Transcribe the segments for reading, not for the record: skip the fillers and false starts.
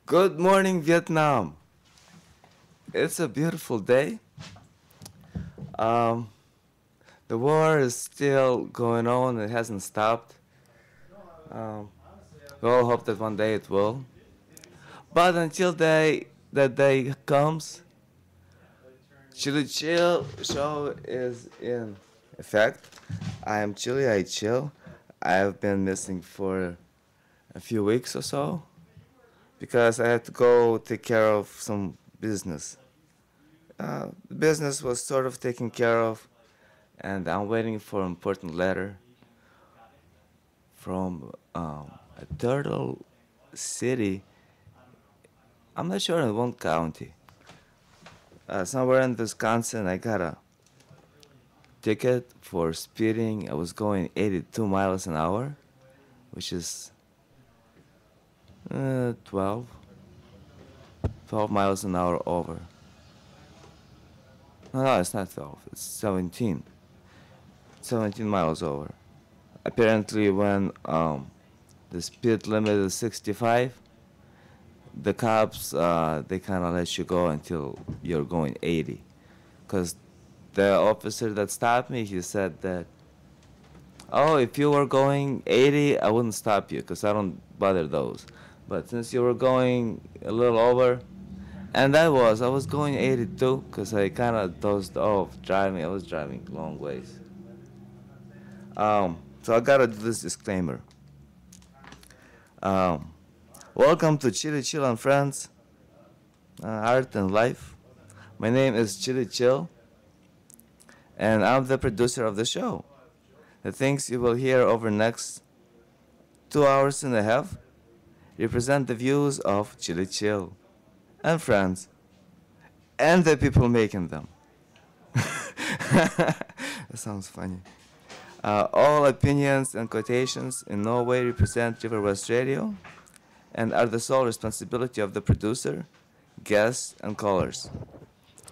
Good morning, Vietnam. It's a beautiful day. Um, the war is still going on. It hasn't stopped. Um, we all hope that one day it will. But until that day comes, Chili Chill show is in effect. I am Chili. I chill. I have been missing for a few weeks or so because I had to go take care of some business. The business was sort of taken care of, and I'm waiting for an important letter from a turtle city. I'm not sure in one county. Somewhere in Wisconsin, I got a ticket for speeding. I was going 82 miles an hour, which is 12 miles an hour over. No, it's not 12. It's 17. 17 miles over. Apparently, when the speed limit is 65, the cops they kind of let you go until you're going 80. Because the officer that stopped me, he said that, oh, if you were going 80, I wouldn't stop you because I don't bother those. But since you were going a little over, and I was going 82 because I kind of dozed off driving. I was driving long ways. So I gotta do this disclaimer. Um, Welcome to Chili Chill and Friends, Art and Life. My name is Chili Chill, and I'm the producer of the show. The things you will hear over next 2 hours and a half represent the views of Chili Chill and Friends and the people making them. That sounds funny. All opinions and quotations in no way represent River West Radio and are the sole responsibility of the producer, guests, and callers.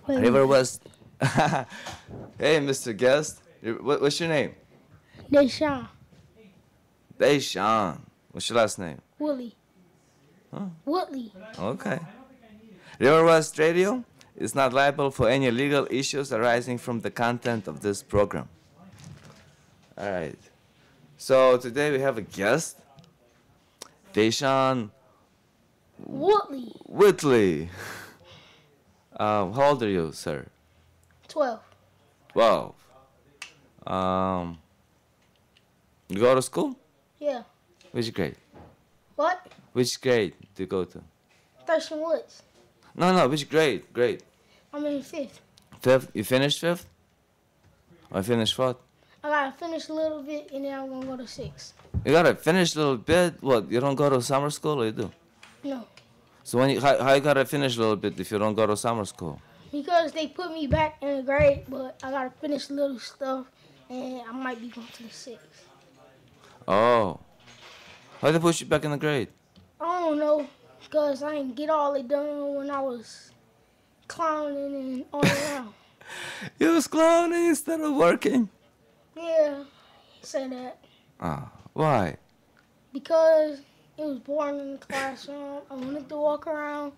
River West. Hey, Mr. Guest. What's your name? Deshaun. Deshaun. What's your last name? Willie. Huh? Woodley. Okay. River West Radio is not liable for any legal issues arising from the content of this program. All right. So today we have a guest, Deshaun Woodley. Whitley. How old are you, sir? 12. 12. You go to school? Yeah. Which grade? What? Which grade do you go to? Thurston Woods. No, which grade? Grade? I'm in 5th. Fifth? You finished fifth? Or finished fourth? I gotta finish a little bit and then I'm gonna go to 6th. You gotta finish a little bit? What, you don't go to summer school or you do? No. So how you gotta finish a little bit if you don't go to summer school? Because they put me back in the grade, but I gotta finish little stuff and I might be going to the 6th. Oh. Why'd they push you back in the grade? I don't know, because I didn't get all it done when I was clowning and all around. You was clowning instead of working? Yeah, say that. Ah, why? Because it was boring in the classroom. I wanted to walk around,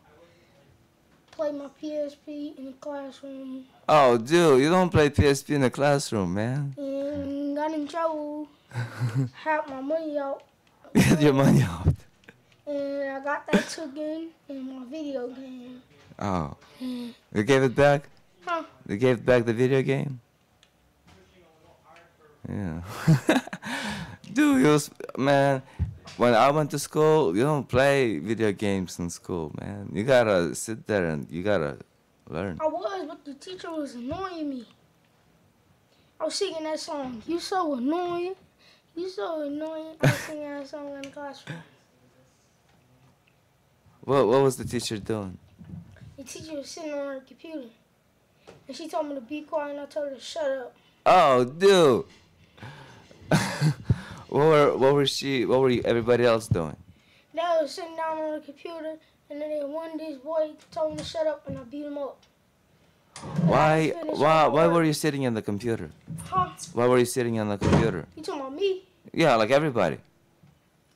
play my PSP in the classroom. Oh, dude, you don't play PSP in the classroom, man. And got in trouble. Had my money out. Get your money out. And I got that token in my video game. Oh. You gave it back? Huh? You gave back the video game? Yeah. Dude, man, when I went to school, you don't play video games in school, man. You gotta sit there and you gotta learn. I was, but the teacher was annoying me. I was singing that song. You so annoying. You so annoying. I was singing that song in the classroom. What was the teacher doing? The teacher was sitting on her computer. And she told me to be quiet and I told her to shut up. Oh, dude. What were everybody else doing? They was sitting down on the computer and then this boy told me to shut up and I beat him up. Why were you sitting on the computer? Huh? Why were you sitting on the computer? You talking about me? Yeah, like everybody.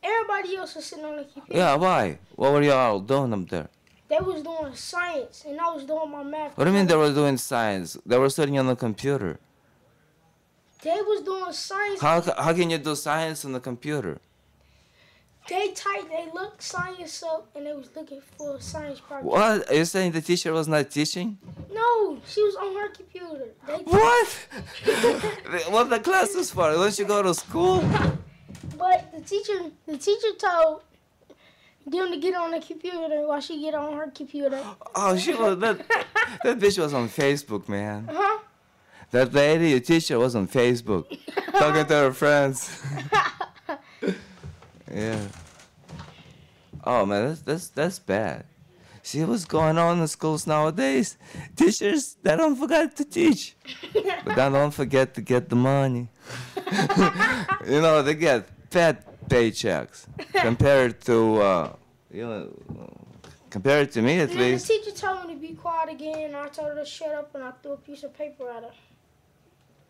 Everybody everybody else was sitting on the computer. Yeah, why? What were y'all doing up there? They was doing science, and I was doing my math. What do you mean they were doing science? They were sitting on the computer. They was doing science. How can you do science on the computer? They looked science up, and they was looking for a science project. What? Are you saying the teacher was not teaching? No, she was on her computer. What? What the class is for? Don't you go to school? But the teacher told them to get on the computer while she get on her computer. Oh, she was that bitch was on Facebook, man. Huh? That lady, the teacher, was on Facebook, talking to her friends. Yeah. Oh man, that's bad. See what's going on in schools nowadays? Teachers, they don't forget to teach, but they don't forget to get the money. You know, they get fat paychecks compared to, compared to me at And then least. the teacher told me to be quiet again, and I told her to shut up, and I threw a piece of paper at her.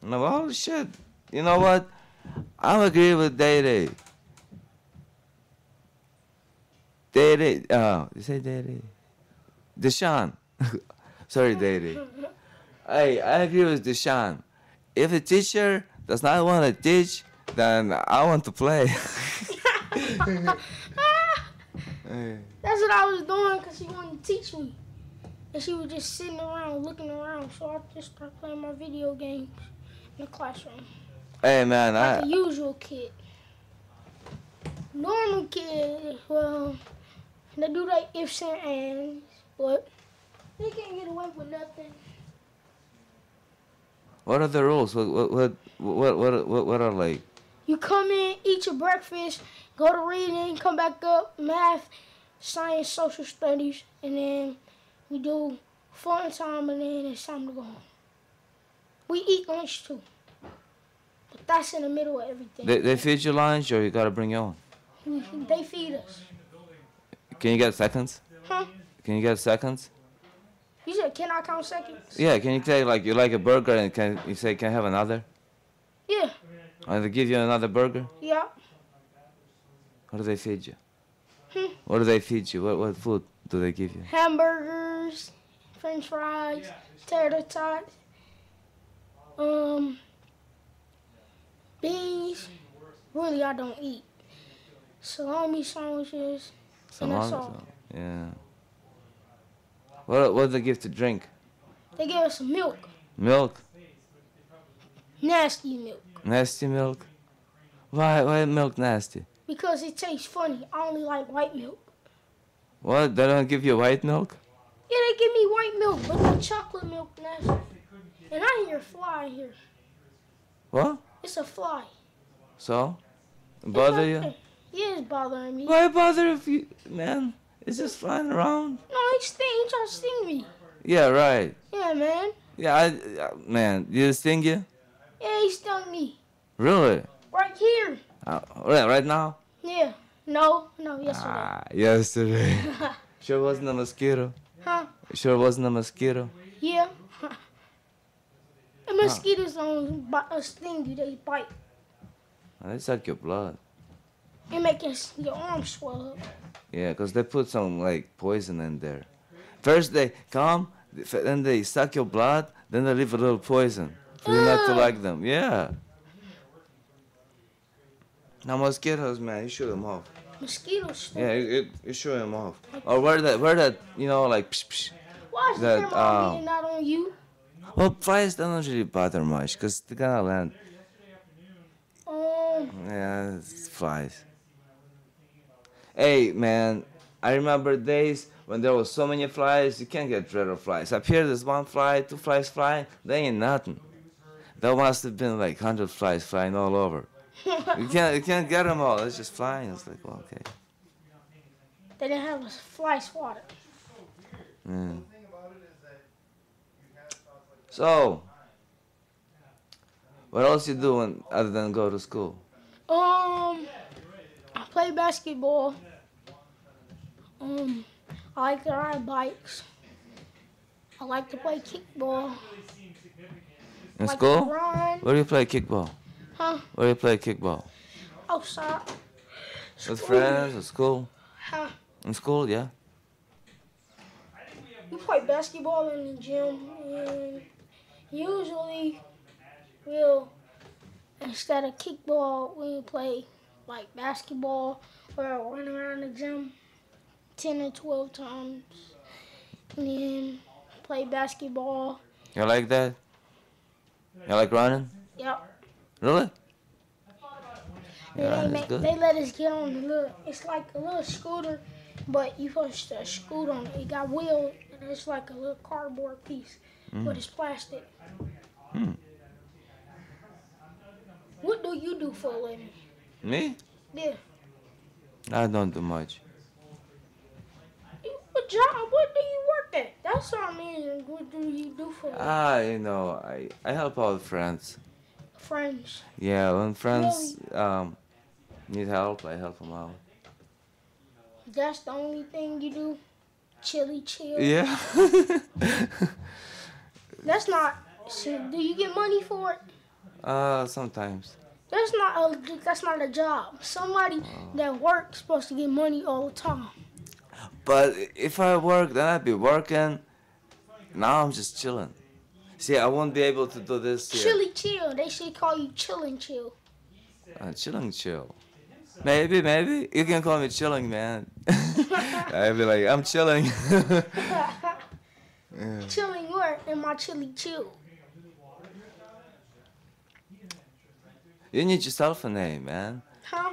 No, well, shit. You know what? I agree with Day Day. Day Day. You say Day Day? Deshaun. Sorry, Day Day. Hey, I agree with Deshaun. If a teacher does not want to teach, then I want to play. Hey. That's what I was doing because she wanted to teach me. And she was just sitting around, looking around. So I just started playing my video games in the classroom. Hey, man, Like the usual kid. Normal kid, well, they do like ifs and ands, but they can't get away with nothing. What are the rules? What are like? You come in, eat your breakfast, go to reading, come back up, math, science, social studies, and then we do fun time, and then it's time to go home. We eat lunch too, but that's in the middle of everything. They feed you lunch, or you gotta bring your own? They feed us. Can you get seconds? Huh? Can you get seconds? You said, can I count seconds? Yeah, can you say like you like a burger and can you say can I have another? Yeah. Or they give you another burger? Yeah. What do they feed you? Hmm. What do they feed you? What food do they give you? Hamburgers, French fries, tater tots, beans. Really, I don't eat. Salami sandwiches, and that's all. Yeah. What do they give to drink? They give us milk. Milk? Nasty milk. Nasty milk? Why milk nasty? Because it tastes funny. I only like white milk. What? They don't give you white milk? Yeah, they give me white milk, but the chocolate milk nasty. And I hear a fly here. What? It's a fly. So? Bother you? Yeah, it's bothering me. Why bother if you, man? It's just flying around. No, he trying to sting me. Yeah, right. Yeah, man. Yeah, man, did it sting you? Yeah, he stung me. Really? Right here. Right now? Yeah. No, yesterday. Yesterday. Sure wasn't a mosquito? Huh? Sure wasn't a mosquito? Yeah. The mosquitoes don't sting you, they bite. They suck your blood. They make your arms swell up. Yeah, because they put some, like, poison in there. First they come, then they suck your blood, then they leave a little poison for you not to like them. Yeah. Now mosquitoes, man, you shoot them off. Mosquitoes sting. Yeah, you shoot them off. Or where that, you know, like, psh, psh. Why is That, your mom being not on you? Well, flies don't really bother much, because they're gonna land. Yeah, it's flies. Hey, man, I remember days when there was so many flies, you can't get rid of flies. Up here, there's one fly, two flies flying, they ain't nothing. There must have been like 100 flies flying all over. You can't get them all. It's just flying. It's like, well, okay. They didn't have a fly swatter. Yeah. So, what else you doing other than go to school? I play basketball. I like to ride bikes. I like to play kickball. In Like school? to run. Where do you play kickball? Huh? Where do you play kickball? Outside. With School. friends at school? Huh? In school, yeah. We play basketball in the gym, and usually we'll, instead of kickball, we play like basketball or run around the gym 10 or 12 times, and then play basketball. You like that? You like running? Yep. Really? And Yeah, that's good. they let us get on the little, it's like a little scooter, but you supposed to scoot on it. It got wheels, and it's like a little cardboard piece, but it's plastic. Hmm. What do you do for a living? Me? Yeah. I don't do much. What job? What do you work at? That's what I mean. What do you do for a living? You know, I help out friends. Friends. Yeah, when friends need help, I help them out. That's the only thing you do? Chili chill? Yeah. That's not, so do you get money for it? Sometimes. That's not a job. Somebody that works supposed to get money all the time. But if I work, then I'd be working. Now I'm just chilling. See, I won't be able to do this here. Chili chill. They should call you chillin' chill. Chilling, chill. Maybe. You can call me chilling, man. I'd be like, I'm chilling. Yeah. Chilling where? In my chili chill. You need yourself a name, man. Huh?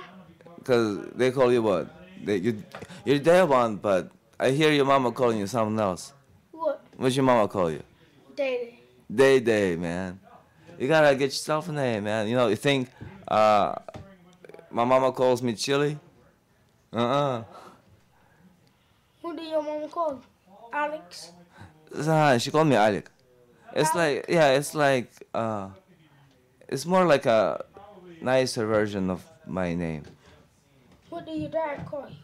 Because they call you what? You're their one, but I hear your mama calling you something else. What? What's your mama call you? Day. Day, man. You gotta get yourself a name, man. You know, you think my mama calls me Chili? Uh-uh. Who do your mama call you? Alex? She called me Alec. It's like, yeah, it's more like a nicer version of my name. What do your dad call you?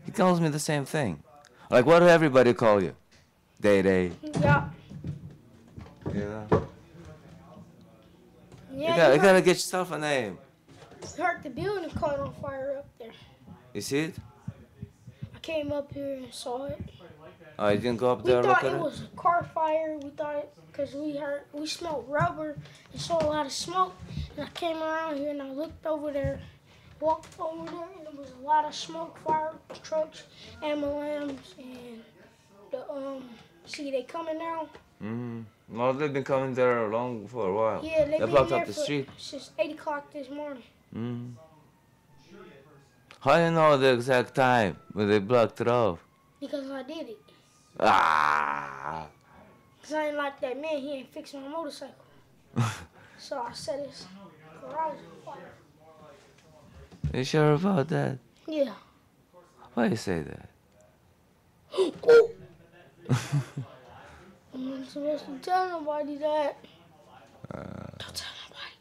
He calls me the same thing. Like, what do everybody call you? Day. Yeah. Yeah. Yeah, You gotta get yourself a name. you heard the building caught on fire up there. You see it? I came up here and saw it. Oh, you didn't go up We there look thought at it it? was a car fire. We thought it because we smelled rubber and saw a lot of smoke. And I came around here and I looked over there, walked over there, and there was a lot of smoke, fire trucks, ambulance, and the see they coming now. Well, they've been coming there long for a while. Yeah, They been blocked here up the street. since 8 o'clock this morning. How do you know the exact time when they blocked it off? Because I did it. Ah! Because I ain't like that man. He ain't fixing my motorcycle. So I set his garage on fire. You sure about that? Yeah. Why you say that? Oh! I'm not supposed to tell nobody that. Don't tell nobody.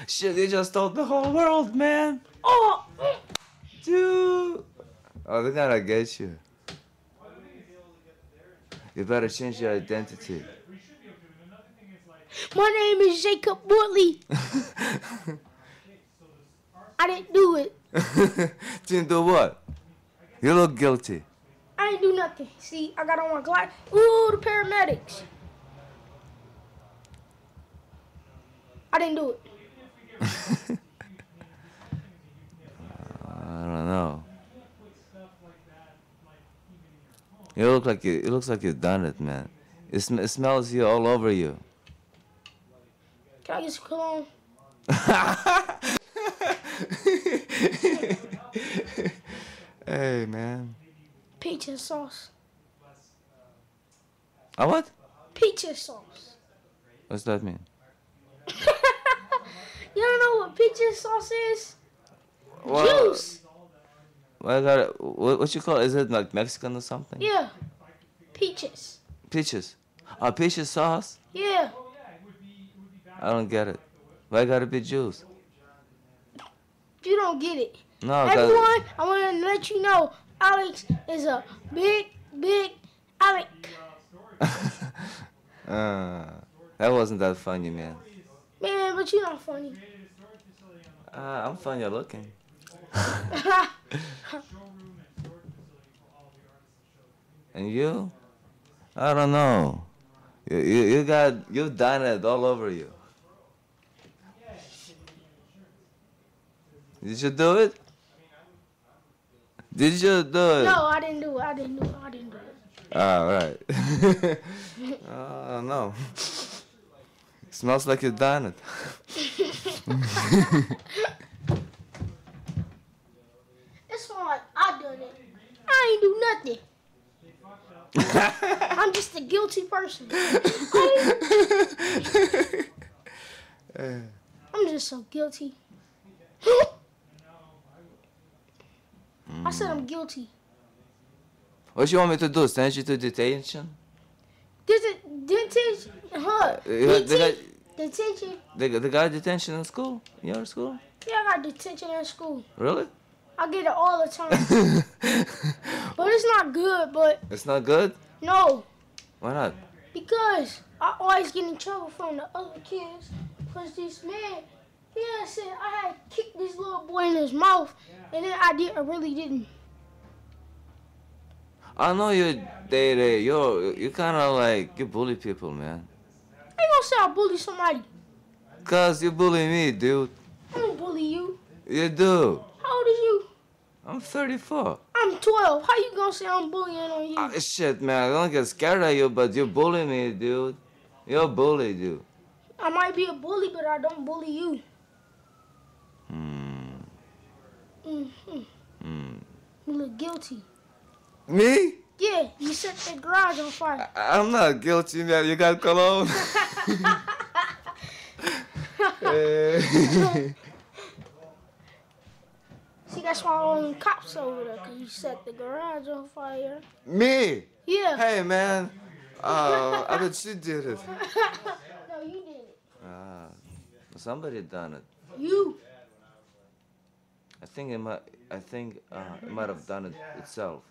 Shit, they just told the whole world, man! Oh! Dude! Oh, they're gonna get you. You better change your identity. My name is Jacob Woodley. I didn't do it. Didn't do what? You look guilty. I ain't do nothing. See, I got on my glasses. Ooh, the paramedics. I didn't do it. I don't know. It looks like you've done it, man. It smells you all over you. Can I get some cologne? Hey, man. Peaches sauce. A what? Peaches sauce. What's that mean? You don't know what peaches sauce is? Well, Juice. What you call it? Is it like Mexican or something? Yeah. Peaches. Peaches. Peaches sauce? Yeah. I don't get it. Why gotta be juice? You don't get it. No, Everyone, I want to let you know, Alex is a big Alex. That wasn't that funny, man. Man, but you're not funny. I'm funny looking. And you? I don't know. You've done it all over you. Did you do it? Did you do it? No, I didn't do it. I didn't do it. I didn't do it. Ah, right. I don't know. Smells like you've done it. It's like I done it. I ain't do nothing. I'm just a guilty person. I'm just so guilty. I said I'm guilty. What you want me to do? Send you to detention? Detention? Huh? Detention? They got detention in school? In your school? Yeah, I got detention at school. Really? I get it all the time. But it's not good, but... It's not good? No. Why not? Because I always get in trouble from the other kids. Because this man, he said I had kicked this little boy in his mouth. And then I really didn't. I know you kind of like, you bully people, man. I ain't gonna say I bully somebody. Cause you bully me, dude. I don't bully you. You do. How old is you? I'm 34. I'm 12. How you gonna say I'm bullying on you? Ah, shit, man. I don't get scared of you, but you bully me, dude. You're a bully, dude. I might be a bully, but I don't bully you. You look guilty. Me? Yeah, you set the garage on fire. I'm not guilty, man. You got cologne? See, that's why all them cops over there, because you set the garage on fire. Me? Yeah. Hey, man. I bet you did it. No, you did it. Somebody done it. You. I think it might have done it itself.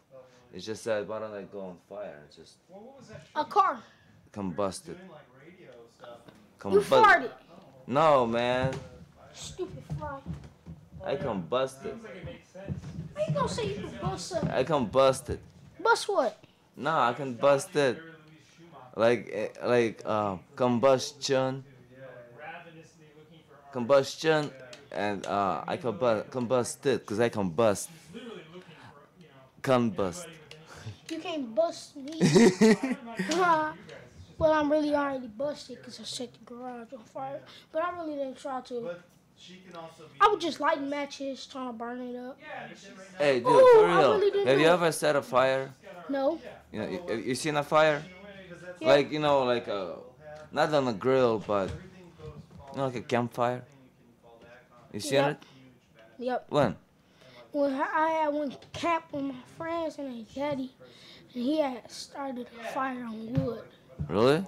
It's just that why don't I go on fire? It just A car. combusted. You farted. No, man. Stupid fly. I combusted. How you gonna say you can bust something? I combusted. Bust what? No, I can bust it. Like combustion. Combustion, and I combust it because I combust. Combust. You can't bust me. Well, I'm really already busted because I set the garage on fire. But I really didn't try to. I was just lighting matches, trying to burn it up. Hey, dude, Ooh, for I real. really didn't Have you know. ever set a fire? No. You know, you seen a fire? Yeah. Like, you know, like not on a grill, but you know, like a campfire. You seen Yep. it? Yep. When? When I went camp with my friends and his daddy, and he had started a fire on wood. Really?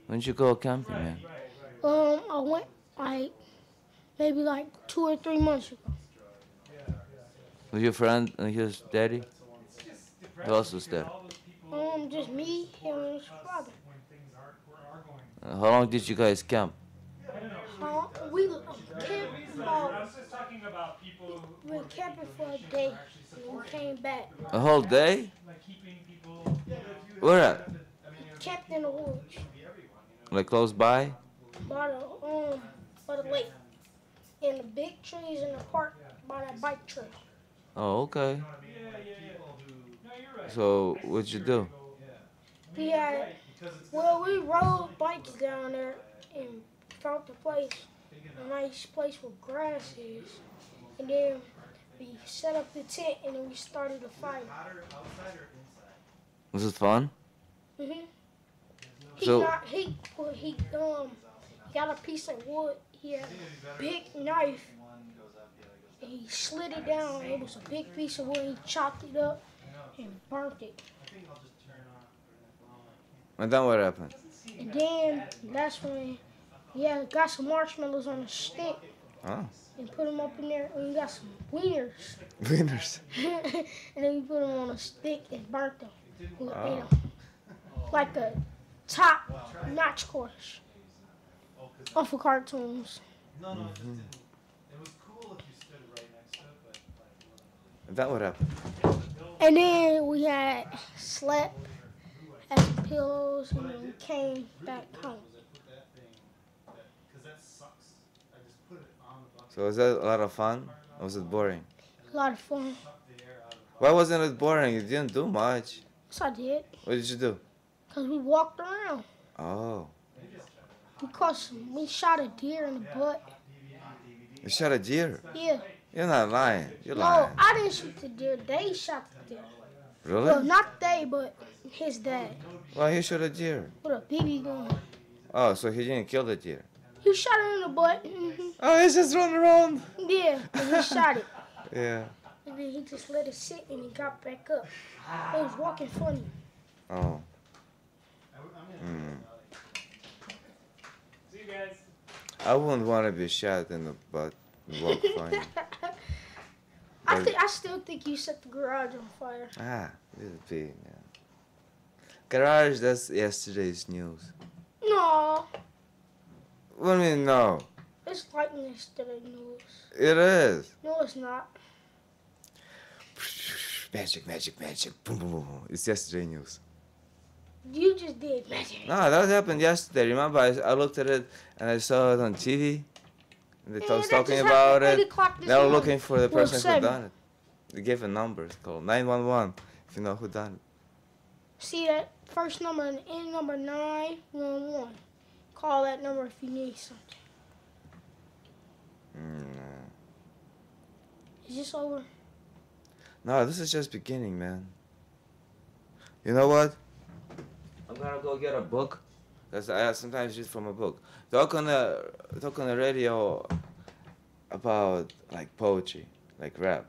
When'd you go camping, man? I went maybe 2 or 3 months ago. With your friend and his daddy? Who else was there? Just me, him, and his father. How long did you guys camp? We camped we were camping for a day, and we came back. A whole day? Where at? Camped in the woods, Like close by? by the lake, and the big trees in the park by that bike trail. Oh, okay. So, what'd you do? We we rode bikes down there and found the place, a nice place where grass is, and then we set up the tent and then we started a fire. Was it fun? Mhm. So- He got a piece of wood. He had a big knife, and he slid it down. It was a big piece of wood. He chopped it up and burnt it. And then what happened? And then that's when got some marshmallows on a stick Oh. and put them up in there. And we got some wieners. Winners. And then we put them on a stick and burnt them. We ate Oh. 'em. Like a top notch course. Off of cartoons. Mm-hmm. That what happened? And then we had slept, had some pillows, and then we came back home. So was that a lot of fun? Or was it boring? A lot of fun. Why wasn't it boring? You didn't do much. Yes, I did. What did you do? Because we walked around. Oh. We shot a deer in the butt. You shot a deer? Yeah. You're not lying. You're No, lying. I didn't shoot the deer. They shot the deer. Really? Well, not they, but his dad. Why he shot a deer? With a BB gun. Oh, so he didn't kill the deer. He shot it in the butt. Oh, he's just running around. Yeah, and he shot it. Yeah. And then he just let it sit and he got back up. It was walking funny. Oh. Hmm. See you guys. I wouldn't want to be shot in the butt. Walk funny. I still think you set the garage on fire. Ah, this is big, man. Garage, that's yesterday's news. No, What do you mean, no? it's like yesterday news. It is. No, it's not. Magic, magic, magic. Boom, boom, boom, boom. It's yesterday news. You just did magic. No, that happened yesterday. Remember, I looked at it and I saw it on TV. And they Yeah, was that talking just about happened it. 8 o'clock this They were morning. looking for the Well, person who 7. done it. They gave a number. It's called 911. If you know who done it. See that first number and end number 911. Call that number if you need something. Is this over? No, this is just beginning, man. You know what? I'm gonna go get a book. Cause I sometimes read from a book. Talk on the radio about like poetry, like rap.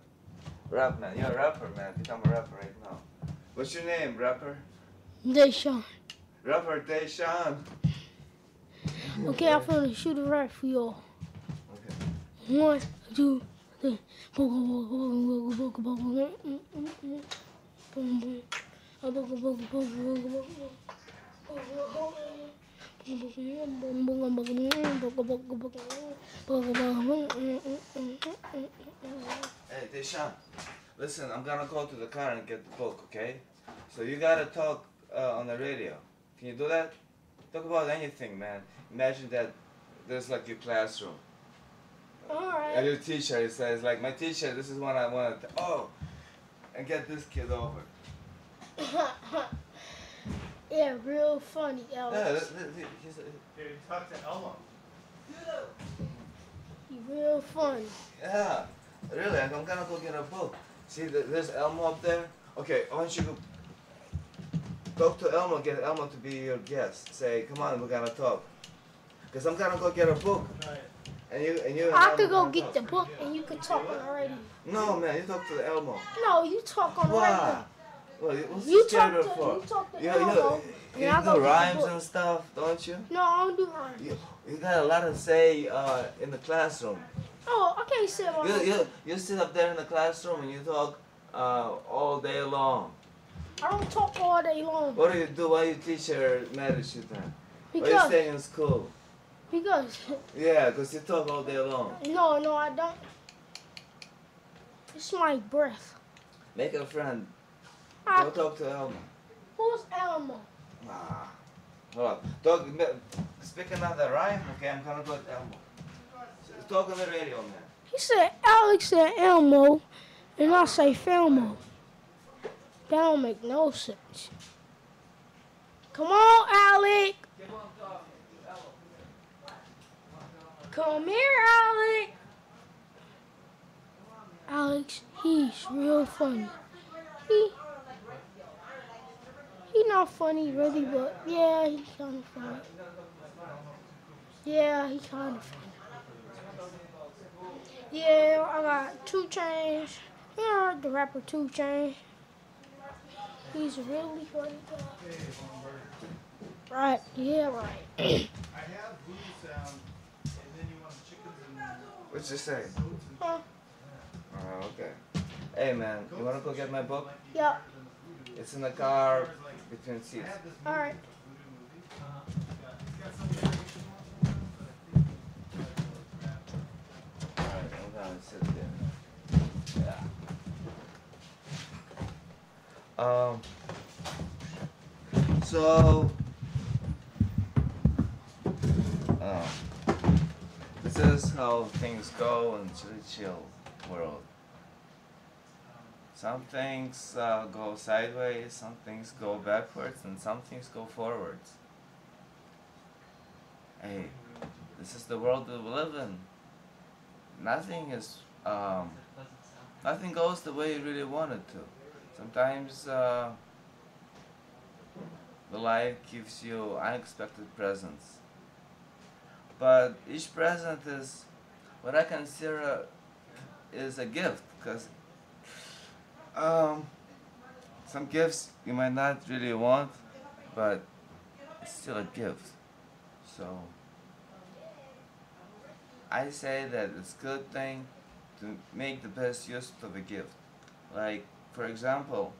Rap, man. You're a rapper, man. Become a rapper right now. What's your name, rapper? Deshaun. Rapper Deshaun. Okay, I'm gonna shoot a rap for y'all. Okay. 1, 2, 3. Hey, Deshaun. Listen, I'm gonna go to the car and get the book, okay? So you gotta talk on the radio. Can you do that? Talk about anything, man. Imagine that there's like your classroom. And Alright. your teacher, it says like, my teacher, this is what I want to, and get this kid over. Yeah, real funny, Yeah, Alex. Here, talk to Elmo. You real funny. yeah, really, I'm gonna go get a book. See, there's Elmo up there. Okay, I want you to talk to Elmo, get Elmo to be your guest. Say, come on, we're gonna talk. Cause I'm gonna go get a book. Right. And you and I Elmo could go gonna get talk. the book and you could talk on the radio. No, man, you talk to the Elmo. No, you talk on the radio. Why? Well, what's You the talk schedule to for? you talk to You Elmo, and I do go get the rhymes book. and stuff, don't you? No, I don't do rhymes. You got a lot to say in the classroom. Oh, I can't say about that. You sit up there in the classroom and you talk all day long. I don't talk all day long. What do you do? Why your teacher mad at you then? Why you Because, staying in school? because, Yeah, because you talk all day long. no, I don't. It's my breath. Make a friend. I, Go talk to Elmo. who's Elmo? Ah. Hold on. Talk, speak another rhyme, okay? I'm gonna go to Elmo. Talk on the radio, man. He said Alex said Elmo, and I say Felmo. That don't make no sense. Come on, Alec. Come here, Alec. Alex, he's real funny. He not funny really, but yeah, he's kind of funny. Yeah, he's kind of funny. Yeah, I got 2 Chainz. You heard the rapper 2 Chainz. He's a really funny guy. Right, yeah, right. I have voodoo sound, and then you want chickens and... What's it say? Huh? Oh, okay. Hey, man, you wanna go get my book? Yup, It's in the car between seats. alright. Alright, I'm gonna sit there. Yeah. Um, so, um, this is how things go in the chill world. Some things go sideways, some things go backwards, and some things go forwards. Hey, this is the world that we live in. Nothing is, nothing goes the way you really want it to. Sometimes the life gives you unexpected presents. But each present is what I consider is a gift, because um, some gifts you might not really want, but it's still a gift. So I say that it's a good thing to make the best use of a gift. Like, for example,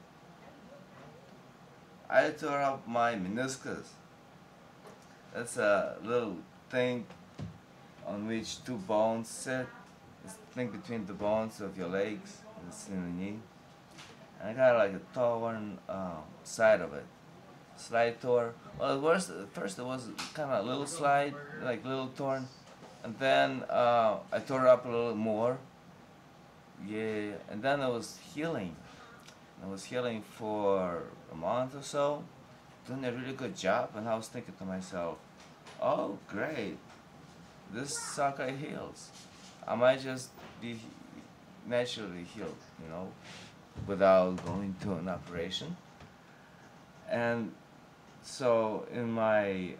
I tore up my meniscus. That's a little thing on which two bones sit. It's the thing between the bones of your legs and the knee. And I got like a torn side of it. Slide tore. Well, at first it was kind of a little slide, like little torn. And then I tore up a little more. Yeah, and then I was healing. I was healing for a month or so, doing a really good job, and I was thinking to myself, oh, great, this sucker heals. I might just be naturally healed, without going to an operation. And so, in my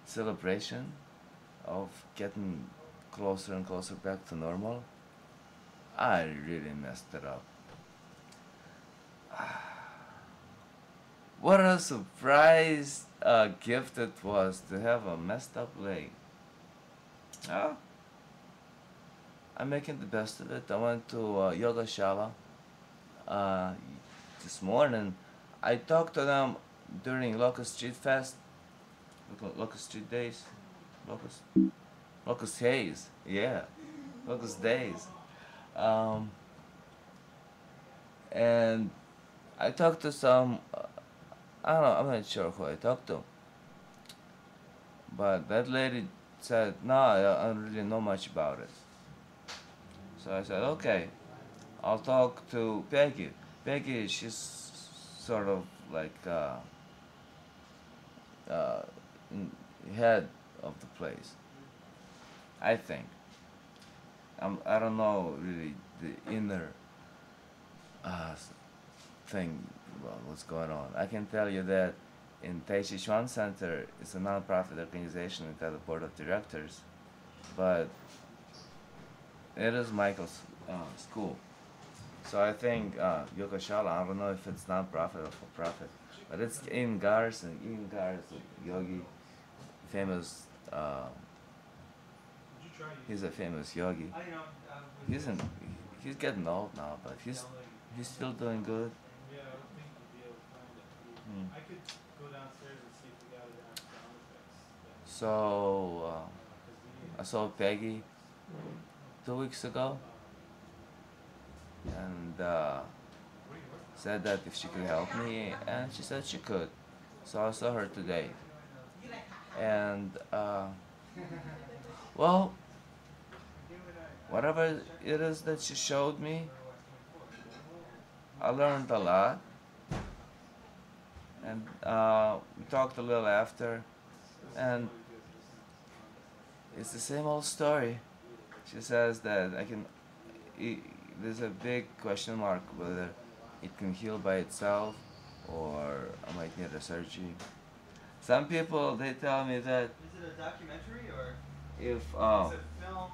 celebration of getting closer and closer back to normal, I really messed it up. What a surprise gift it was to have a messed up leg. Oh, I'm making the best of it. I went to Yoga Shala uh, this morning. I talked to them during Locust Street Fest, Locust Street Days, Locust, Locust Haze, yeah, Locust Days. Um, and I talked to some, I don't know, I'm not sure who I talked to, but that lady said, no, I don't really know much about it. So I said, okay, I'll talk to Peggy. Peggy, she's sort of like uh, head of the place, I think. I don't know really the inner thing about what's going on. I can tell you that in Tai Chi Chuan Center, it's a non-profit organization. It has a board of directors, but it is Michael's school. So I think Yogachala, I don't know if it's non-profit or for profit, but it's in Gars, and in Gars, yogi, famous. Did you try He's a famous yogi. He's in, he's getting old now, but he's still doing good. Yeah, I don't think you'd be able to find it. Hmm. I could go downstairs and see if we got it on sound effects. So I saw Peggy 2 weeks ago, and said that if she could help me, and she said she could. So I saw her today, and well, whatever it is that she showed me, I learned a lot, and we talked a little after, and it's the same old story. She says that there's a big question mark whether it can heal by itself or I might need a surgery. Some people, they tell me that Is it a documentary or if it's a film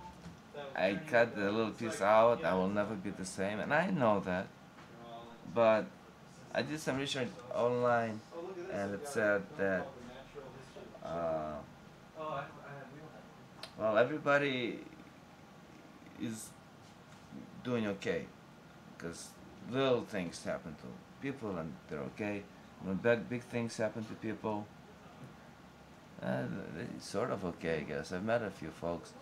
that was I turning cut into- the little it's piece like- out, yeah, I will never be the same, and I know that. well, But I did some research online, oh, look at this. and I've it got a said film that called The Natural History of the uh, Oh, we don't have well, everybody is doing okay, because little things happen to people and they're okay. When big things happen to people, they're sort of okay, I guess. I've met a few folks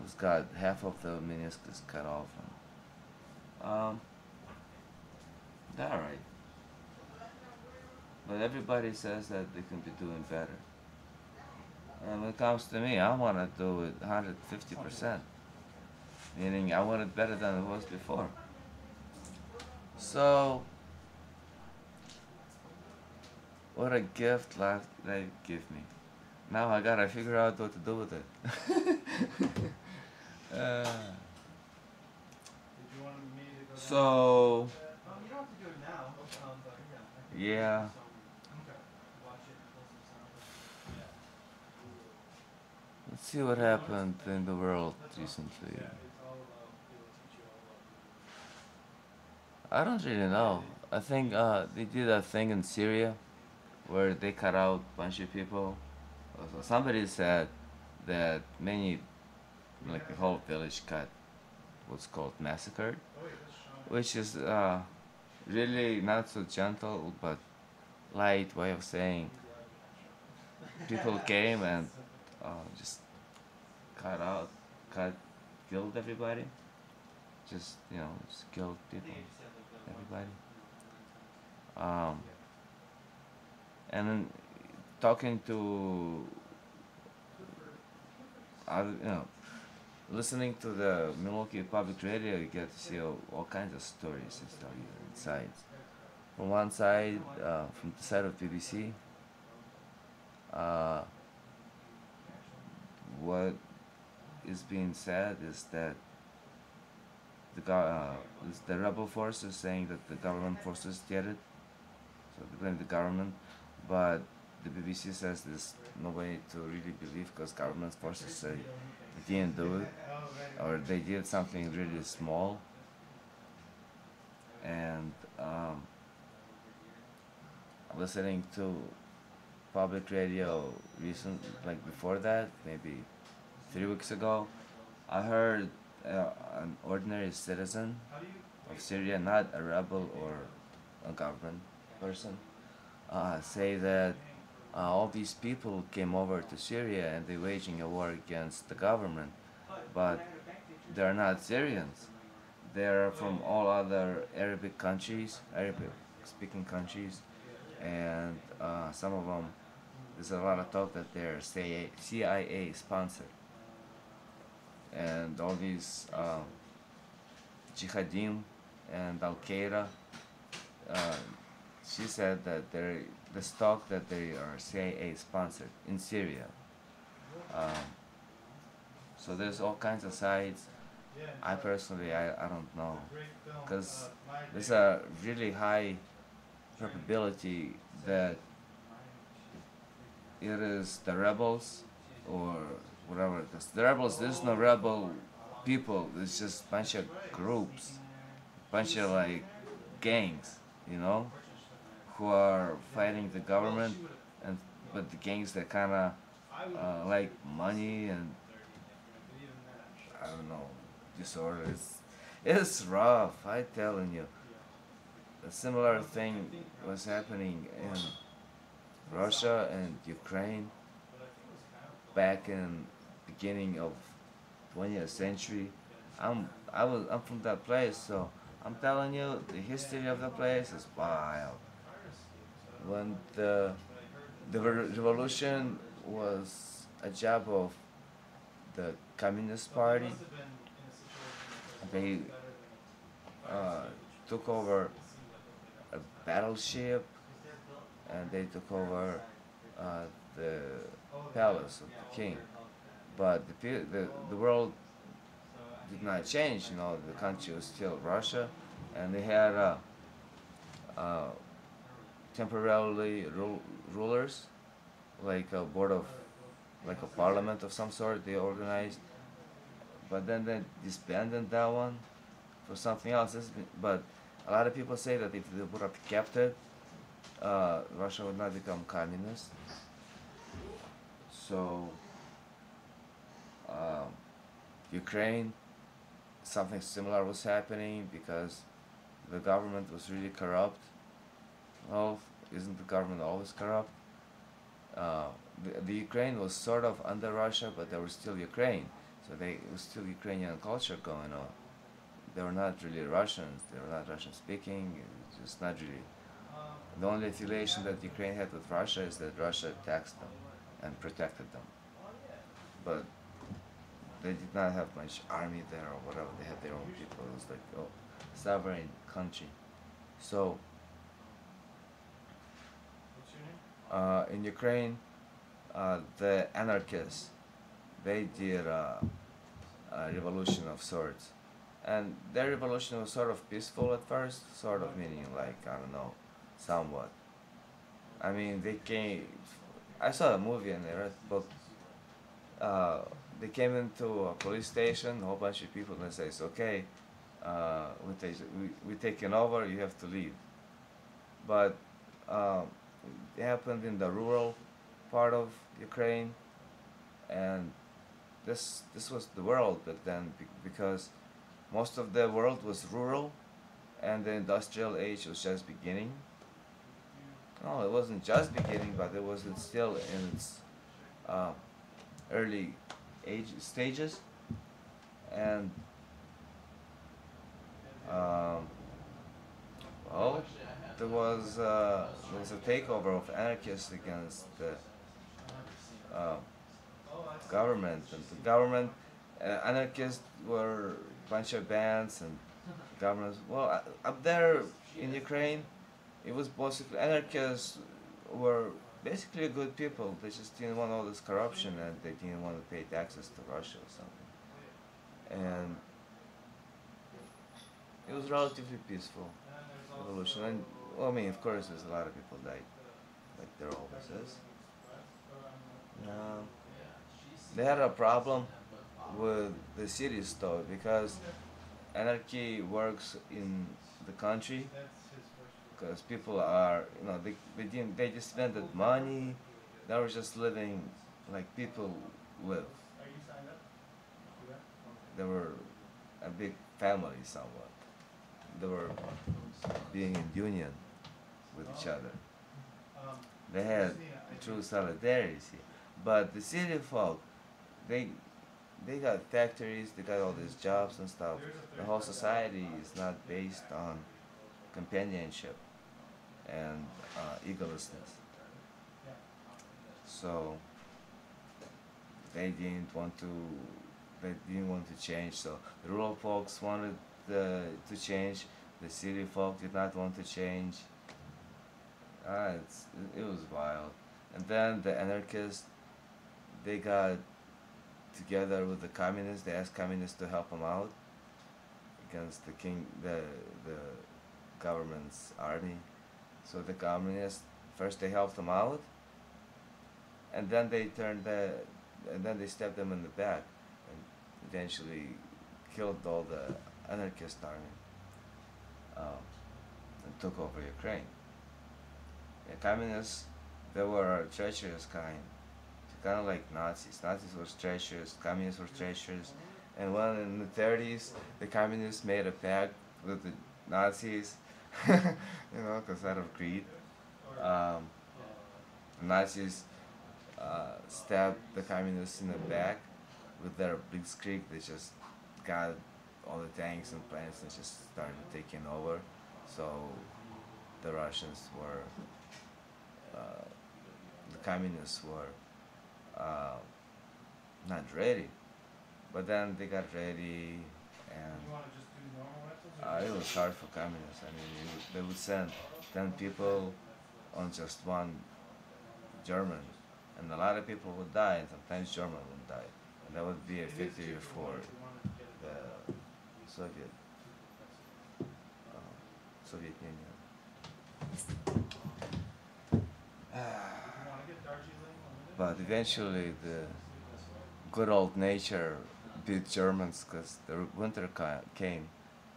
who's got half of the meniscus cut off. And, They're alright. But everybody says that they can be doing better. And when it comes to me, I want to do it 150%. Meaning I want it better than it was before. So, what a gift life they give me. Now I gotta figure out what to do with it. uh, Did you want me to go down? so, You don't have to do it now. But yeah, I can yeah. okay. Watch it, pull some sound. Yeah. Let's see what happened in the world recently. Yeah, it's all about, it'll teach you all about I don't really know. I think they did a thing in Syria where they cut out a bunch of people. So somebody said that many, like the whole village got what's called massacred, oh wait, that's Sean. which is really not so gentle but light way of saying people came and just cut out, cut, killed everybody. Just just killed people, everybody. Um, and then talking to other, listening to the Milwaukee Public Radio, you get to see all kinds of stories and stuff inside. From one side, from the side of BBC, uh, what is being said is that the rebel forces saying that the government forces did it, so they blame the government, but the BBC says there's no way to really believe because government forces say they didn't do it or they did something really small. And listening to public radio like before that, maybe 3 weeks ago, I heard an ordinary citizen of Syria, not a rebel or a government person, say that all these people came over to Syria and they're waging a war against the government, but they're not Syrians. They're from all other Arabic countries, Arabic speaking countries, and some of them, there's a lot of talk that they're CIA sponsored. And all these jihadim and Al Qaeda, uh, she said that the stock that they are CIA sponsored in Syria. Um, so there's all kinds of sides. I personally, I don't know, because there's a really high probability that it is the rebels or whatever. Because the rebels, there's no rebel people. It's just bunch of groups, bunch of like gangs, you know, who are fighting the government, and but the gangs that kind of like money and I don't know disorders. It's rough. I telling you. A similar thing was happening in Russia and Ukraine back in beginning of 20th century. I'm from that place, so I'm telling you the history of the place is wild. When the revolution was a job of the Communist Party, they uh, took over a battleship and they took over the palace of the king. But the world did not change. You know, the country was still Russia, and they had uh, temporarily rulers, like a board of, like a parliament of some sort. They organized, but then they disbanded that one for something else. But a lot of people say that if they would have kept it, Russia would not become communist. So um, Ukraine, something similar was happening because the government was really corrupt. Well, isn't the government always corrupt? Uh, the Ukraine was sort of under Russia, but they were still Ukraine. So it was still Ukrainian culture going on. they were not really Russians. They were not Russian speaking. It was just not really. The only affiliation that Ukraine had with Russia is that Russia taxed them and protected them. But they did not have much army there or whatever. They had their own people. It was like, oh, sovereign country. So What's your name? in Ukraine, the anarchists, they did a revolution of sorts. And their revolution was sort of peaceful at first, sort of meaning like, I don't know, somewhat. I mean, they came, I saw a movie and I read the book. They came into a police station, a whole bunch of people, and they says, okay, we taking over, you have to leave. But um, it happened in the rural part of Ukraine, and this was the world back then because most of the world was rural, and the industrial age was just beginning. No, it wasn't just beginning, but it was still in its uh, early age stages, and um, well, there was a takeover of anarchists against the uh, government, and the government anarchists were a bunch of bands and governments. Well, up there in Ukraine, it was basically anarchists were basically good people. They just didn't want all this corruption and they didn't want to pay taxes to Russia or something. And it was relatively peaceful revolution. And well, I mean, of course, there's a lot of people died, like there always is. Um, they had a problem with the cities though, because anarchy works in the country because people are, they just spent money. They were just living like people live. They were a big family somewhat. They were being in union with each other. They had true solidarity. But the city folk, they they got factories, they got all these jobs and stuff. The whole society is not based on companionship and egolessness. So they didn't want to change. So the rural folks wanted to change. The city folk did not want to change. It was wild. And then the anarchists, they got together with the communists. They asked communists to help them out against the government's army. So the communists first they helped them out, and then and then they stabbed them in the back, and eventually killed all the anarchist army, and took over Ukraine. The communists, they were a treacherous kind of like Nazis. Nazis were treacherous, communists were treacherous, and when in the 30s, the communists made a pact with the Nazis, because out of greed. Um, the Nazis stabbed the communists in the back with their blitzkrieg. They just got all the tanks and planes and just started taking over. So the Russians were, the communists were not ready. But then they got ready, and it was hard for communists. I mean, they would send 10 people on just one German, and a lot of people would die, and sometimes German would die. And that would be a victory for the Soviet, Soviet Union. But eventually the good old nature beat Germans because the winter came,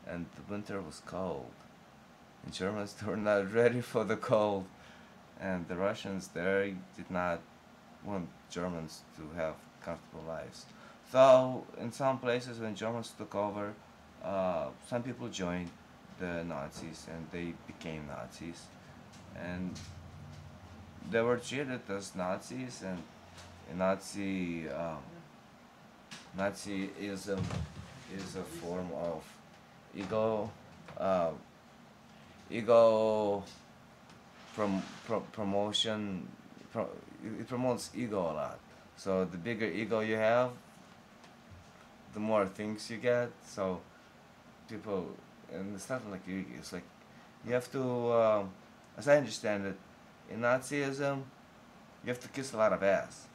and the winter was cold. And Germans were not ready for the cold, and the Russians there did not want Germans to have comfortable lives. So in some places when Germans took over, some people joined the Nazis and they became Nazis, and they were treated as Nazis, and Nazism is a form of ego, uh, ego promotion, it promotes ego a lot. So the bigger ego you have, the more things you get. So people, and it's not like you, it's like you have to, as I understand it, in Nazism, you have to kiss a lot of ass.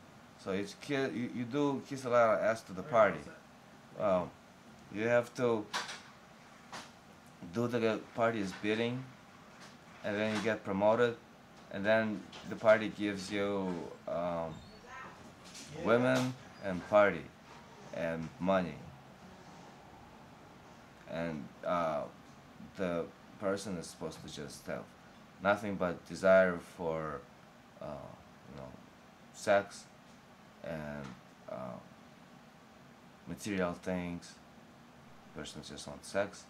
So you do kiss a lot of ass to the party. Um, you have to do the party's bidding, and then you get promoted, and then the party gives you women and party and money, and the person is supposed to just have nothing but desire for you know, sex and material things. Person just wants sex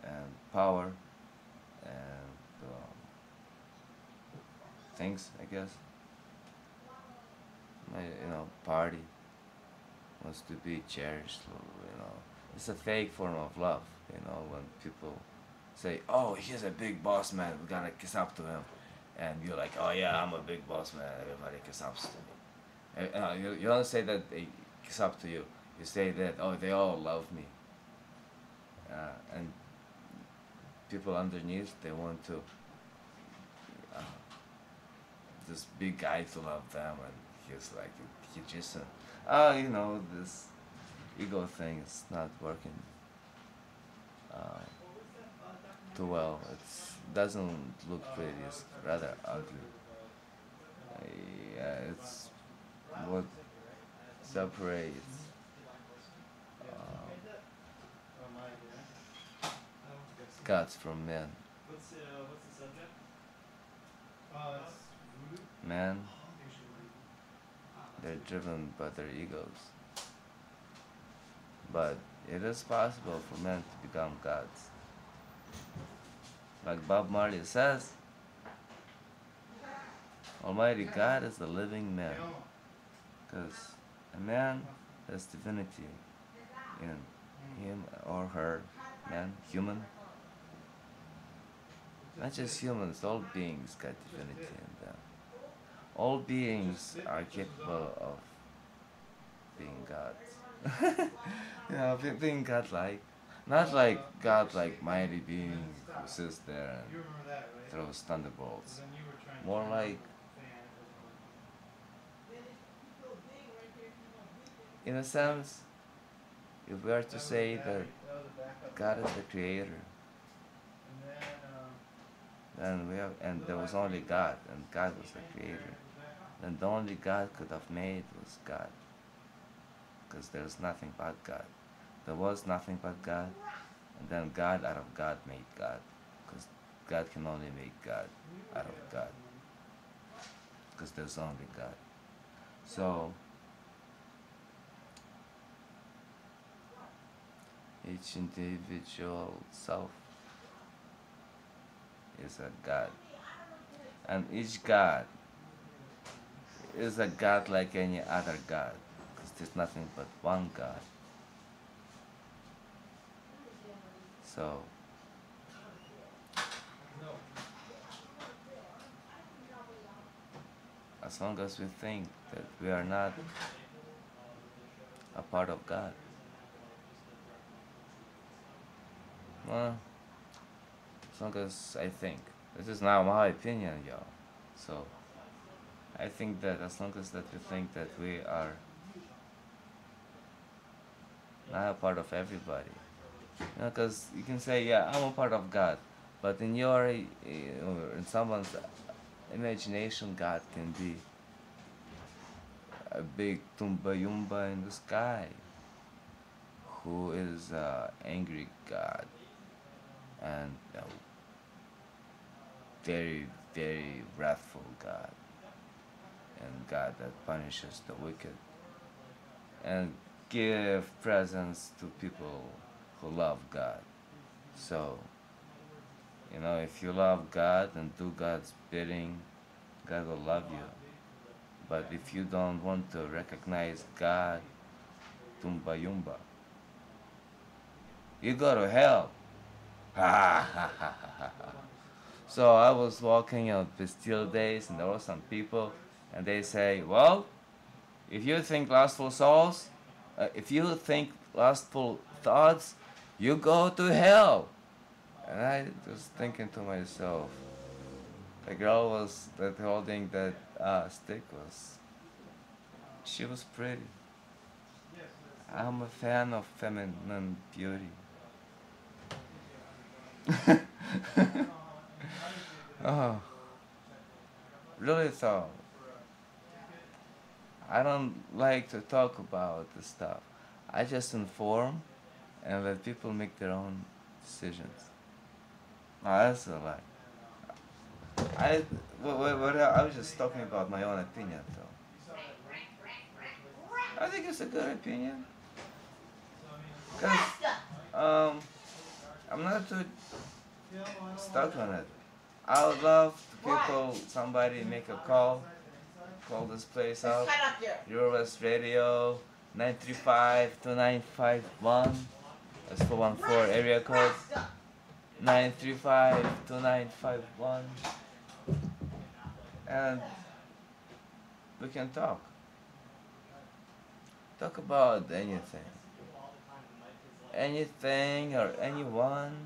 and power and things, I guess. You know, party wants to be cherished. You know, it's a fake form of love. You know, when people say, "Oh, he's a big boss man. We gotta kiss up to him," and you're like, "Oh yeah, I'm a big boss man. Everybody kiss up to me." You don't say that they kiss up to you. You say that, "Oh, they all love me," and people underneath, they want to uh, this big guy to love them, and he's like, he just you know, this ego thing is not working uh, too well. It doesn't look pretty. It's rather ugly. Yeah, it's what separates gods from men. What's the subject? It's voodoo. Men, they're driven by their egos. But it is possible for men to become gods. Like Bob Marley says, Almighty God is the living man. Because a man has divinity in him or her, man, human. Not just humans, all beings got divinity in them. All beings are capable of being gods. You know, being godlike. Not like godlike mighty being who sits there You and remember that, right? throws thunderbolts. Then you were trying to More find like, fan, it in a sense, if we are to was say that that was a backup. God is the creator, And then, then we have, and there was only God, and God was the creator. Then the only God could have made was God, because there's nothing but God. There was nothing but God, and then God out of God made God, because God can only make God out of God, because there's only God. So each individual self is a God, and each God is a God like any other God, because there's nothing but one God. So as long as we think that we are not a part of God, well, as long as I think, this is now my opinion, y'all. So I think that as long as that we think that we are not a part of everybody, you know, because you can say, yeah, I'm a part of God, but in your, or in someone's imagination, God can be a big tumba yumba in the sky, who is angry God and a very, very wrathful God, and God that punishes the wicked and give presents to people who love God. So, you know, if you love God and do God's bidding, God will love you. But if you don't want to recognize God, tumba yumba, you go to hell. So I was walking on Bastille days, and there were some people, and they say, "Well, if you think lustful souls, if you think lustful thoughts, you go to hell." And I was thinking to myself, the girl was that holding that stick was, she was pretty. I'm a fan of feminine beauty. Oh, really though, I don't like to talk about this stuff. I just inform and let people make their own decisions. No, that's a lie. I, I was just talking about my own opinion, though. I think it's a good opinion. Because um, I'm not too stuck on it. I would love to people, somebody make a call this place out. Eurowest Radio 935-2951. That's 414 area code. 935-2951. And we can talk. Talk about anything. Anything or anyone.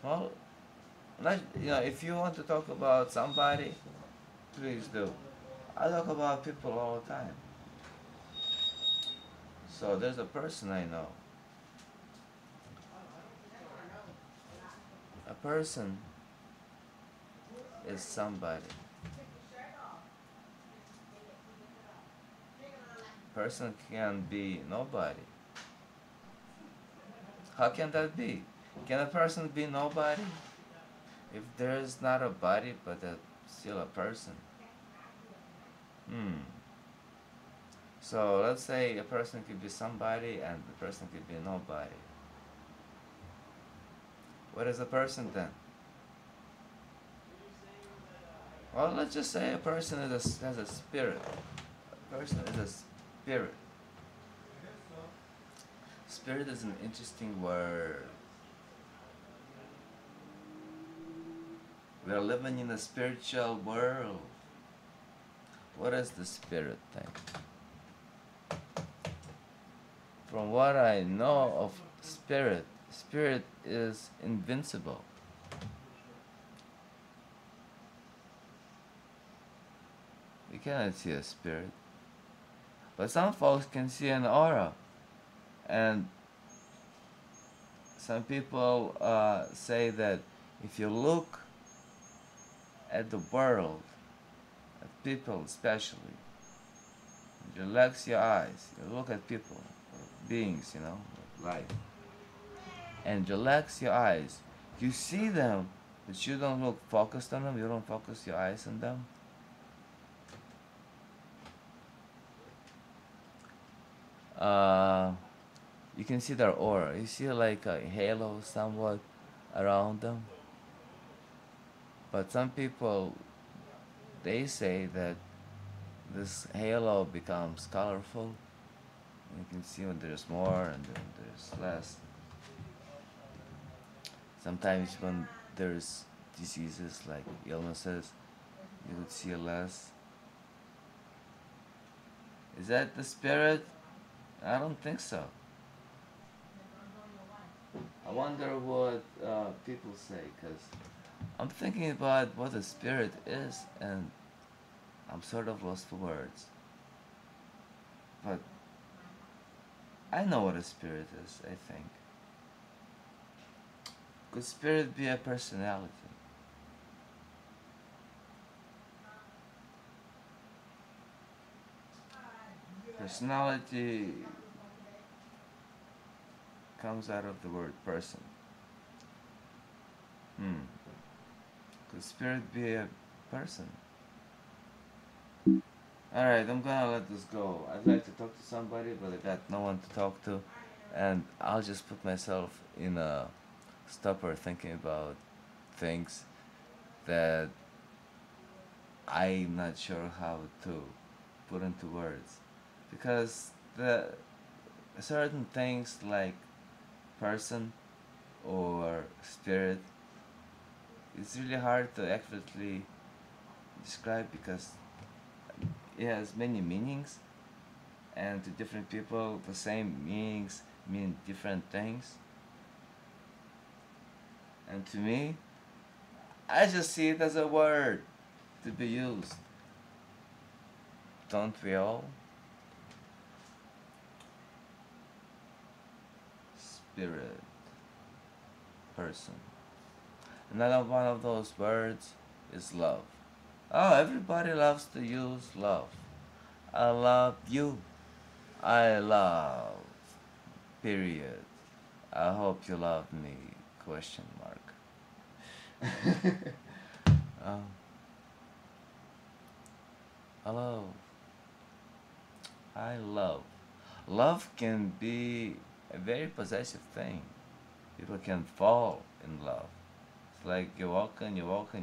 Well, not, if you want to talk about somebody, please do. I talk about people all the time. So there's a person I know. A person is somebody. Person can be nobody. How can that be? Can a person be nobody if there is not a body but still a person? So let's say a person could be somebody and the person could be nobody. What is a person then? Well, let's just say a person has a spirit. A person is a spirit. Spirit is an interesting word. We are living in a spiritual world. What is the spirit thing? From what I know of spirit, spirit is invincible. We cannot see a spirit. But some folks can see an aura. And some people say that if you look at the world, at people especially, you relax your eyes, you look at people, beings, life, and relax your eyes, you see them, but you don't look focused on them, you don't focus your eyes on them. You can see their aura. You see like a halo somewhat around them. But some people, they say that this halo becomes colorful. You can see when there's more and then there's less. Sometimes when there's diseases like illnesses, you would see less. Is that the spirit? I don't think so. I wonder what people say, because I'm thinking about what a spirit is, and I'm sort of lost for words. But I know what a spirit is, I think. Could spirit be a personality? Personality comes out of the word person. Could spirit be a person? Alright, I'm gonna let this go. I'd like to talk to somebody, but I got no one to talk to. And I'll just put myself in a stupor thinking about things that I'm not sure how to put into words. Because the certain things like person or spirit. It's really hard to accurately describe because it has many meanings, and to different people, the same meanings mean different things. And to me, I just see it as a word to be used. Don't we all? Spirit, person. Another one of those words is love. Oh, everybody loves to use love. I love you. I love. Period. I hope you love me. Question mark. um, hello. I love. Love can be a very possessive thing. People can fall in love. It's like you're walking,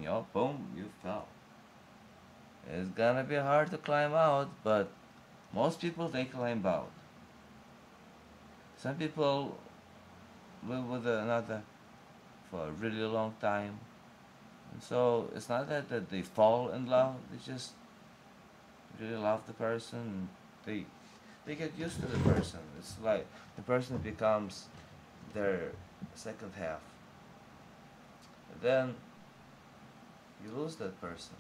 oh, boom, you fell. It's gonna be hard to climb out, but most people they climb out. Some people live with another for a really long time. And so it's not that they fall in love, they just really love the person. They they get used to the person. It's like the person becomes their second half. And then you lose that person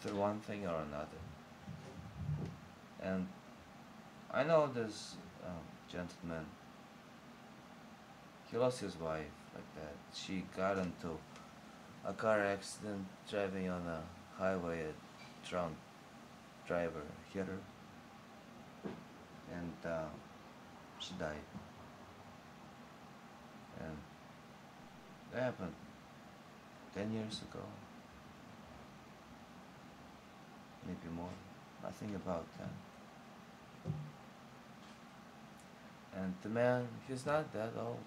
through one thing or another. And I know this gentleman, he lost his wife like that. She got into a car accident driving on a highway. A drunk driver hit her, and she died. And that happened 10 years ago, maybe more. Nothing about that. And the man, he's not that old,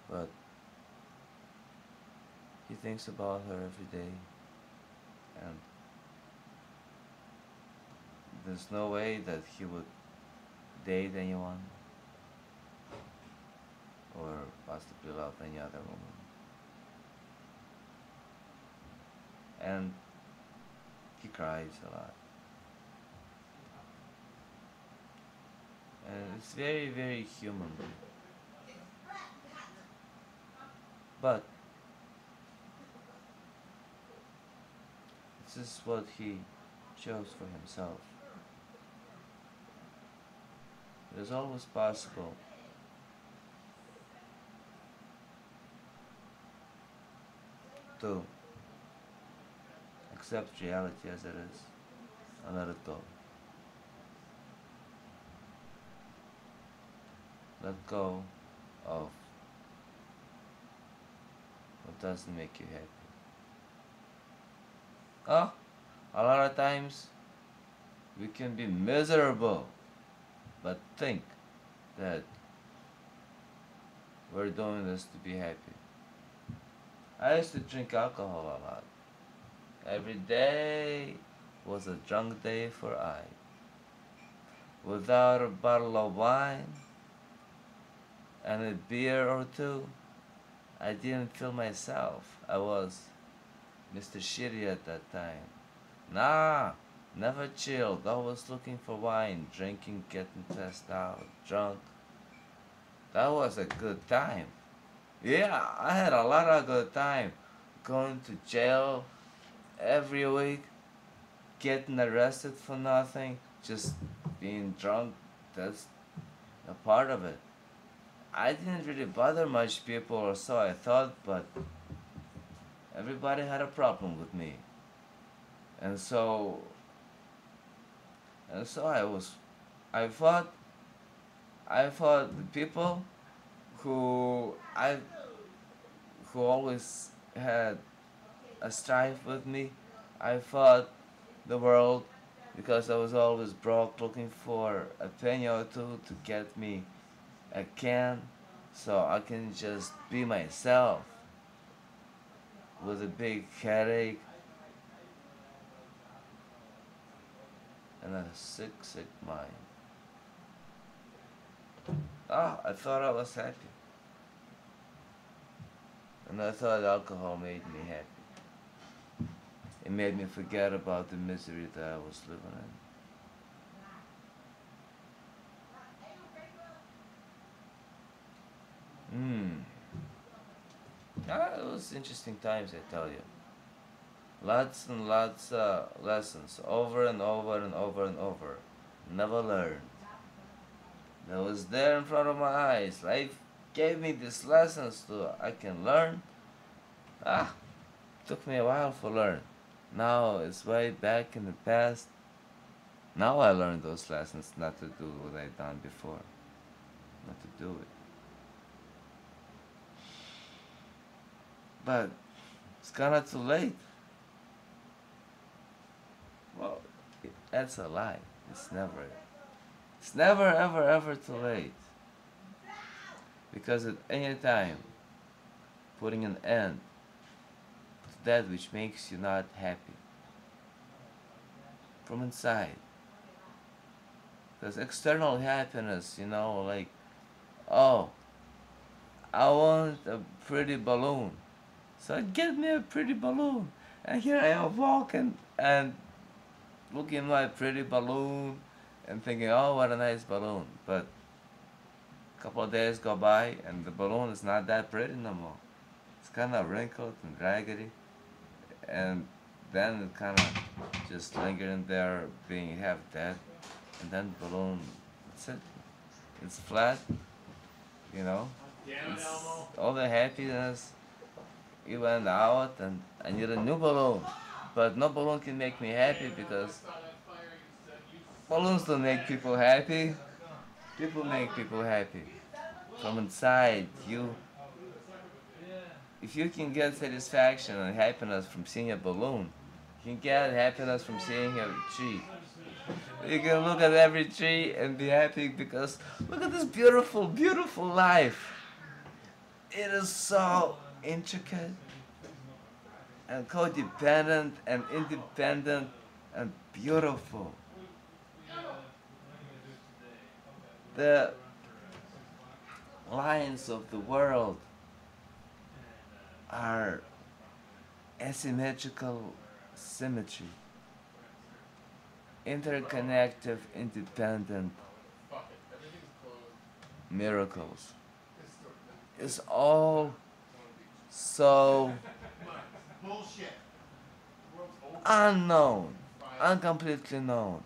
but he thinks about her every day, and there's no way that he would date anyone or possibly love any other woman. And he cries a lot. And it's very, very human. But this is what he chose for himself. It is always possible to accept reality as it is and let it go. Let go of what doesn't make you happy. Oh, a lot of times we can be miserable, but think that we're doing this to be happy. I used to drink alcohol a lot. Every day was a drunk day for I. Without a bottle of wine and a beer or two, I didn't feel myself. I was Mr. Shitty at that time. Nah, never chilled. Always looking for wine, drinking, getting passed out, drunk. That was a good time. Yeah, I had a lot of good time. Going to jail every week, getting arrested for nothing, just being drunk. That's a part of it. I didn't really bother much people, or so I thought, but everybody had a problem with me. And so and so I fought I fought the people who I who always had a strife with me. I fought the world because I was always broke looking for a penny or two to get me a can so I can just be myself with a big headache and a sick, sick mind. Ah, I thought I was happy. And I thought alcohol made me happy. It made me forget about the misery that I was living in. Ah, it was interesting times, I tell you. Lots and lots of lessons, over and over and over and over. Never learned. That was there in front of my eyes. Life gave me these lessons so I can learn. Ah, took me a while to learn. Now it's way back in the past. Now I learned those lessons not to do what I'd done before. Not to do it. But it's kinda too late. Well, that's a lie. It's never ever ever too late. Because at any time, putting an end to that which makes you not happy from inside. Because external happiness, like, oh, I want a pretty balloon. So get me a pretty balloon. And here I am walking and looking at my pretty balloon and thinking, oh, what a nice balloon. But a couple of days go by and the balloon is not that pretty no more. It's kind of wrinkled and raggedy. And then it kind of just lingering there, being half dead. And then the balloon, that's it. It's flat, you know. Damn it, It's Elmo. all the happiness. It went out, and I need a new balloon. But no balloon can make me happy because balloons don't make people happy. People make people happy. From inside, if you can get satisfaction and happiness from seeing a balloon, you can get happiness from seeing a tree. You can look at every tree and be happy because look at this beautiful, beautiful life. It is so intricate and codependent and independent and beautiful. The lines of the world are asymmetrical symmetry, interconnective, independent miracles. It's all so Bullshit. unknown, uncompletely known,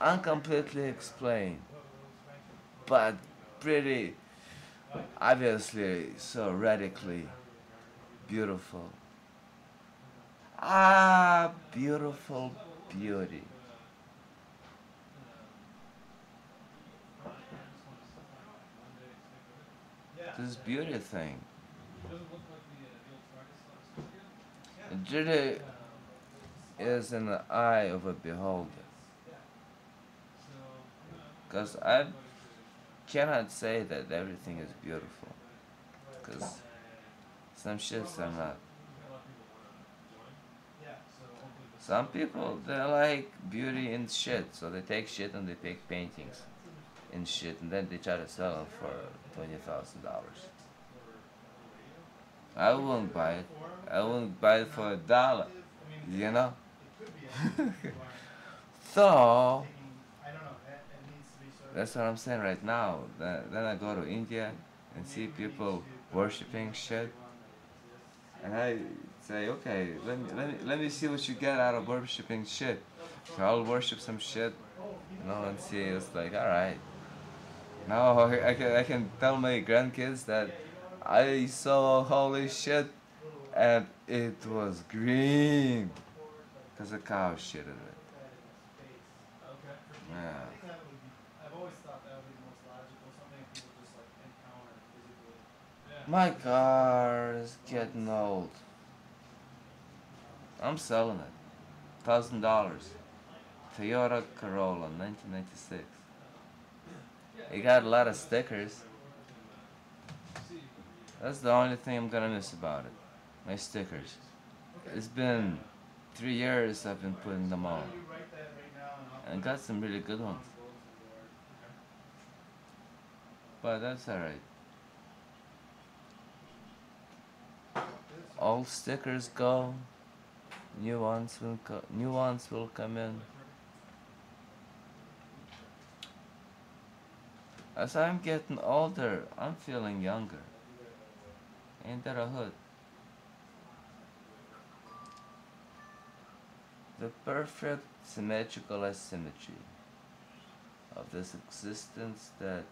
uncompletely explained, but pretty obviously so radically beautiful. Ah, beautiful beauty. This beauty thing. Beauty is in the eye of a beholder. Because I cannot say that everything is beautiful. Because some shits are not. Some people, they like beauty in shit. So they take shit and they take paintings in shit. And then they try to sell them for $20,000. I wouldn't buy it. I wouldn't buy it for $1. You know? So, that's what I'm saying right now. Then I go to India and see people worshipping shit. And I say, okay, let me see what you get out of worshipping shit. So I'll worship some shit, and see. It's like, all right. Now I can tell my grandkids that I saw holy shit and it was green because a cow shit in it. Yeah. My car is getting old. I'm selling it. $1,000. Toyota Corolla, 1996. It got a lot of stickers. That's the only thing I'm gonna miss about it. My stickers. It's been 3 years I've been putting them on. And got some really good ones. but that's alright. Old stickers go, new ones will come in. As I'm getting older, I'm feeling younger. Ain't that a hood? The perfect symmetrical asymmetry of this existence that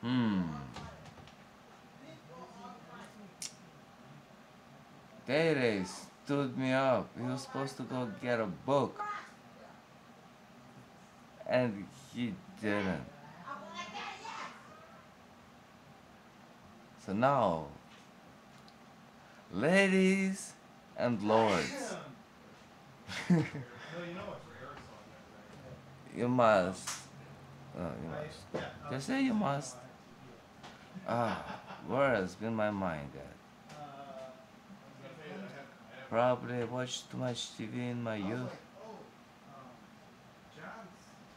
hmm Day stood me up. He was supposed to go get a book and he didn't. So now, ladies and lords, you must. You must. Just say you must. Ah, where has been my mind at? Probably watched too much TV in my youth.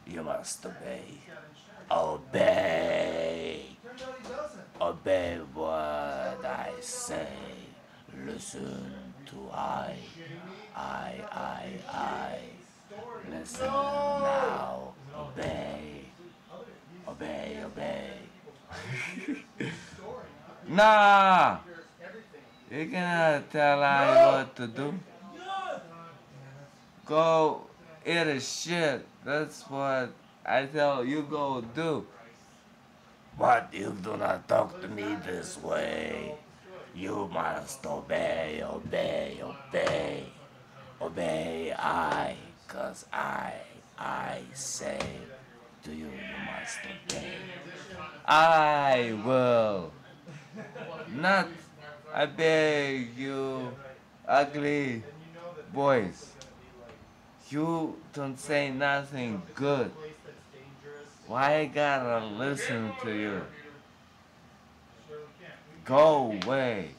You must obey. Obey. Obey what I say. Listen to I. Listen now. Obey. Obey. Nah! You cannot tell I what to do. Go eat a shit. That's what I tell you go do. But you do not talk to me this way. You must obey. Obey I, 'cause I say to you, you must obey. I will not obey you, ugly boys. You don't say nothing good. Why I gotta listen to you? Go away.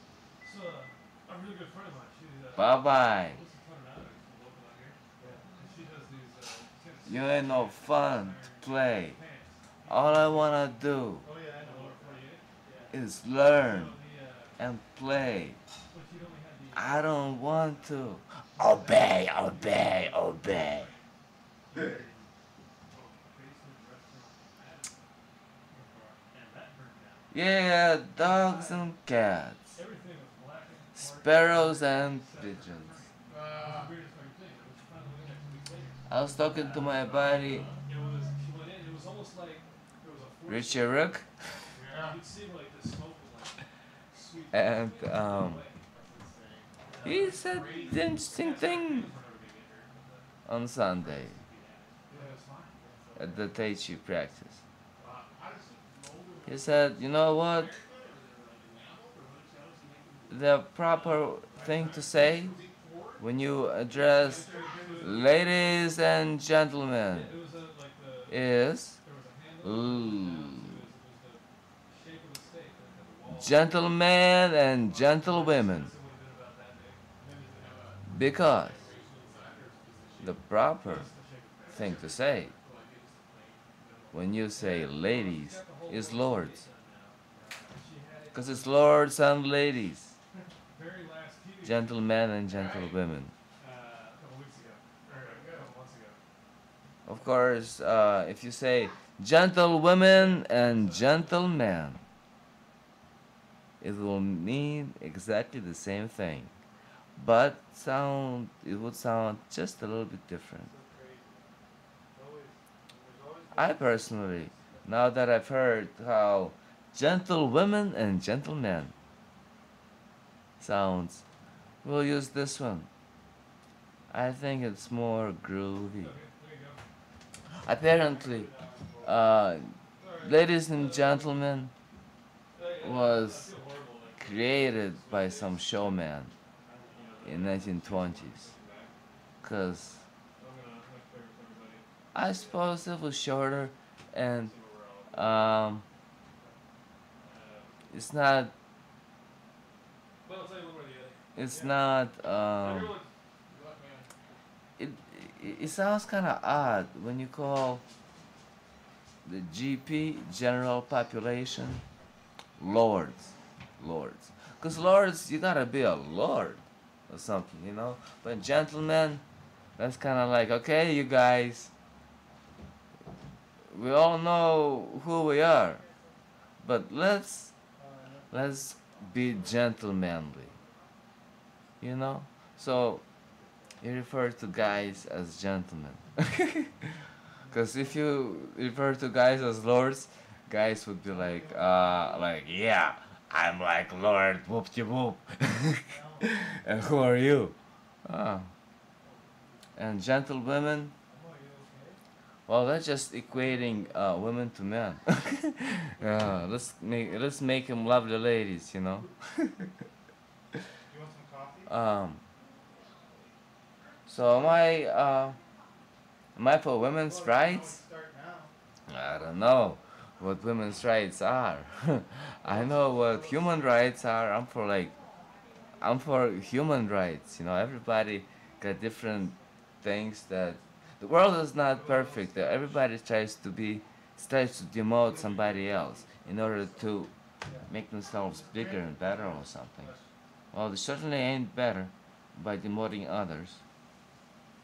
Bye bye. You ain't no fun to play. All I wanna do is learn and play. I don't want to obey. Yeah, dogs and cats, sparrows and pigeons. I was talking to my buddy Richie Rook, and he said the interesting thing on Sunday at the Tai Chi practice. He said, you know what? The proper thing to say when you address ladies and gentlemen is gentlemen and gentlewomen, because the proper thing to say when you say ladies is lords, because it's lords and ladies, gentlemen and gentlewomen. Of course, if you say gentlewomen and gentlemen, it will mean exactly the same thing, but it would sound just a little bit different. I personally, now that I've heard how gentlewomen and gentlemen sounds, we'll use this one. I think it's more groovy. Apparently, uh, ladies and gentlemen was created by some showman in 1920s, because I suppose it was shorter and um, it's not it's not it, it sounds kind of odd when you call the GP, general population, lords, lords. Cause lords, you gotta be a lord or something, you know. But gentlemen, that's kind of like, okay, you guys, we all know who we are, but let's be gentlemanly, you know. So you refer to guys as gentlemen. Because if you refer to guys as lords, guys would be like, yeah, I'm like Lord whoop de whoop. And who are you? Ah. And gentlewomen, well, that's just equating women to men. Yeah, let's make them lovely ladies, you know. You want some coffee? Um, so am I for women's Well, if you want to rights? start now. I don't know what women's rights are. I know what human rights are. I'm for human rights. You know, everybody got different things that the world is not perfect. Everybody tries to demote somebody else in order to make themselves bigger and better or something. Well, they certainly ain't better by demoting others,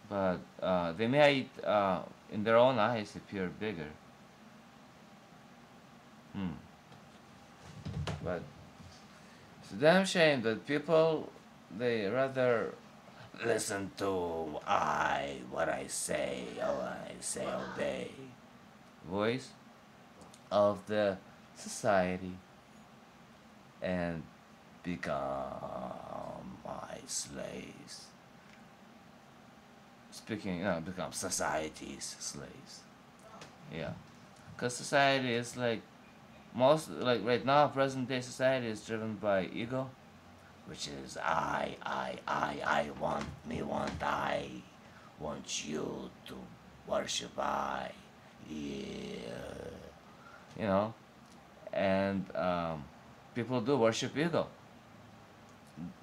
but they might, in their own eyes, appear bigger. Hmm. But it's a damn shame that people, they rather listen to what I say, obey voice of the society and become my slaves. Speaking, become society's slaves. Yeah, because society is like right now, present day society is driven by ego, which is I want you to worship I, yeah, you know, and people do worship ego.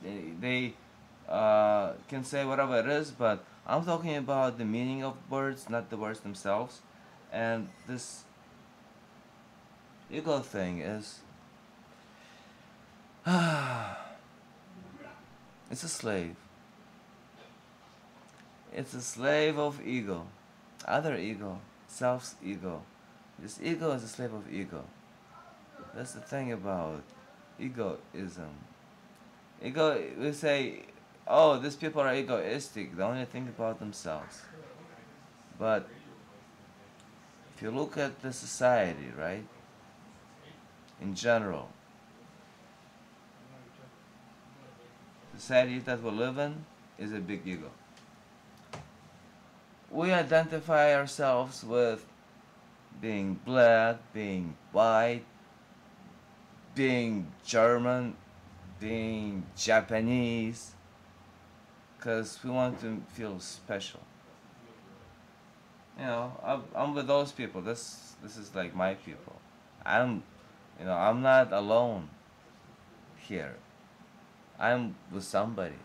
They can say whatever it is, but I'm talking about the meaning of words, not the words themselves, and this ego thing is it's a slave. It's a slave of ego. Other ego. Self's ego. This ego is a slave of ego. That's the thing about egoism. Ego, we say, oh, these people are egoistic. They only think about themselves. But if you look at the society, right, in general, society that we live in is a big ego. We identify ourselves with being black, being white, being German, being Japanese, because we want to feel special. You know, I'm with those people. This is like my people. I'm, I'm not alone here. I'm with somebody.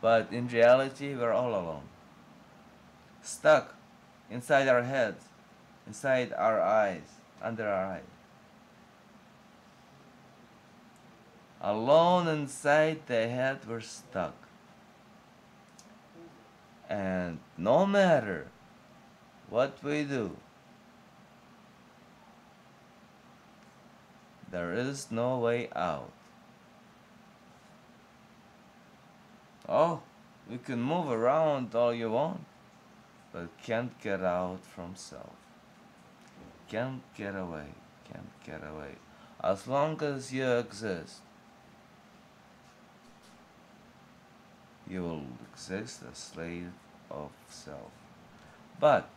But in reality, we're all alone. Stuck inside our heads, inside our eyes, under our eyes. Alone inside the head, we're stuck. And no matter what we do, there is no way out. Oh, we can move around all you want, but can't get out from self. Can't get away, can't get away. As long as you exist, you will exist a slave of self. But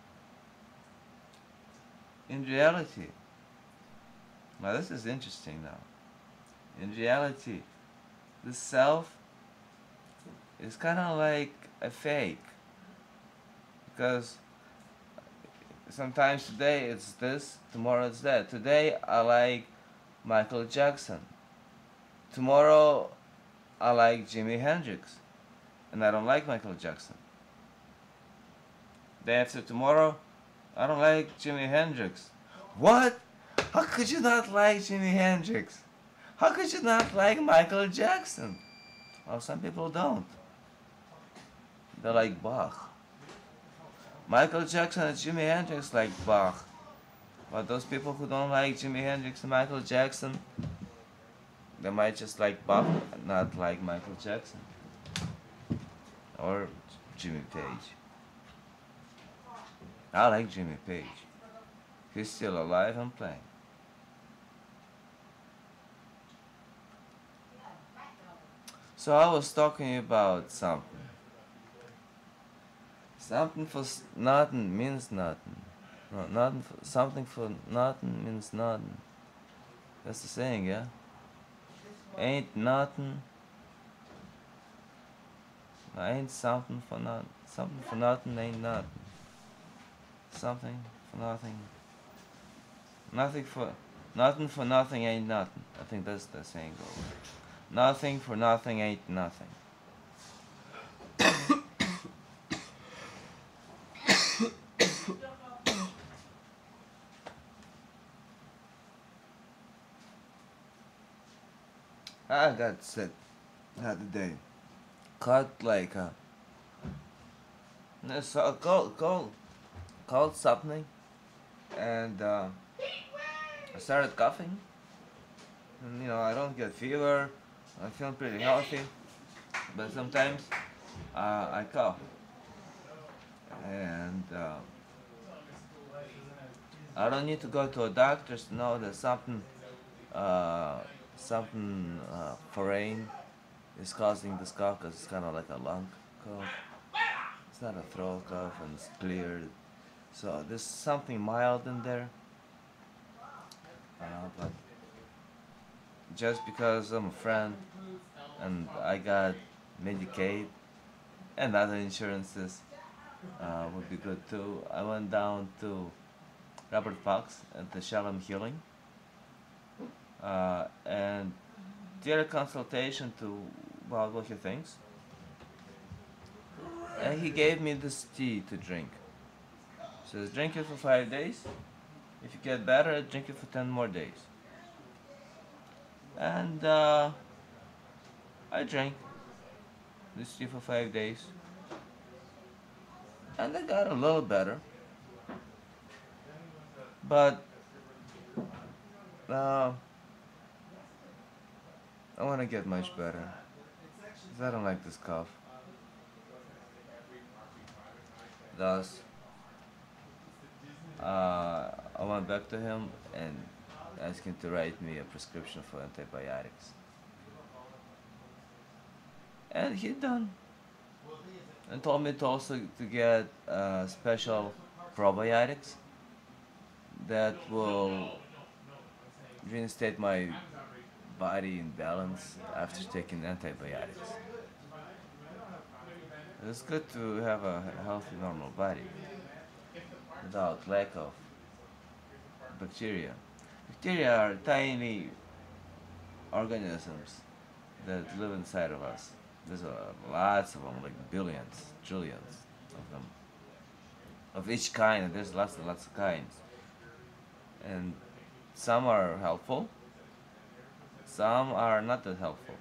in reality, now this is interesting now. In reality, the self is kind of like a fake, because sometimes today it's this, tomorrow it's that. Today I like Michael Jackson. Tomorrow I like Jimi Hendrix, and I don't like Michael Jackson. Day after tomorrow, I don't like Jimi Hendrix, What? How could you not like Jimi Hendrix? How could you not like Michael Jackson? Well, some people don't. They like Bach. Michael Jackson and Jimi Hendrix like Bach. But those people who don't like Jimi Hendrix and Michael Jackson, they might just like Bach and not like Michael Jackson. Or Jimmy Page. I like Jimmy Page. He's still alive and playing. So I was talking about something. Something for nothing means nothing. No, nothing for, something for nothing means nothing. That's the saying, yeah? Ain't nothing. Ain't something for nothing. Something for nothing ain't nothing. Something for nothing. Nothing for nothing ain't nothing. I think that's the saying goes. Nothing for nothing ain't nothing. I got sick the other day. Caught like so cold something, and I started coughing. And I don't get fever. I feel pretty healthy, but sometimes I cough, and I don't need to go to a doctor to know that uh, something foreign is causing this cough, because it's kind of like a lung cough. It's not a throat cough, and it's cleared. So there's something mild in there, but just because I'm a friend and I got Medicaid and other insurances would be good too. I went down to Robert Fox at the Shalom Healing and did a consultation to about what he thinks. And he gave me this tea to drink. Says drink it for 5 days. If you get better, drink it for 10 more days. And I drank this tea for 5 days. And I got a little better. But uh, I want to get much better. 'Cause I don't like this cough. Thus, I went back to him and asked him to write me a prescription for antibiotics. And he done. And told me to also to get special probiotics that will reinstate my body in balance after taking antibiotics. It's good to have a healthy, normal body without lack of bacteria. Bacteria are tiny organisms that live inside of us. There's lots of them, like billions, trillions of them, of each kind, and there's lots and lots of kinds. And some are helpful, some are not that helpful.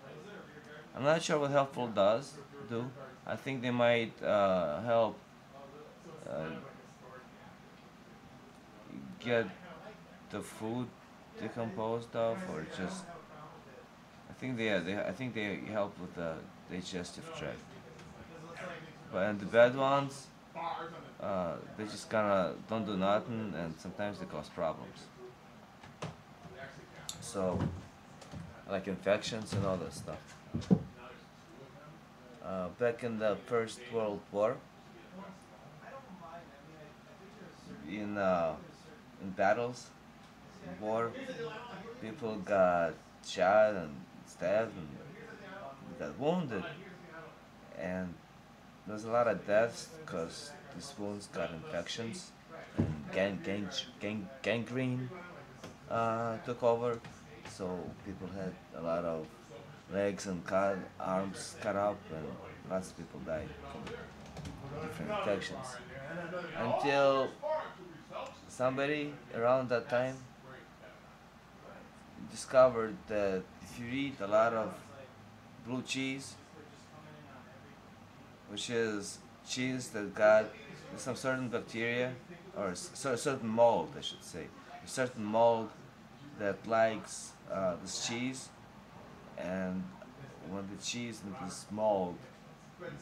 I'm not sure what helpful does do. I think they might help uh, get the food decomposed of, or just I think they help with the digestive tract. But and the bad ones, they just kind of don't do nothing, and sometimes they cause problems. So like infections and all that stuff. Back in the First World War, in uh, in battles, war, people got shot and stabbed and got wounded, and there's a lot of deaths because these wounds got infections, and gangrene took over, so people had a lot of legs and arms cut up, and lots of people died from different infections. Until somebody around that time discovered that if you eat a lot of blue cheese, which is cheese that got some certain bacteria or certain mold, I should say, a certain mold that likes this cheese, and when the cheese and this mold,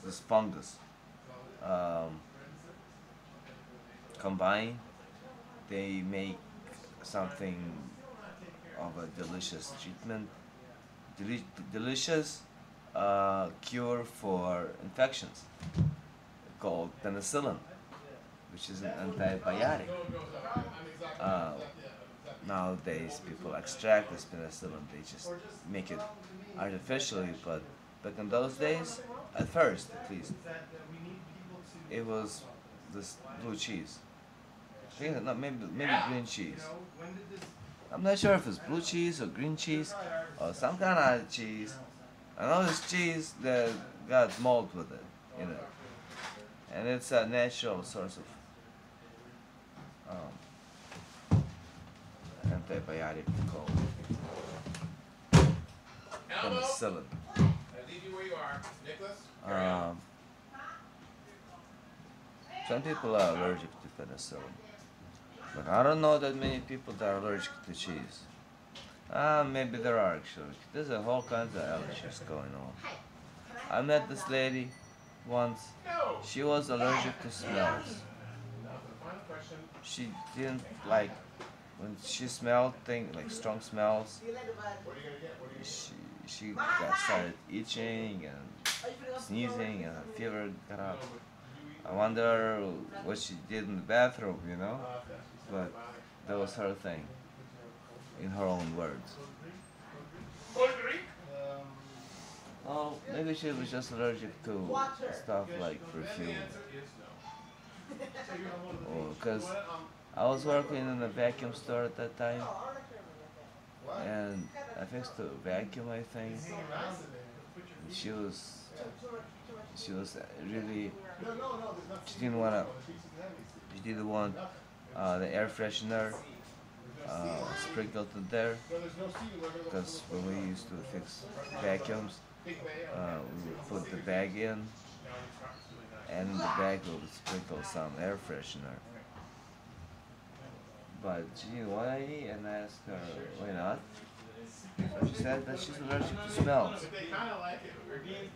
this fungus, um, combine, they make something of a delicious treatment, delicious cure for infections called penicillin, which is an antibiotic. Uh, Nowadays, people extract this penicillin, they just make it artificially, but back in those days, at first at least, it was this blue cheese. I think no, maybe green cheese. I'm not sure if it's blue cheese or green cheese or some kind of cheese. I know it's cheese that got mold with it, you know, and it's a natural source of antibiotic called penicillin. Leave you where you are. Nicholas, Um, some people are allergic to penicillin, but I don't know that many people that are allergic to cheese. Maybe there are actually. There's a whole kinds of allergies going on. I met this lady once. She was allergic to smells. She didn't like when she smelled things like strong smells. She got started itching and sneezing, and her fever got up. I wonder what she did in the bathroom, you know? But that was her thing, in her own words. Oh, maybe she was just allergic to stuff like perfume. Or because I was working in a vacuum store at that time, and I fixed the vacuum, I think. And she was really, she didn't wanna, she didn't want the air freshener sprinkled in there, because when we used to fix vacuums, we would put the bag in, and in the bag we would sprinkle some air freshener. But she didn't want any, and I asked her why not. So she said that she's allergic to smells. they kind of like it.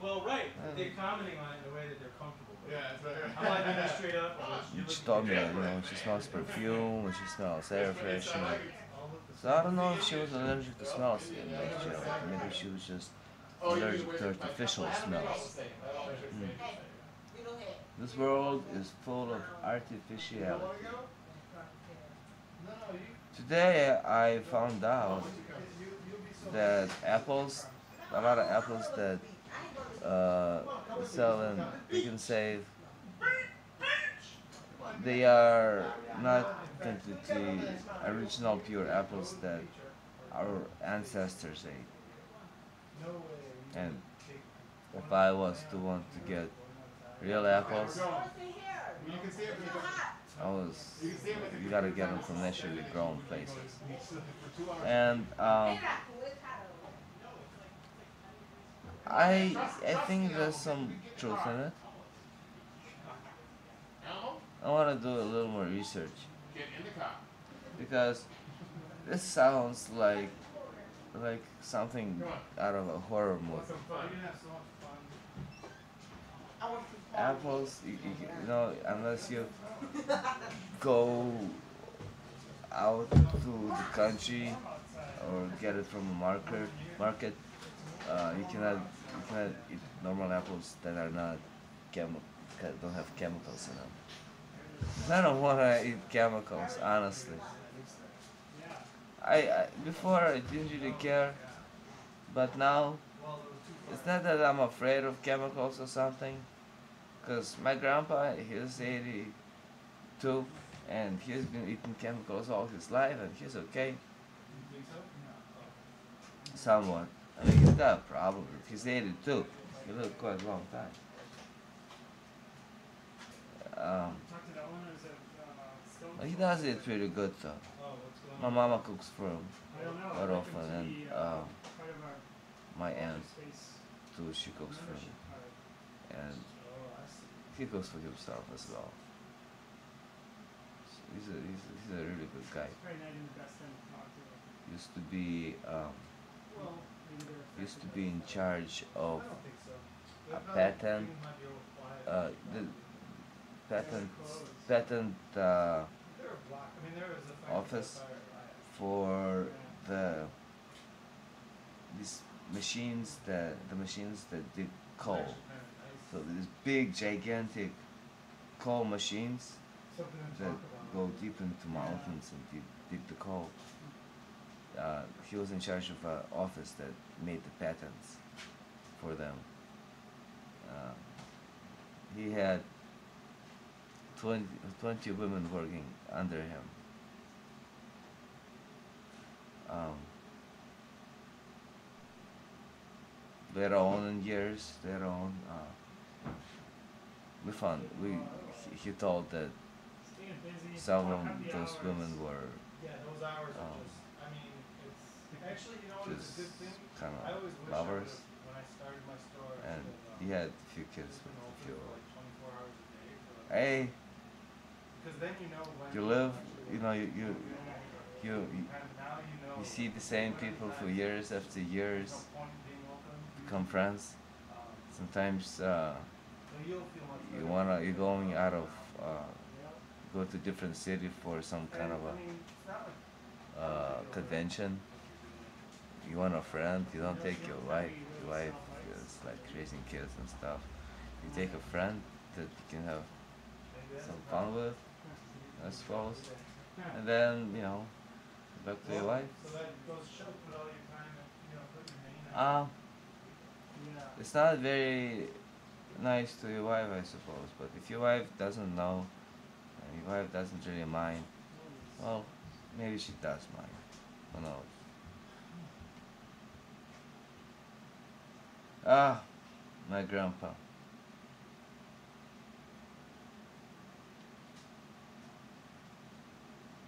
Well, right. They're commenting on it in a way that they're comfortable with. Yeah, it's right. I'm like being straight up. And she told me that, you know, when she smells perfume, when she smells air freshener. So I don't know if she was allergic to smells in jail. Maybe she was just allergic to artificial smells. This world is full of artificiality. Today I found out that apples, a lot of apples that sell in Pick and Save, they are not completely original pure apples that our ancestors ate. And if I was to want to get real apples, you gotta get them from naturally grown places. And I think there's some truth in it. I want to do a little more research, because this sounds like something out of a horror movie. Apples, you know, unless you go out to the country or get it from a market, you cannot eat normal apples that are not that don't have chemicals in them. I don't want to eat chemicals, honestly. I before I didn't really care, but now it's not that I'm afraid of chemicals or something, because my grandpa, he's 82, and he's been eating chemicals all his life, and he's okay. Somewhat. I mean, he's got a problem. He's 82. He lived quite a long time. He does it pretty good though. Oh, what's going My on? mama cooks for him I don't know. quite I'd like him often, to and be part of our my aunt space too. She cooks for him, membership card. and Oh, I see. he cooks for himself as well. So he's a really good guy. It's probably not even the best time to talk to them. Used to be Well, maybe they're used to affected be by in the charge of I don't think so. a They're patent, things might be a little quiet. the patent Closed. patent They're a block. I mean, there was a fight office fire riot. for Yeah. these machines the machines that dig coal. Actually kind of nice. So these big gigantic coal machines Something to that talk about. go deep into mountains and dig the coal. He was in charge of an office that made the patents for them. He had 20 women working under him. Later on in years, he told that Staying busy. some of Happy those hours. women were Yeah, those hours are Um, just. I mean, it's actually, you know, it's just a good thing. kind I of always wish lovers, when I started my store, and he had a few kids it's with been a open few. for like 24 hours a day. Hey, Because then you know when you people live, actually you know, work. you And now you know. you see the same people for years after years, There's no point in being open. become friends. Sometimes So you'll feel much better. you're going out of Yeah. go to different city for some kind of I a mean, it's not like convention. You want a friend, you don't take your wife. Your wife is like raising kids and stuff. You take a friend that you can have some fun with, I suppose. And then, back to your wife. So that goes to show, put all your time and, put your name in. Yeah. It's not very nice to your wife, I suppose, but if your wife doesn't know, and your wife doesn't really mind, well, maybe she does mind. Who knows? Ah, my grandpa.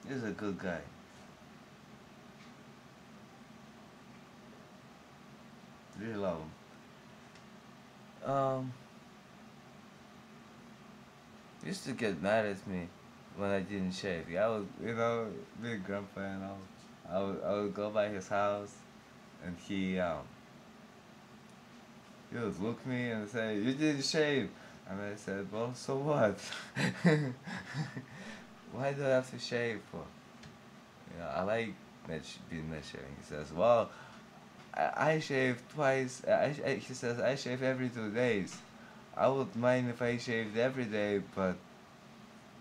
He's a good guy. Really love him. He used to get mad at me when I didn't shave. I was, big grandpa and all. I would go by his house, and he would look at me and say, "You didn't shave," and I said, "Well, so what? Why do I have to shave for? I like being mad shaving." He says, "Well, I shave twice." He says, "I shave every 2 days. I would mind if I shaved every day, but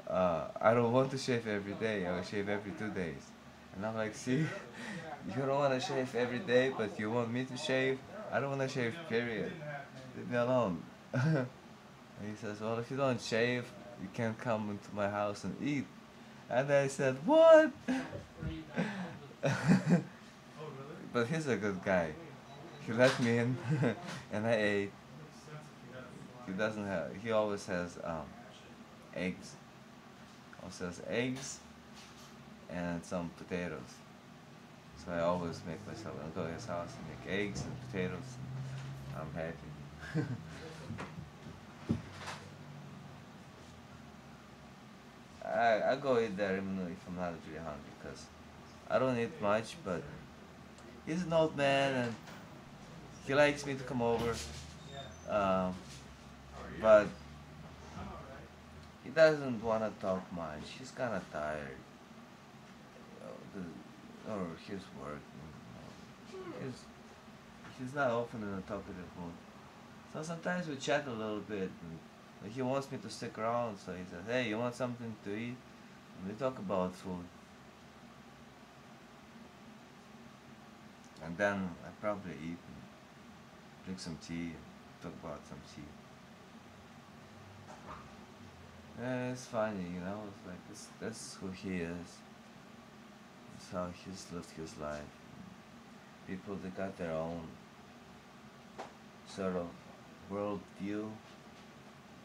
I don't want to shave every day. I will shave every 2 days." And I'm like, "See, you don't want to shave every day, but you want me to shave? I don't want to shave, period. Leave me alone." And he says, "Well, if you don't shave, you can't come into my house and eat." And I said, "What?" But he's a good guy. He let me in, and I ate. He always has eggs. Also has eggs and some potatoes. So I always make myself, I go to his house and make eggs and potatoes. And I'm happy. I go eat there even if I'm not really hungry, because I don't eat much, but he's an old man and he likes me to come over. Um, but he doesn't want to talk much. He's kind of tired. Or his work. He's not often in a talkative mood. So sometimes we chat a little bit. And he wants me to stick around, so he says, "Hey, you want something to eat?" And we talk about food. And then I probably eat and drink some tea and talk about some tea. Yeah, it's funny, it's like that's who he is. That's how he's lived his life. People, they got their own sort of world view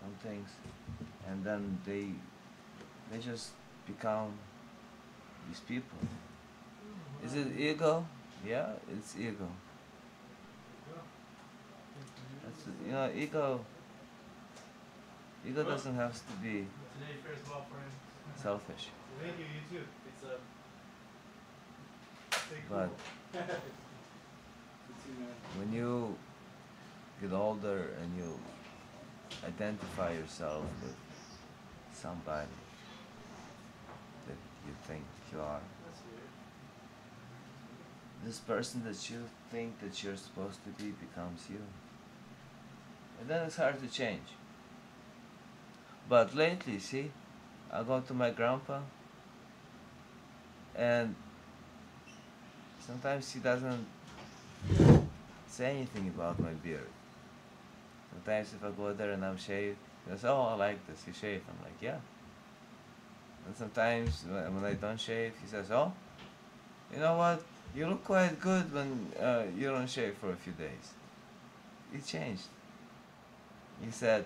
on things, and then they just become these people. Is it ego? Yeah, it's ego. Ego. Ego doesn't have to be Today fares well for him. selfish, Thank you, you too. It's a Stay but cool. when you get older and you identify yourself with somebody that you think you are, That's weird. this person that you think that you're supposed to be becomes you. And then it's hard to change. But lately, see, I go to my grandpa and sometimes he doesn't say anything about my beard. Sometimes if I go there and I'm shaved, he goes, "Oh, I like this, you shave." I'm like, "Yeah." And sometimes when I don't shave, he says, "Oh, you know what? You look quite good when you don't shave for a few days." He changed. He said,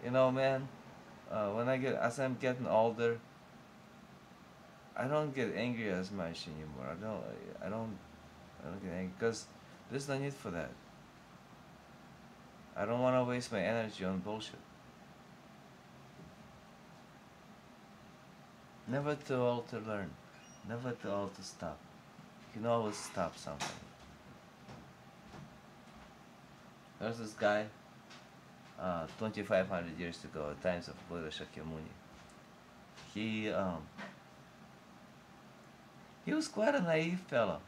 "You know, man, as I'm getting older, I don't get angry as much anymore. I don't get angry because there's no need for that. I don't want to waste my energy on bullshit." Never too old to learn. Never too old to stop. You can always stop something. There's this guy, 2,500 years ago, at times of Buddha Shakyamuni. He, um, he was quite a naive fellow.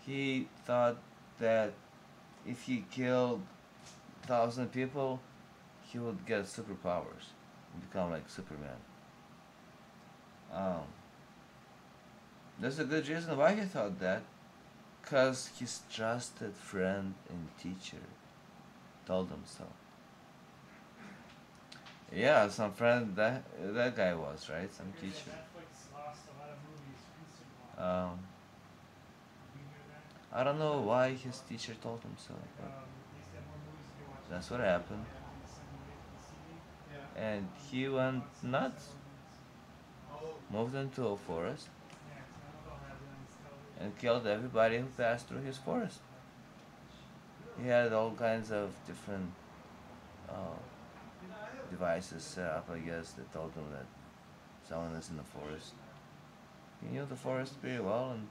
He thought that if he killed 1,000 people, he would get superpowers and become like Superman. Um, there's a good reason why he thought that, because his trusted friend and teacher told him so. Yeah, some friend that guy was right, some Here's teacher. that Netflix lost a lot of movies recently. Um, Did you hear that? I don't know why his teacher told him so, but They said more movies to be watching. that's what happened. And send them away from the CD. Yeah. And he went nuts, Oh, moved into a forest, Yeah, 'cause I don't know how to on this television. and killed everybody who passed through his forest. He had all kinds of different uh, devices set up, I guess, that told him that someone is in the forest. He knew the forest pretty well, and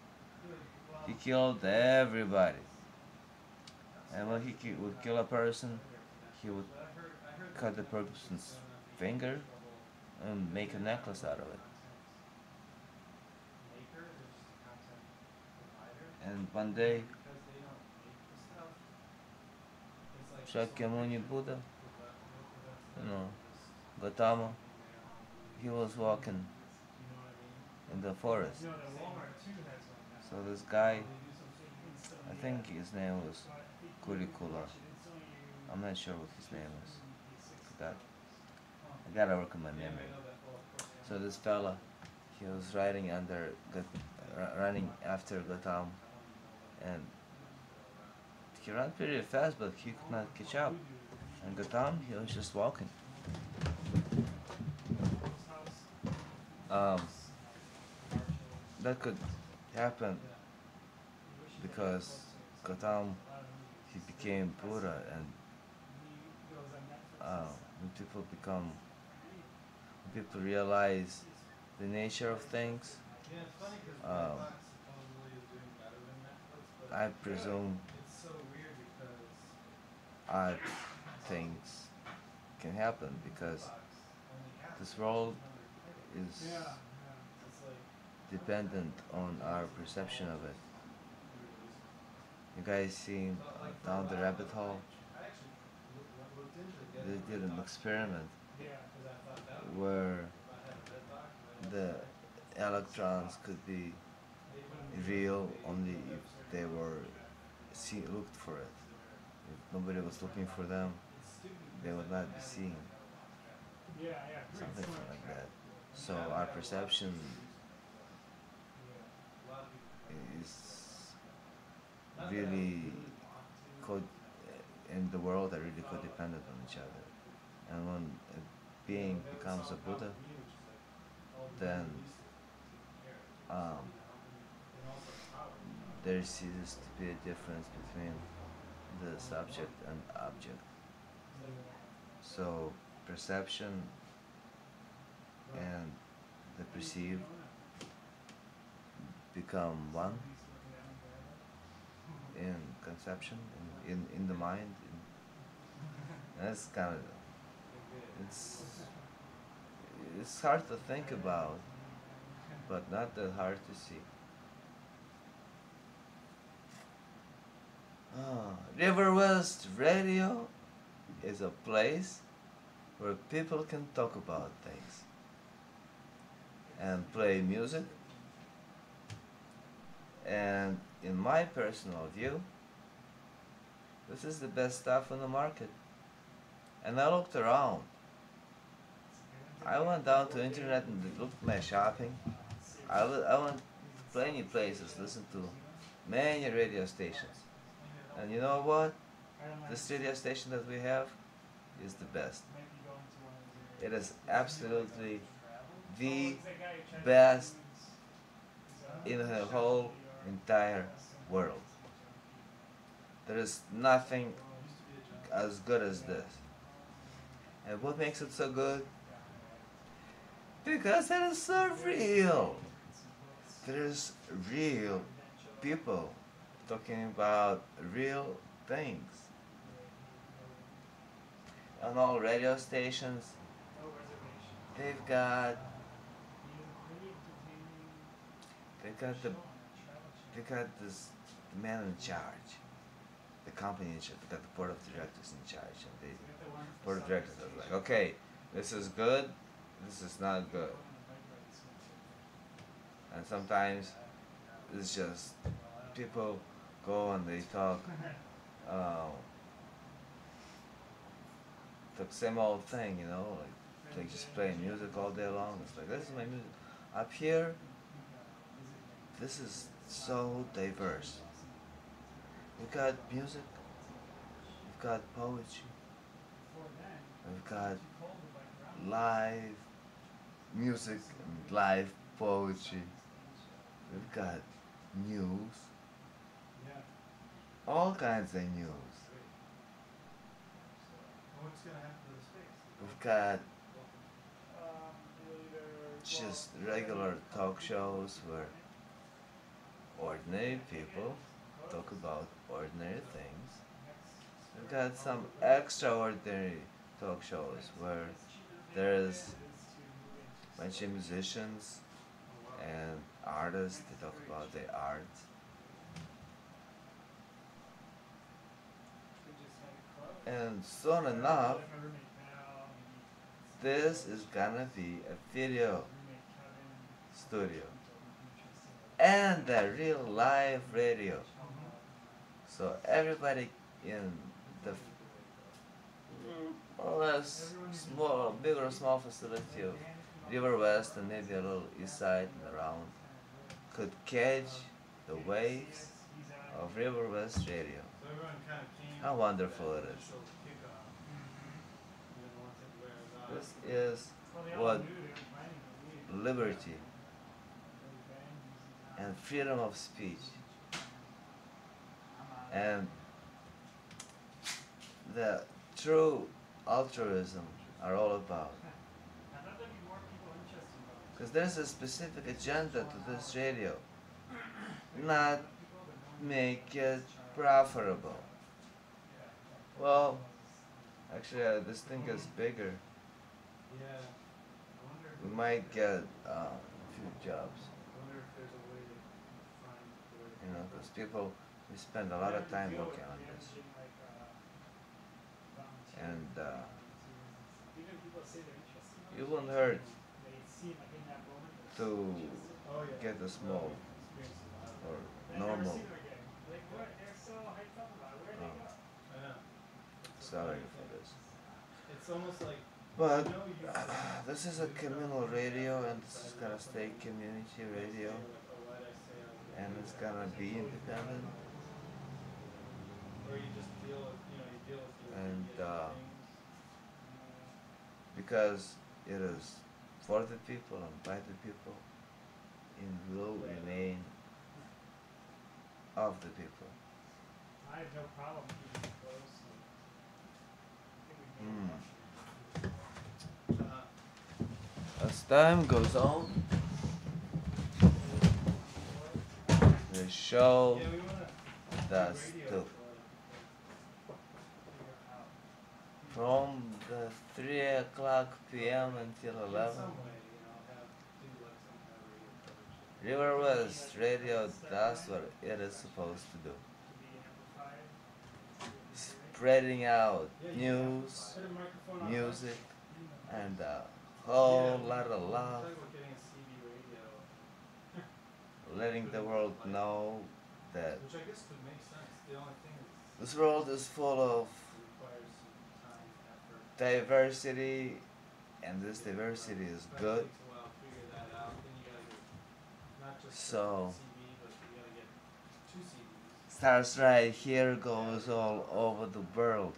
he killed everybody. And when he would kill a person, he would cut the person's finger and make a necklace out of it. Maker, they're just a content provider. And one day, Because they don't make the stuff, it's like Shakyamuni Buddha, you know, Gautama, he was walking you know what I mean? in the forest. You know that Walmart too has one now. So this guy, They do some sort of instant, I think his name was so I think you Kurikula. should instantly you I'm not sure what his name is. pay Forgot. $60. I gotta work on my memory. So this fella, he was riding running after Gautam, and he ran pretty fast, but he could not catch up. And Gautam, he was just walking. Um, that could happen because Gautam, he became Buddha, and when people realize the nature of things, yeah, it's funny because um, Redbox supposedly is doing better than Netflix, but I presume it's so weird because odd things can happen because only half this world is Yeah, yeah. it's like dependent on our perception of it. You guys seen down the rabbit hole? I actually looked into They getting did an experiment Yeah. because I thought that would where if I had a Redbox the electrons could be real only if they were looked for it. If nobody was looking for them, they would not be seen. Yeah, yeah. Something like that. So our perception is really in the world are really codependent on each other. And when a being becomes a Buddha, then um, there ceases to be a difference between the subject and object. So perception and the perceived become one in conception, in the mind. And that's kind of it's it's hard to think about, but not that hard to see. River West Radio is a place where people can talk about things and play music. And in my personal view, this is the best stuff on the market. And I looked around. I went down to internet and looked at my shopping. I went plenty places, listened to many radio stations. And you know what? This radio station that we have is the best. It is absolutely the best in the whole entire world. There is nothing as good as this. And what makes it so good? Because it is so real. There's real people talking about real things. On all radio stations, they've got they got this the man in charge, the company in charge, they got the board of directors in charge, and the board of directors are like, okay, this is good, this is not good, and sometimes it's just people go and they talk the same old thing, you know, like just playing music all day long. It's like, this is my music. Up here, this is so diverse. We've got music, we've got poetry, we've got live music and live poetry, we've got news, all kinds of news. We've got just regular talk shows where ordinary people talk about ordinary things. We've got some extraordinary talk shows where there's a bunch of musicians and artists, they talk about their art. And soon enough, this is gonna be a video studio and a real live radio. So everybody in the more or less small, big or small facility of River West and maybe a little east side and around could catch the waves of River West Radio. How wonderful it is. This is what liberty and freedom of speech and the true altruism are all about. Because there's a specific agenda to this radio, not make it profitable. Well, actually, this thing gets bigger. We might get a few jobs. You know, because people, we spend a lot of time working on this. And it won't hurt to get a small or normal salary for this. It's almost like But this is a communal radio, and this is gonna stay community radio, and it's gonna be independent. or you just deal with, you deal with your And things. because it is for the people and by the people, in blue remain of the people. I have no problem keeping it close. I think we made As time goes on, the show Yeah, we wanna does radio too. figure out. From the 3 o'clock p.m. until In 11, some way, have do like some kind of radio coverage. River West Radio does what it is supposed to do. To be amplified. Spreading out Yeah, news, put a microphone on. music, and a whole lot of love, Talk about getting a CB radio, letting the world know that which I guess could make sense. The only thing is this world is full of it requires some time, effort. diversity, and this diversity is But good. it takes a while to figure that out. Then you gotta get not just So, the CB, but you gotta get two CBs. Stars Right here goes all over the world.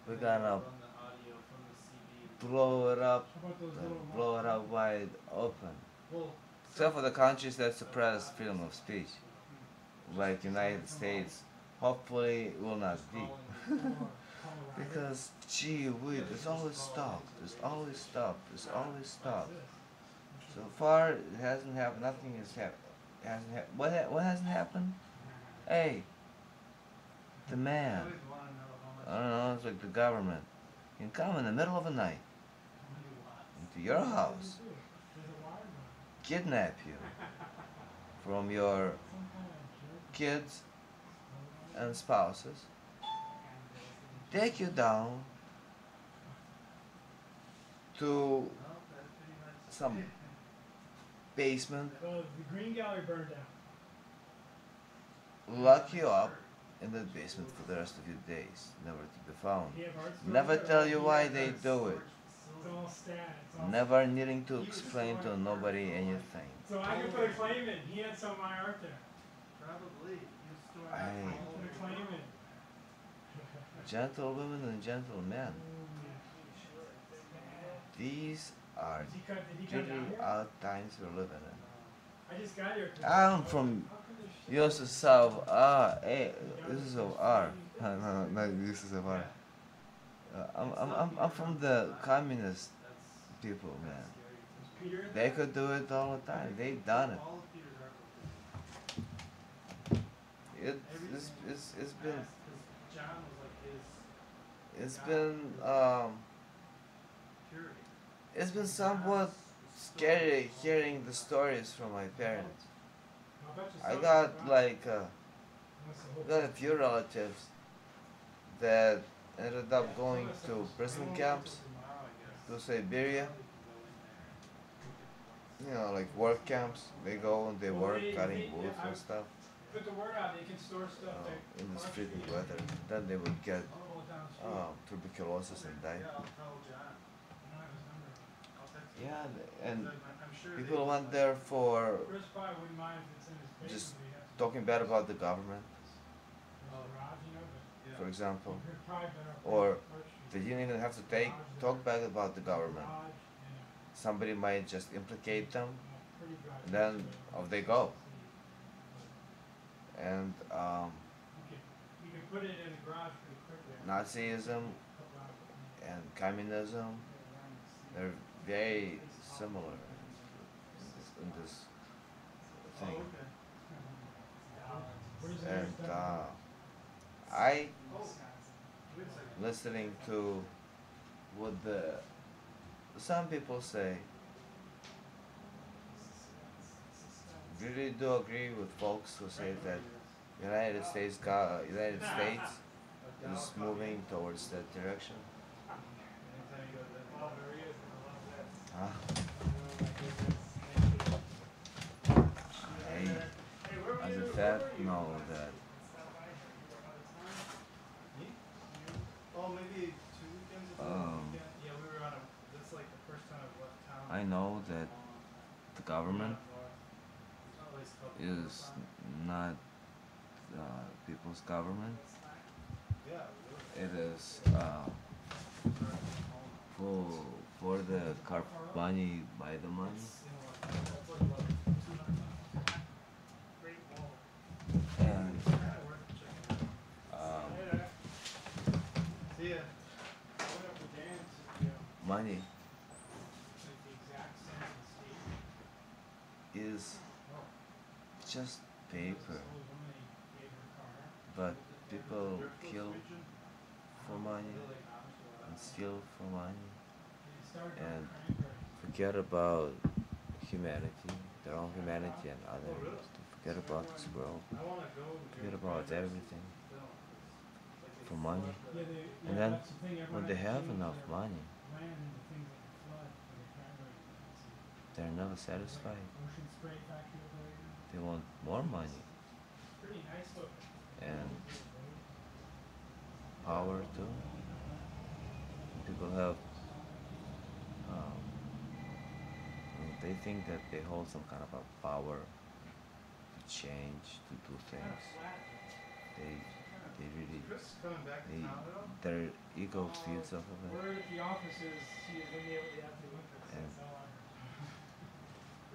We're Then you gotta gonna run the audio from the CB. blow it up, How about those little blow it up wide open. Well, Except for the countries that suppress freedom of speech, like United States, hopefully will not be. Because gee whiz, there's always stuff, there's always stuff, there's always stuff. So far, it hasn't happened. Nothing has happened. Hasn't what hasn't happened? Hey, the man. I don't know. It's like the government can come in the middle of the night into your house, kidnap you from your kids and spouses, take you down to some basement, well, the Green Gallery burned down. lock you up in the basement for the rest of your days, never to be found. Never tell you why they do it. It's all stat. It's all Never needing to explain to nobody anything. So I can put a claim in. He had some of my art there. Probably. I, Put a claim in. gentlewomen and gentlemen, these are Did he come down really here? odd times we're living in. I just got here. I'm from Yusuf hey, this is of R. No, this is of R. I'm from the communist people, man. Peter? They could do it all the time. They done it. All of Peter's art was It's been John was like his it's been purity. it's been somewhat scary hearing the stories from my parents. I got like got a few relatives that ended up going to prison camps to Siberia. You know, like work camps. They go and they work cutting wood and stuff put the word out, they can store stuff there. in this freezing weather. Then they would get tuberculosis and die. Yeah, I'll tell John. I'll text him. Yeah, and I'm sure people went there for Chris probably wouldn't mind if it's in his basement. just but he has to- talking bad about the government, There's a garage, but for example. you're probably better off Or on Arch they Street. didn't even have to talk bad about the government. Garage and Somebody might just implicate them, a pretty dry and then basement. off they go. And You can put it in the garage pretty quickly. Nazism and communism, they're very similar in this Oh, thing. okay. What is And there? I Oh, wait a second. listening to what some people say. Really do agree with folks who say that United States is moving towards that direction. Anytime you go to that. Oh, there he is. I love that. I, as a fact, know that Me? Oh, maybe 2 weekends ago. Um, Yeah, we were on a. That's like the first time I've left town. I know that the government Place called is not people's government. Yeah, It is full for the car money, buy the money, That's like about 200. Great wall. and Kinda worth checking out. um, See ya. I went up to Dan's, you know, money like the exact same state. is Oh. just There was this paper, old woman, he gave her car. but With the- people Dirt Coast kill region. for money Really house or and whatever. steal for money He started and growing cranberries. forget about humanity, their own humanity and others. They forget about this world, I wanna go forget near about Cranberry everything Film. It's like they for money. flood the- Yeah, they, And yeah, then that's the thing, everyone when they has to have change enough their money, land into things like a flood for the cranberry plants. they're never There's like satisfied. an ocean spray factory over there. They want more money It's pretty nice looking. and power too. People have, um, they think that they hold some kind of a power to change, to do Kind of things. flat. They really, Chris coming back to they, town at all? their ego feeds off of it. Word at the office is she is immediately after winter, so And- it's all on her.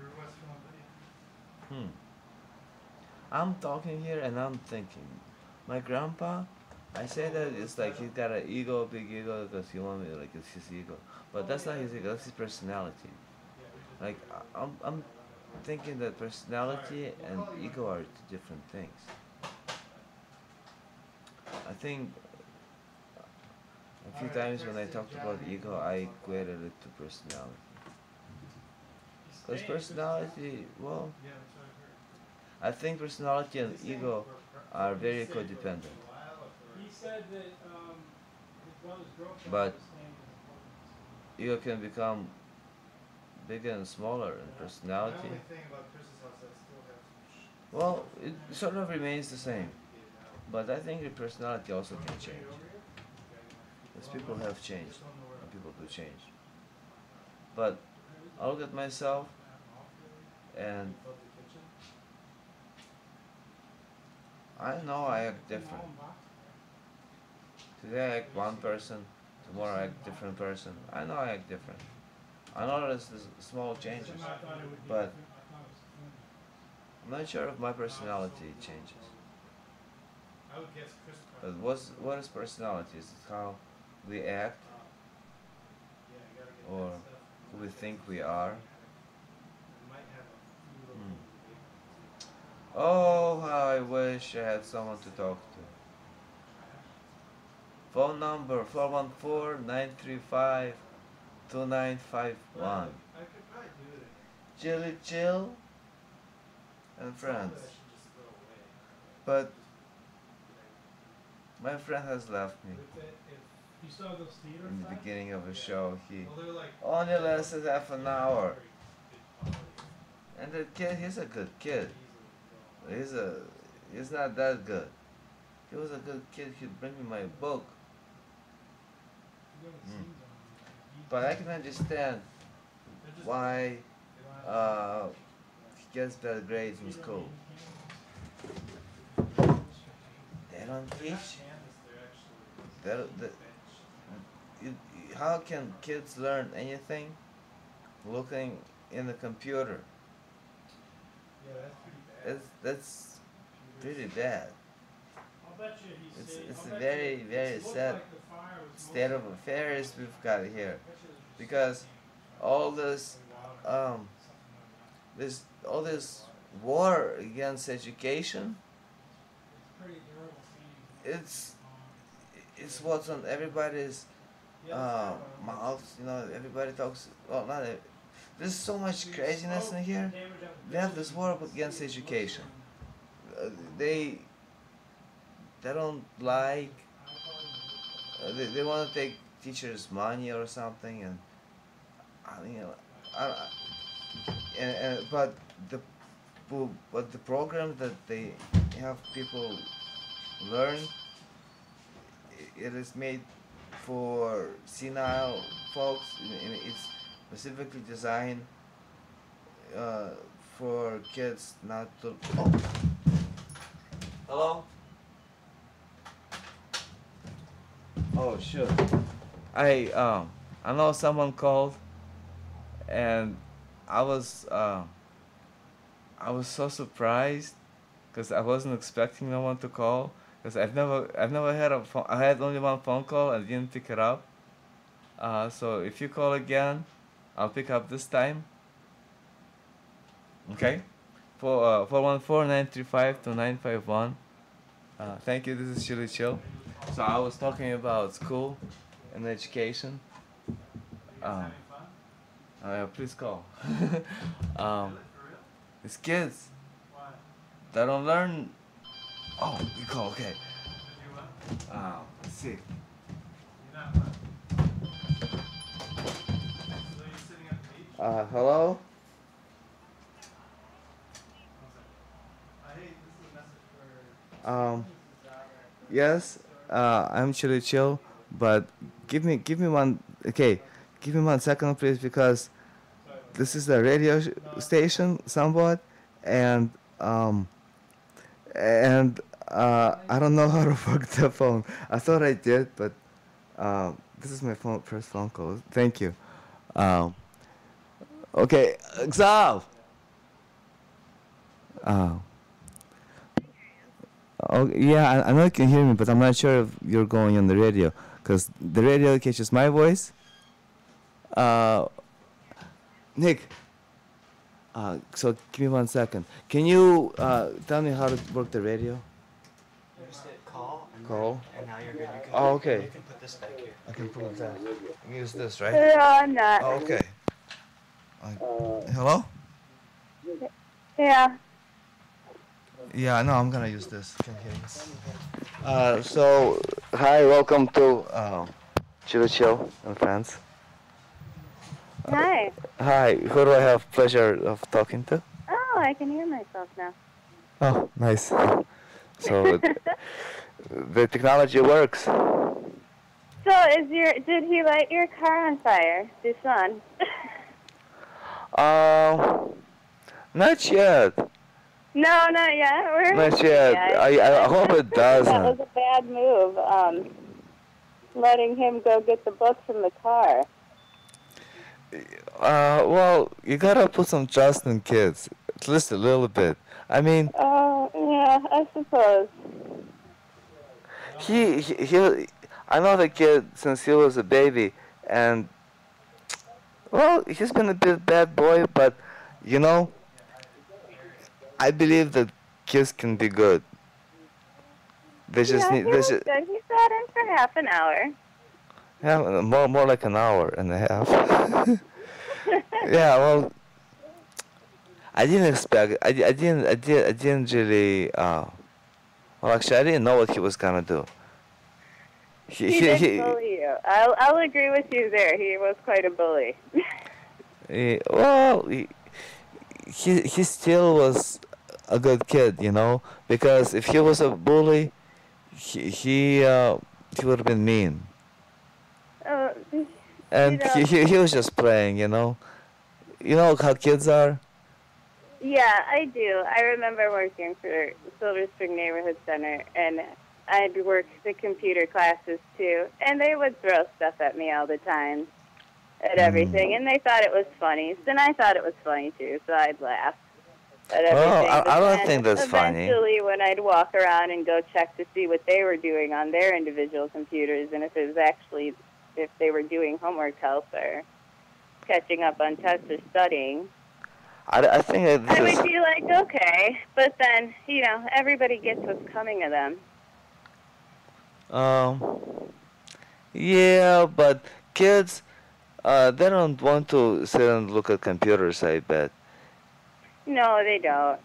River West Film Video. I'm talking here and I'm thinking, my grandpa, I say that it's like he's got an ego, big ego, because he want me like it's his ego, but that's not his ego. That's his personality. Like I'm thinking that personality and ego are two different things. I think a few times when I talked about ego, I equated it to personality. Because personality, well, Yeah, that's what I heard. I think personality and ego are very codependent. He said that his brother's girlfriend But was staying in his apartment. ego can become bigger and smaller, and The personality, only thing about Chris's house, I still have some well, it sort of remains the same. But I think your personality also can change. As people have changed, and people do change. But I look at myself, and I know I act different. Today I act one person, tomorrow I act different person. I know I act different. I know there's small changes, but I'm not sure if my personality changes. I would guess Chris But probably. what is personality? Is it how we act, Yeah, you gotta get or that stuff. who we think we are? We might have a few little things. Oh, how I wish I had someone to talk to. Phone number 414-935-2951. Well, I could probably do it again. Chilly Chill and Some of it I friends. should just throw away. But my friend has left me With it, if you saw those theater in the flats, beginning of the show. He Well, they're like. only lasted half an hour. Very good quality. And the kid, he's a good kid. Easily go. He's not that good. If he was a good kid, he'd bring me my book. you know the Mm. scenes on them. But I can understand They're just- why they don't have he gets bad grades in school. They don't They're teach. not canvas, they're actually. They're, the, how can kids learn anything looking in the computer? Yeah, that's pretty bad. That's pretty bad. I'll bet you he It's, said. it's I'll a bet very, you very it looked sad like the fire was state of mostly- affairs we've got here. I bet you it was just Because something all this, like that. Something like that. all this war against education, It's pretty durable scenes. it's what's on everybody's Yeah, that's that one. mouths. You know, everybody talks. Well, not. There's so much craziness in here. Damage out the They have building, this war you can against see it education. mostly They don't like. They want to take teachers' money or something, and I mean, but the program that they have people learn, it is made for senile folks, and it's specifically designed for kids not to. Oh. Hello. Oh shoot. I I know someone called, and I was uh, I was so surprised because I wasn't expecting no one to call. Because I've never had a phone. I had only one phone call and didn't pick it up. So if you call again, I'll pick up this time. Okay. 414-935-2951. Thank you. This is Chili Chill. So I was talking about school and education. You guys Um, having fun? please call. Really? um, For real? it's kids Why? that don't learn. Oh, you call. Okay. Did you what? Let's see. You're not what? So you're sitting at the beach? Hello. One second. Hey, this is a message for. Um, yes. I'm Chili Chill, but give me one. Okay, give me 1 second, please, because this is a radio station, somewhat, and um, and I don't know how to work the phone. I thought I did, but this is my first phone call. Thank you. Um, okay, Xav. Uh, oh yeah, I know you can hear me, but I'm not sure if you're going on the radio, cause the radio catches my voice. Uh, Nick. So give me 1 second. Can you tell me how to work the radio? You just hit call, Call. and now you're good. You can, Oh, okay. You can put this back here. I can put that. Use this, right? Yeah, I'm not. Oh, okay. Hello? Yeah. Yeah, no, I'm gonna use this. Can you hear me? So, hi, welcome to Chill Chill and Friends. Hi. Hi, who do I have pleasure of talking to? Oh, I can hear myself now. Oh, nice. So, the technology works. So, did he light your car on fire, your son? Not yet. No, not yet. Not yet. I hope it That was doesn't. a bad move. Letting him go get the book from the car. Well, you gotta put some trust in kids, at least a little bit. I mean, Oh, yeah, I suppose. he I know the kid since he was a baby, and well, he's been a bit bad boy, but you know, I believe that kids can be good. They just Yeah, need, he they was just, good. He sat in for half an hour. yeah, more like an hour and a half. Yeah, well, I didn't expect. I didn't really. Well, actually, I didn't know what he was gonna do. He did bully you. I'll agree with you there. He was quite a bully. Well, he still was a good kid, you know, because if he was a bully, he would have been mean, Oh, and know. he was just playing, you know. You know how kids are. Yeah, I do. I remember working for Silver Spring Neighborhood Center, and I'd work the computer classes too, and they would throw stuff at me all the time, at everything, and they thought it was funny, and I thought it was funny too, so I'd laugh at everything. Well, I don't then think that's funny. eventually, when I'd walk around and go check to see what they were doing on their individual computers, and if it was actually, if they were doing homework help or catching up on tests or studying, I think that I this would is. be like, okay, but then, you know, everybody gets what's coming of them. Yeah, but kids, they don't want to sit and look at computers, I bet. No, they don't.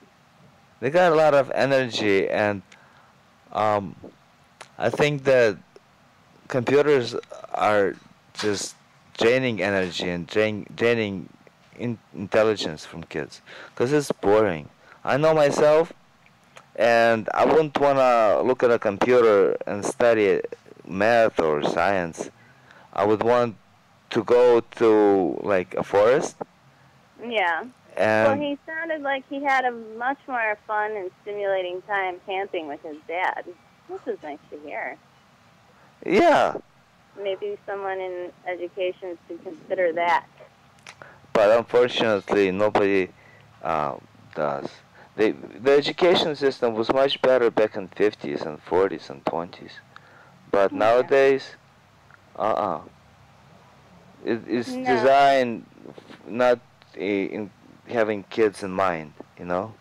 They got a lot of energy, and um, I think that computers are just draining energy and draining intelligence from kids, because it's boring. I know myself, and I wouldn't want to look at a computer and study math or science. I would want to go to like a forest Yeah. Well, and he sounded like he had a much more fun and stimulating time camping with his dad. This is nice to hear. yeah. maybe someone in education should consider that. But unfortunately, nobody uh, does. The education system was much better back in 50s and 40s and 20s. But Yeah. nowadays, uh-uh. It's No. designed not in having kids in mind, you know?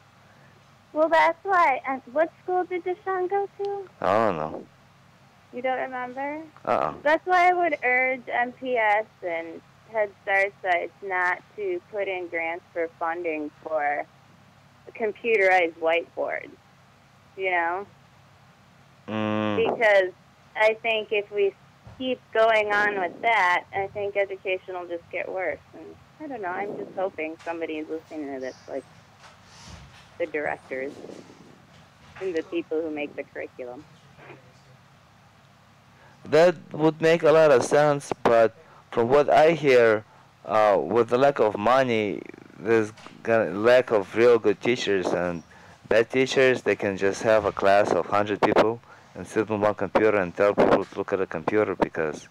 Well, that's why. And what school did Deshaun go to? I don't know. You don't remember? Uh-uh. That's why I would urge MPS and Head Start sites not to put in grants for funding for computerized whiteboards, you know? Because I think if we keep going on with that, I think education will just get worse. And I don't know, I'm just hoping somebody is listening to this, like the directors and the people who make the curriculum. That would make a lot of sense, but from what I hear, with the lack of money, there's lack of real good teachers, and bad teachers, they can just have a class of 100 people and sit on one computer and tell people to look at a computer because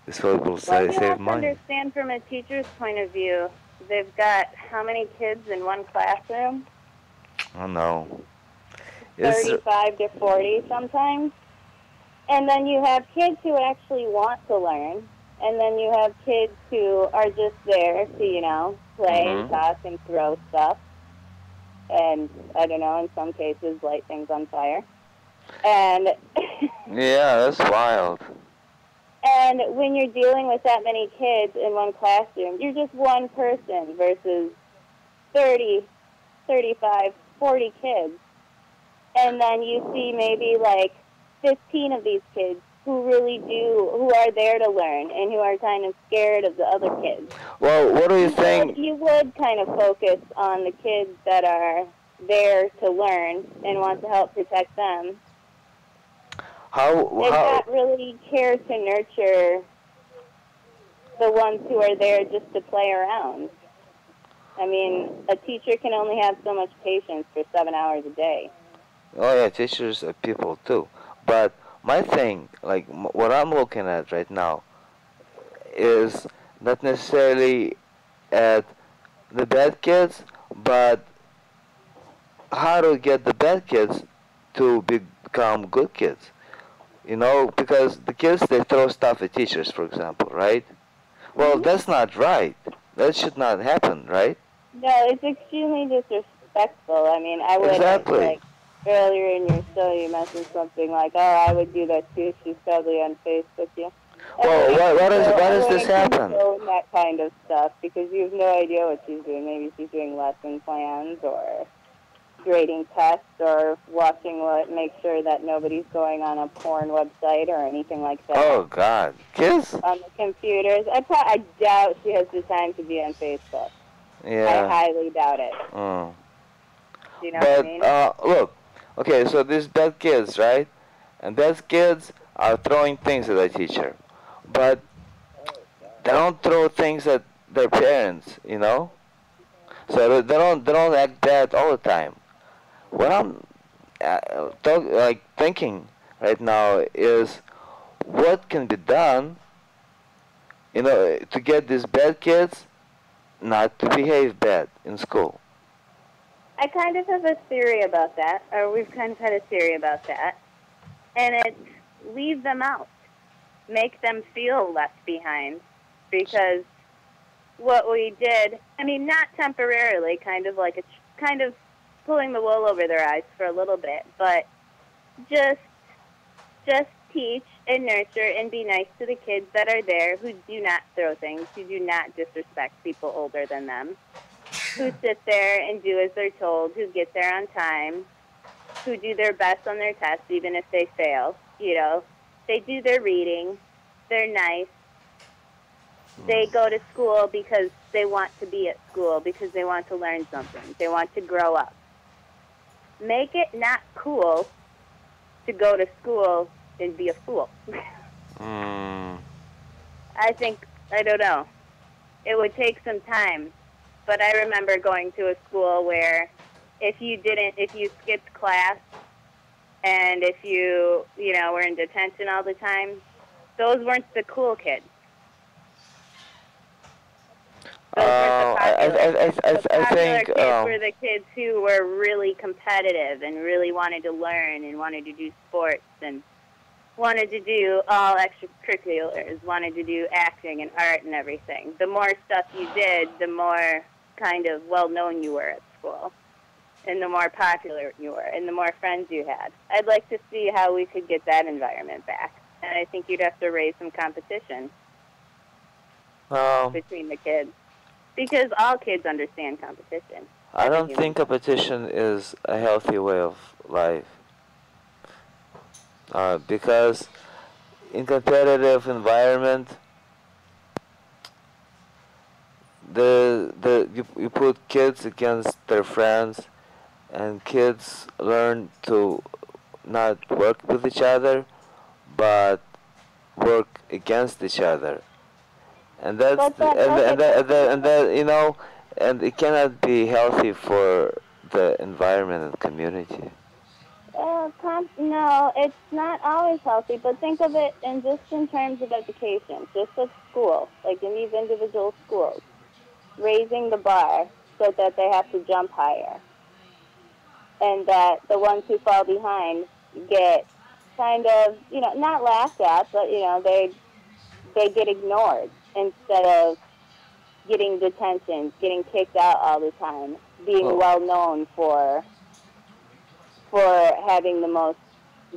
this way will Well, you save have to money. understand from a teacher's point of view, they've got how many kids in one classroom? Oh no. 35 to 40 sometimes. And then you have kids who actually want to learn. And then you have kids who are just there to, you know, play and talk and throw stuff. And, I don't know, in some cases, light things on fire. And Yeah, that's wild. and when you're dealing with that many kids in one classroom, you're just one person versus 30, 35, 40 kids. And then you see maybe like 15 of these kids who are there to learn and who are kind of scared of the other kids. Well, what do you think? You would kind of focus on the kids that are there to learn and want to help protect them. And not really care to nurture the ones who are there just to play around. I mean, a teacher can only have so much patience for 7 hours a day. Oh yeah, teachers are people too. But my thing, like what I'm looking at right now, is not necessarily at the bad kids, but how to get the bad kids to become good kids. You know, because the kids, they throw stuff at teachers, for example, right? Well, that's not right. That should not happen, right? No, it's extremely disrespectful. I mean, I wouldn't, Exactly. like, earlier in your show you mentioned something like, oh, I would do that too. She's probably unfazed with you. Well, why does this happen? That kind of stuff, because you have no idea what she's doing. Maybe she's doing lesson plans or grading tests or watching make sure that nobody's going on a porn website or anything like that. Oh God, kids? On the computers. I doubt she has the time to be on Facebook. Yeah. I highly doubt it. Oh. Do you know what I mean? Look, okay, so these bad kids, right? And bad kids are throwing things at the teacher, but they don't throw things at their parents, you know. So they don't act bad all the time. What I'm thinking right now is what can be done, you know, to get these bad kids not to behave bad in school. I kind of have a theory about that, or we've kind of had a theory about that, and it's leave them out. Make them feel left behind, because what we did, I mean, not temporarily, kind of pulling the wool over their eyes for a little bit, but just teach and nurture and be nice to the kids that are there who do not throw things, who do not disrespect people older than them, who sit there and do as they're told, who get there on time, who do their best on their tests even if they fail. You know, they do their reading, they're nice, they go to school because they want to be at school, because they want to learn something, they want to grow up. Make it not cool to go to school and be a fool. I don't know. It would take some time. But I remember going to a school where if you skipped class and if you were in detention all the time, Those weren't the cool kids. Those weren't the popular kids. The I popular think kids were the kids who were really competitive and really wanted to learn and wanted to do sports and wanted to do all extracurriculars, wanted to do acting and art and everything. The more stuff you did, the more kind of well-known you were at school, and the more popular you were, and the more friends you had. I'd like to see how we could get that environment back, and I think you'd have to raise some competition between the kids, because all kids understand competition. I don't think competition is a healthy way of life. Because in competitive environment, you put kids against their friends, and kids learn to not work with each other, but work against each other, and and it cannot be healthy for the environment and community. No, it's not always healthy, but think of it in terms of education, just at school, like in these individual schools, raising the bar so that they have to jump higher, and that the ones who fall behind get kind of, not laughed at, but they get ignored instead of getting detention, getting kicked out all the time, being well known for having the most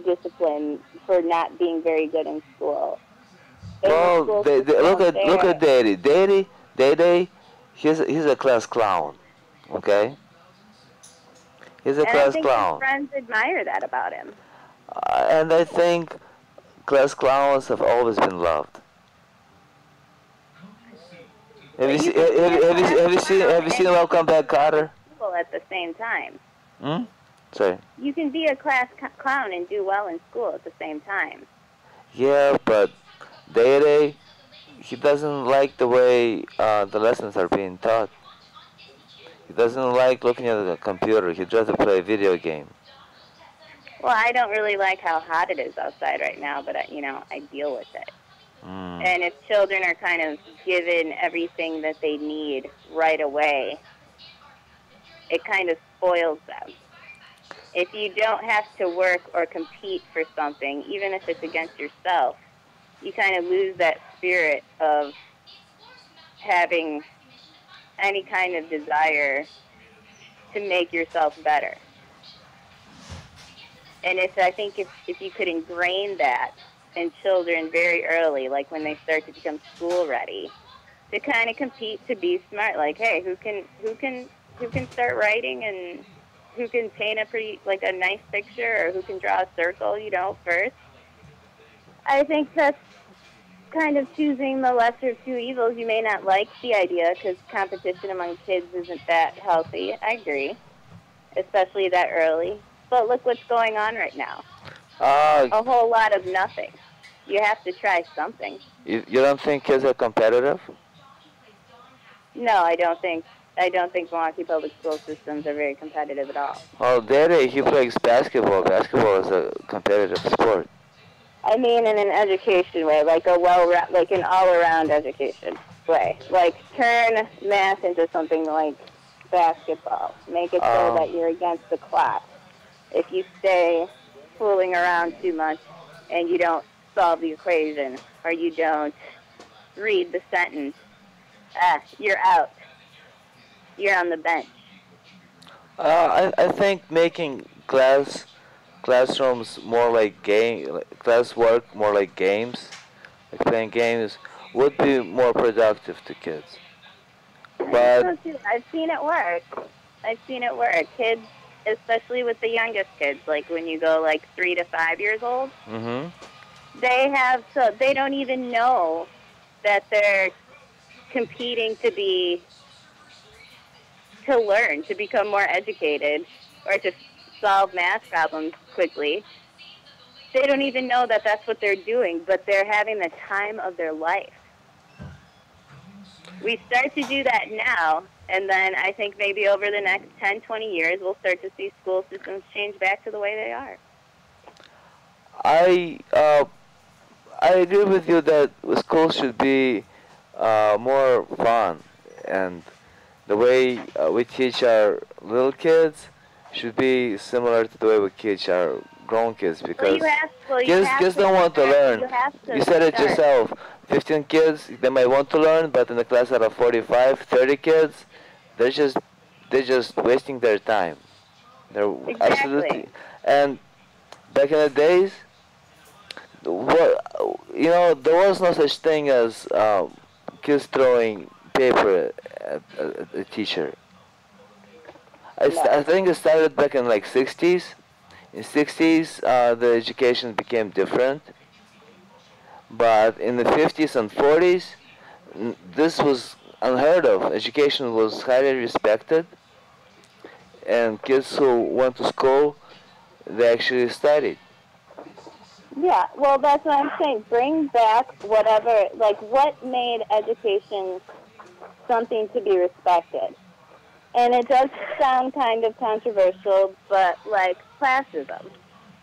discipline, for not being very good in school. Well, look at Daddy. Daddy, he's a class clown, okay? He's a class I think clown. his friends admire that about him. And I think class clowns have always been loved. Have you seen Welcome Back, Kotter? At the same time. Sorry. You can be a class clown and do well in school at the same time. Yeah, but Daddy, he doesn't like the way the lessons are being taught. He doesn't like looking at the computer. He'd rather play a video game. Well, I don't really like how hot it is outside right now, but I deal with it. And if children are kind of given everything that they need right away, it kind of spoils them. If you don't have to work or compete for something, even if it's against yourself, you kind of lose that spirit of having any kind of desire to make yourself better. And I think if you could ingrain that in children very early, like when they start to become school ready, to kind of compete to be smart, like, hey, who can start writing and who can paint a nice picture, or who can draw a circle, first. I think that's kind of choosing the lesser of two evils. You may not like the idea because competition among kids isn't that healthy. I agree, especially that early. But look what's going on right now. A whole lot of nothing. You have to try something. You don't think kids are competitive? No, I don't think Milwaukee public school systems are very competitive at all. Well, Daddy, he plays basketball. Basketball is a competitive sport. I mean, in an education way, like an all-around education way. Like turn math into something like basketball. Make it so that you're against the clock. If you stay fooling around too much and you don't solve the equation or you don't read the sentence, you're out. You're on the bench. I think making classrooms more like classwork more like games, like playing games, would be more productive to kids. But I've seen it work. Kids, especially with the youngest kids, like when you go 3 to 5 years old, they don't even know that they're competing to learn, to become more educated, or to solve math problems quickly. They don't even know that that's what they're doing, but they're having the time of their life. We start to do that now, and then I think maybe over the next 10, 20 years, we'll start to see school systems change back to the way they are. I agree with you that school should be more fun, and the way we teach our little kids should be similar to the way we teach our grown kids, Well, because kids you have to don't want to start. learn. You have You to said it start. yourself. 15 kids, they might want to learn, but in a class out of 45, 30 kids, they're just they're just wasting their time. They're Exactly. absolutely. And back in the days, what there was no such thing as kids throwing paper at a teacher. I No. think it started back in like 60s. In 60s, the education became different, but in the 50s and 40s, this was unheard of. Education was highly respected, and kids who went to school, they actually studied. Yeah, well, that's what I'm saying. Bring back whatever, like, what made education something to be respected. And it does sound kind of controversial, but like classism.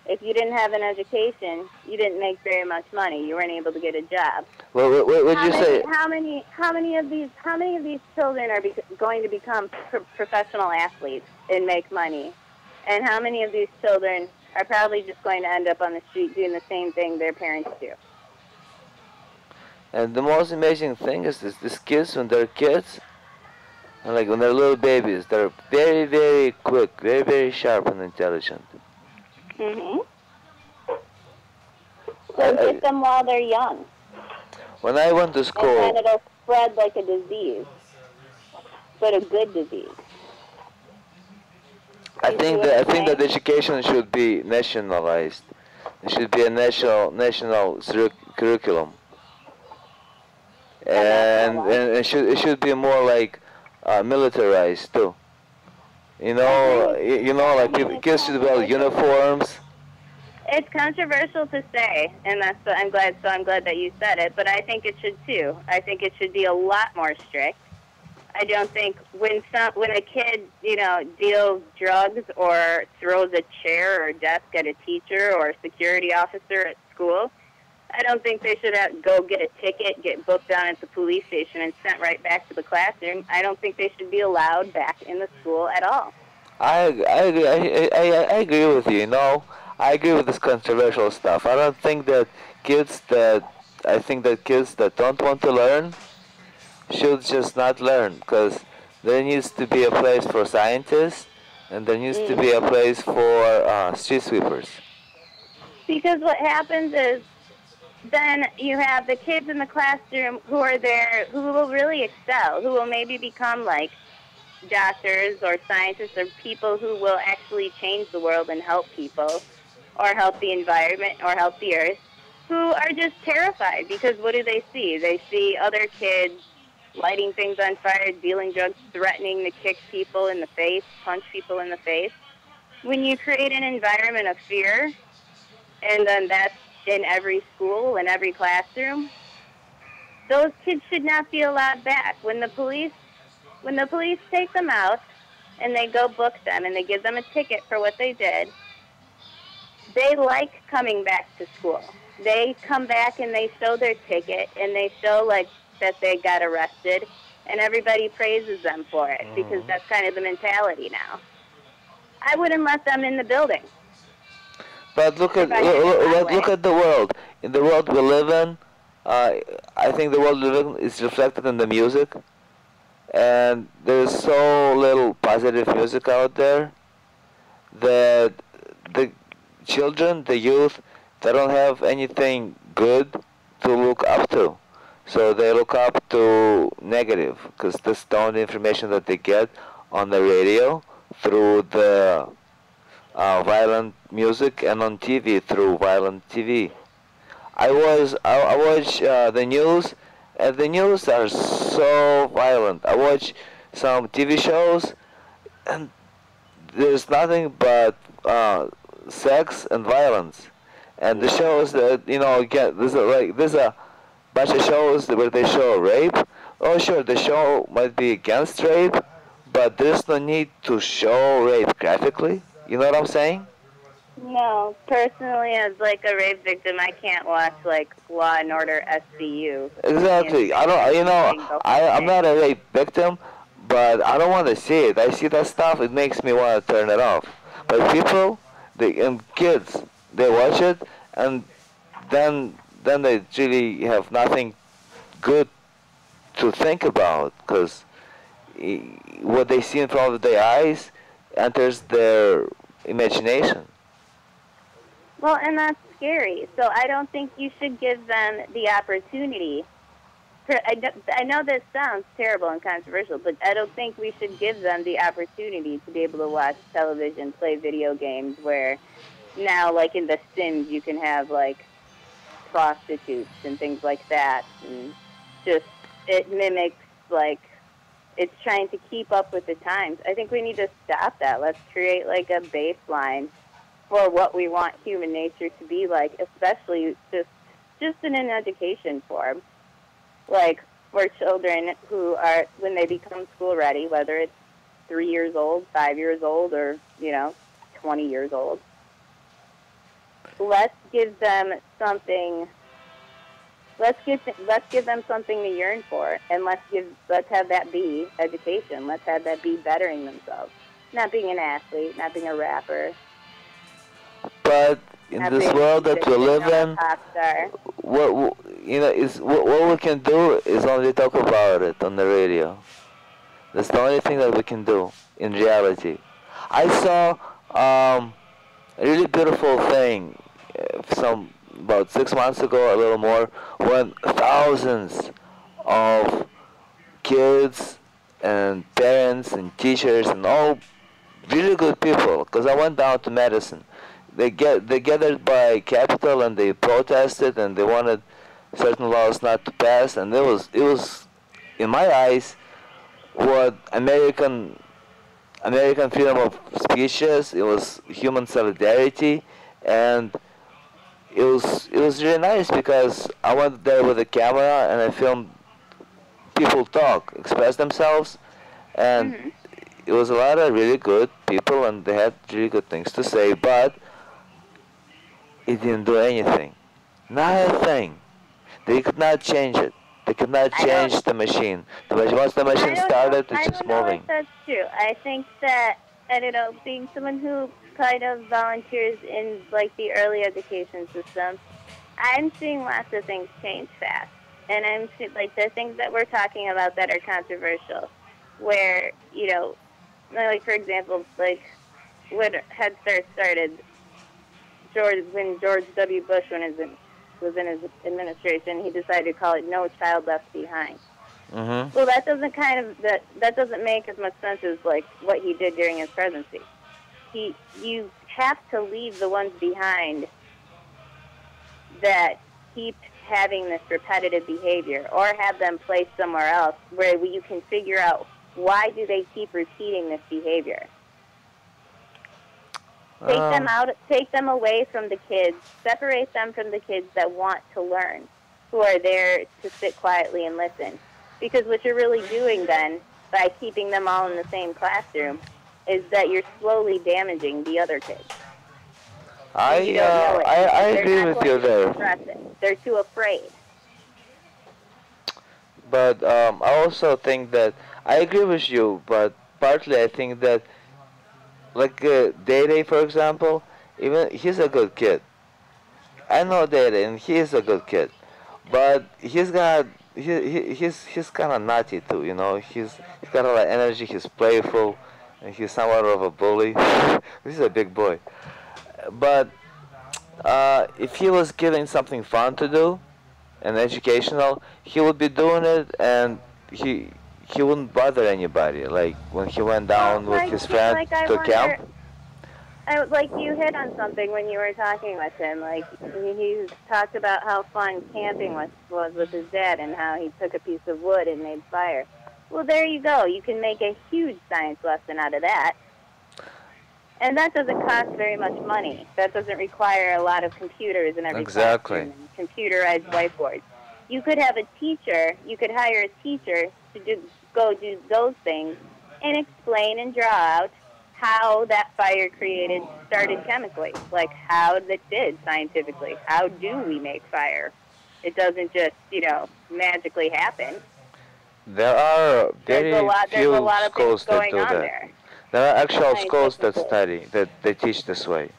If you didn't have an education, you didn't make very much money. You weren't able to get a job. Well, what did How you many, say? how many of these children are going to become professional athletes and make money? And how many of these children are probably just going to end up on the street doing the same thing their parents do? And the most amazing thing is these kids, when they're kids, and like when they're little babies, they're very, very quick, very, very sharp and intelligent. Mm-hmm. I, So I, get them while they're young, when I went to and then school, it'll spread like a disease, but a good disease. I You see think what that I I'm think that saying? education should be nationalized. It should be a national curriculum, A national and one. it should be more like militarized too. I agree with Like I mean, it's kids should wear controversial. uniforms. It's controversial to say, and that's I'm glad. So I'm glad that you said it. But I think it should too. I think it should be a lot more strict. I don't think when a kid deals drugs or throws a chair or desk at a teacher or a security officer at school, I don't think they should go get a ticket, get booked down at the police station, and sent right back to the classroom. I don't think they should be allowed back in the school at all. I agree. I agree with you. I agree with this controversial stuff. I don't think that kids that I think that kids that don't want to learn should just not learn, because there needs to be a place for scientists, and there needs to be a Hmm. place for street sweepers. Because what happens is then you have the kids in the classroom who are there, who will really excel, who will maybe become like doctors or scientists or people who will actually change the world and help people or help the environment or help the earth, who are just terrified because what do they see? They see other kids lighting things on fire, dealing drugs, threatening to kick people in the face, punch people in the face. When you create an environment of fear, and then that's in every school, in every classroom, those kids should not be allowed back. When the police take them out and they go book them and they give them a ticket for what they did, they like coming back to school. They come back and they show their ticket and they show like that they got arrested, and everybody praises them for it because that's kind of the mentality now. I wouldn't let them in the building But look at if I had it my look way. at the world. In the world we live in, uh, I think the world we live in is reflected in the music, and there's so little positive music out there that the children, the youth, they don't have anything good to look up to. So they look up to negative, because that's the only information that they get on the radio through the violent music, and on TV through violent TV. I watch the news, and the news are so violent. I watch some TV shows, and there's nothing but sex and violence. And the Yeah. shows that get there's a bunch of shows where they show rape. Oh sure, the show might be against rape, but there's no need to show rape graphically. You know what I'm saying? No, personally, as like a rape victim, I can't watch like Law and Order SVU. Exactly. I don't. You know, The whole I'm thing. not a rape victim, but I don't want to see it. I see that stuff. It makes me want to turn it off. But people, and kids, they watch it, and then they really have nothing good to think about, because what they see in front of their eyes enters their imagination. Well, and that's scary. So I don't think you should give them the opportunity. I know this sounds terrible and controversial, but I don't think we should give them the opportunity to be able to watch television, play video games, where now, like in The Sims, you can have like prostitutes and things like that, and just it mimics like it's trying to keep up with the times. I think we need to stop that. Let's create like a baseline for what we want human nature to be like, especially just in an education form, like for children who are when they become school ready, whether it's 3 years old, 5 years old, or 20 years old. Let's give them something. Let's give them something to yearn for, and let's have that be education. Let's have that be bettering themselves, not being an athlete, not being a rapper, But in not this being world that we live a in, pop star. what we can do is only talk about it on the radio. That's the only thing that we can do in reality. I saw a really beautiful thing some about 6 months ago, a little more, when thousands of kids and parents and teachers and all really good people, because I went down to Madison. They gathered by Capitol and they protested and they wanted certain laws not to pass, and it was in my eyes what American freedom of speech is. It was human solidarity, and it was really nice because I went there with a camera and I filmed people talk, express themselves, and Hmm. it was a lot of really good people and they had really good things to say, but it didn't do anything. Not a thing. They could not change it. They could not I don't. change the machine. Once the I machine don't know. started, it's I just don't know if moving. that's true. I think that I don't know. Being someone who kind of volunteers in like the early education system, I'm seeing lots of things change fast, and like the things that we're talking about that are controversial, where like for example, like when Head Start started, when George W. Bush was in his administration, he decided to call it No Child Left Behind. Mhm. Well, that doesn't make as much sense as like what he did during his presidency. You have to leave the ones behind that keep having this repetitive behavior, or have them placed somewhere else where you can figure out why do they keep repeating this behavior. Um, Take them away from the kids, separate them from the kids that want to learn, who are there to sit quietly and listen. Because what you're really doing then, by keeping them all in the same classroom, is that you're slowly damaging the other kids. And you I don't know uh, it I I because they're agree not with going you to there, express it. They're too afraid. but I also think that I agree with you, but partly I think that like Day Day, for example, even he's a good kid. I know Day Day, and he is a good kid, but he's kind of naughty too. He's got a lot of energy. He's playful, and he's somewhat of a bully. He's a big boy, but if he was given something fun to do and educational, he would be doing it, and he he wouldn't bother anybody. Like when he went Well, down with his friend I to camp. wonder, like you hit on something when you were talking with him. Like he talked about how fun camping was with his dad, and how he took a piece of wood and made fire. Well, there you go. You can make a huge science lesson out of that. And that doesn't cost very much money. That doesn't require a lot of computers in every Exactly. classroom and computerized whiteboards. You could have a teacher, you could hire a teacher to go do those things and explain and draw out how that fire started chemically, like how it did scientifically. How do we make fire? It doesn't just, magically happen. There are very There's a few lot of things schools that going do on that. there There are actual schools that scientifically. study that they teach this way.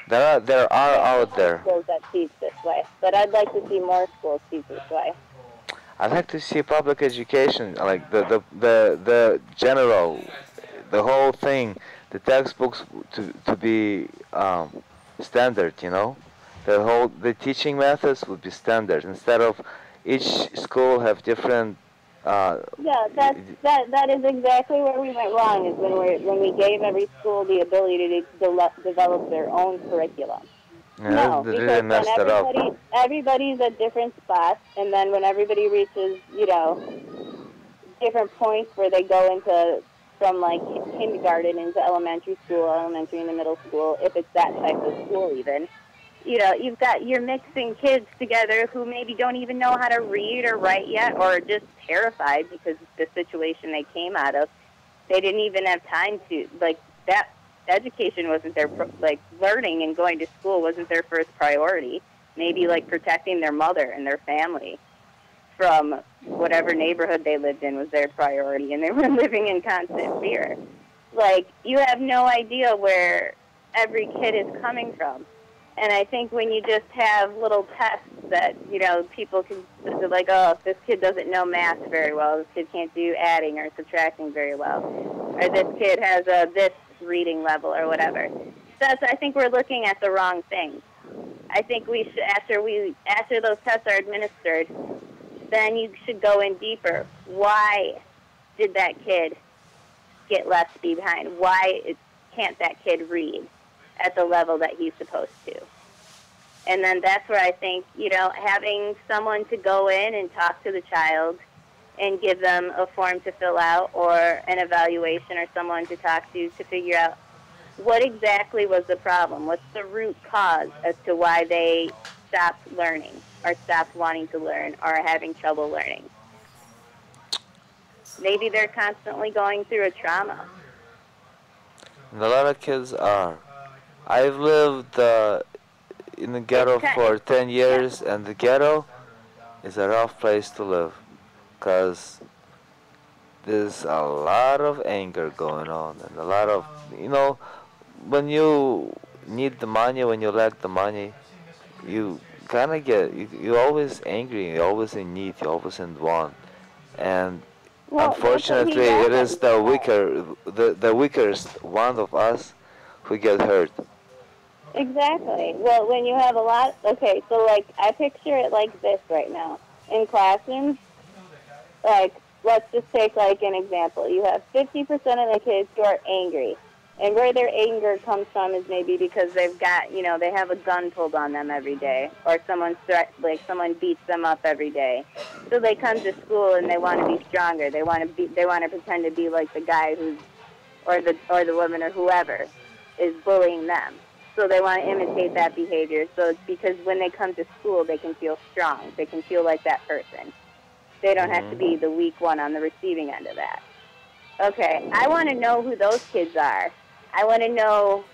There are Yeah, out there are there. schools that teach this way, but I'd like to see more schools teach this way. I'd like to see public education, like the general, the whole thing, the textbooks to be standard. The teaching methods would be standard instead of each school have different. Uh, Yeah, that is exactly where we went wrong. Is when we gave every school the ability to develop their own curriculum. No, they really because then messed it up. everybody's at different spots, and then when everybody reaches, different points where they go into from like kindergarten into elementary into middle school, if it's that type of school even, you're mixing kids together who maybe don't even know how to read or write yet, or are just terrified because of the situation they came out of. They didn't even have time to, like, that education wasn't their, like, learning and going to school wasn't their first priority. Maybe, like, protecting their mother and their family from whatever neighborhood they lived in was their priority, and they were living in constant fear. Like, you have no idea where every kid is coming from. And I think when you just have little tests that, people can, like, oh, this kid doesn't know math very well, this kid can't do adding or subtracting very well, or this kid has this reading level or whatever. I think we're looking at the wrong things. I think we should, after those tests are administered, then you should go in deeper. Why did that kid get left behind? Why can't that kid read at the level that he's supposed to? And then that's where I think, having someone to go in and talk to the child and give them a form to fill out or an evaluation or someone to talk to figure out what exactly was the problem, what's the root cause as to why they stopped learning or stopped wanting to learn or are having trouble learning. Maybe they're constantly going through a trauma. And a lot of kids are. I've lived in the ghetto for 10 years, and the ghetto is a rough place to live because there's a lot of anger going on and a lot of, when you need the money, when you lack the money, you kind of you're always angry, you're always in need, you're always in want. And unfortunately, it is the weakest one of us who get hurt. Exactly. Well, when you have a lot, okay, so like I picture it like this right now. In classrooms, like let's just take like an example. You have 50% of the kids who are angry. And where their anger comes from is maybe because they've got, they have a gun pulled on them every day, or someone beats them up every day. So they come to school and they want to be stronger. They want to pretend to be like the guy or the woman or whoever is bullying them. So they want to imitate that behavior. So it's because when they come to school, they can feel strong. They can feel like that person. They don't have to be the weak one on the receiving end of that. Okay, I want to know who those kids are. I want to know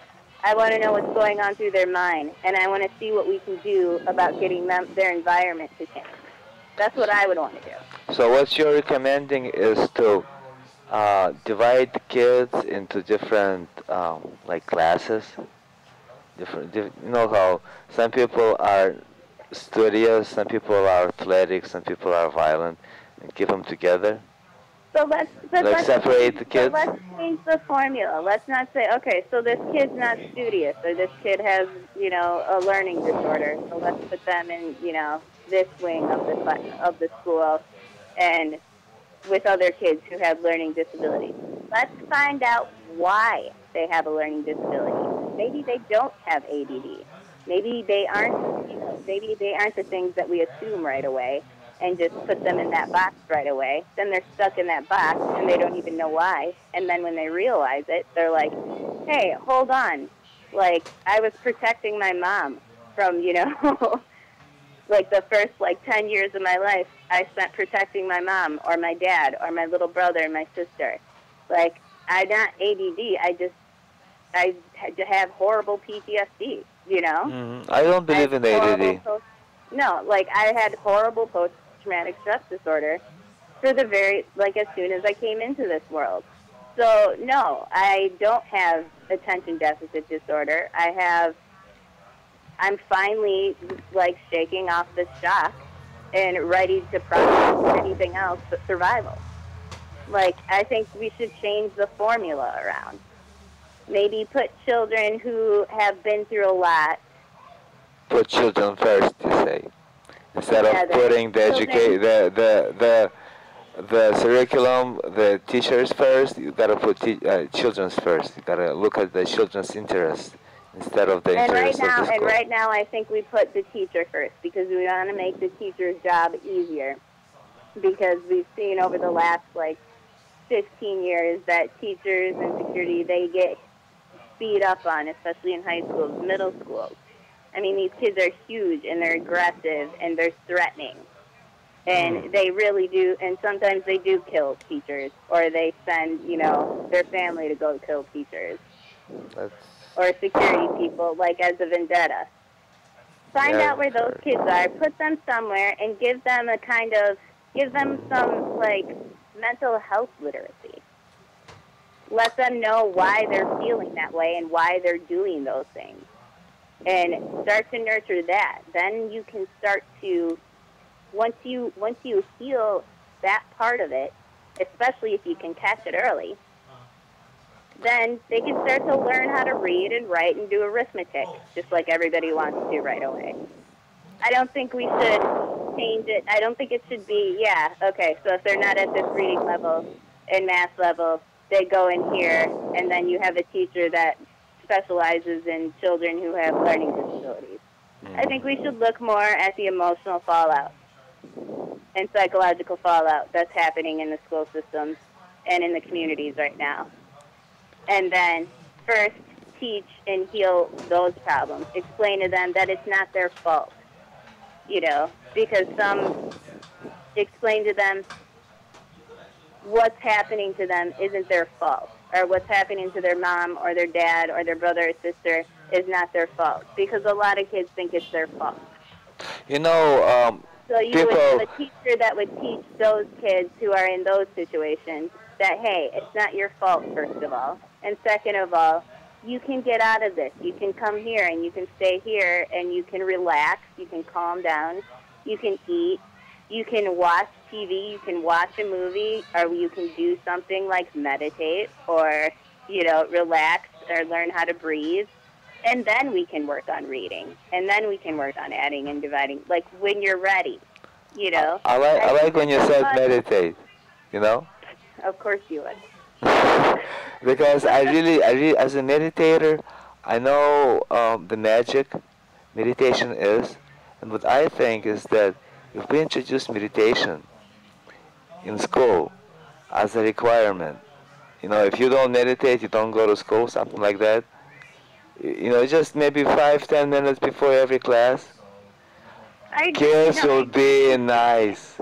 what's going on through their mind, and I want to see what we can do about getting their environment to change. That's what I would want to do. So what you're recommending is to divide the kids into different like classes. You know how some people are studious, some people are athletic, some people are violent, and keep them together. So let's separate the kids. So let's change the formula. Let's not say, okay, so this kid's not studious, or this kid has, a learning disorder. So let's put them in, this wing of the school, and with other kids who have learning disabilities. Let's find out why they have a learning disability. Maybe they don't have ADD. Maybe they aren't, maybe they aren't the things that we assume right away and just put them in that box right away. Then they're stuck in that box and they don't even know why. And then when they realize it, they're like, hey, hold on. Like, I was protecting my mom from, like the first 10 years of my life, I spent protecting my mom or my dad or my little brother and my sister. Like, I'm not ADD. I had to have horrible PTSD. You know, I don't I had believe in horrible ADD. no, like I had horrible post-traumatic stress disorder for the as soon as I came into this world. So no, I don't have attention deficit disorder. I'm finally like shaking off the shock and ready to process anything else but survival. Like I think we should change the formula around. Maybe put children who have been through a lot. Put children first, you say, instead of Yeah, putting the children. educate the curriculum, the teachers first. You gotta put children's first. You gotta look at the children's interest instead of the interest of the school. Right now, I think we put the teacher first because we want to make the teacher's job easier. Because we've seen over the last 15 years that teachers and security, they get beat up on, especially in high schools, middle schools. I mean, these kids are huge and they're aggressive and they're threatening. And they really do, and sometimes they do kill teachers, or they send, their family to go kill teachers. Or security people, like as a vendetta. Find out where those kids are, put them somewhere, and give them some, mental health literacy. Let them know why they're feeling that way and why they're doing those things. And start to nurture that. Then you can start to, once you heal that part of it, especially if you can catch it early, then they can start to learn how to read and write and do arithmetic, just like everybody wants to right away. I don't think we should change it. I don't think it should be, okay, so if they're not at this reading level and math level, they go in here, and then you have a teacher that specializes in children who have learning disabilities. I think we should look more at the emotional fallout and psychological fallout that's happening in the school systems and in the communities right now. And then first teach and heal those problems. Explain to them that it's not their fault, because some explain to them what's happening to them isn't their fault, or what's happening to their mom or their dad or their brother or sister is not their fault, because a lot of kids think it's their fault. So you would have a teacher that would teach those kids who are in those situations that, hey, it's not your fault, first of all. And second of all, you can get out of this. You can come here and you can stay here and you can relax. You can calm down. You can eat. You can watch TV. You can watch a movie, or you can do something like meditate or, relax or learn how to breathe. And then we can work on reading. And then we can work on adding and dividing, like when you're ready, I like when you said meditate, Of course you would. Because I really, as a meditator, I know the magic meditation is, and what I think is that if we introduce meditation in school as a requirement, if you don't meditate, you don't go to school, something like that, just maybe 5-10 minutes before every class, kids will be nice.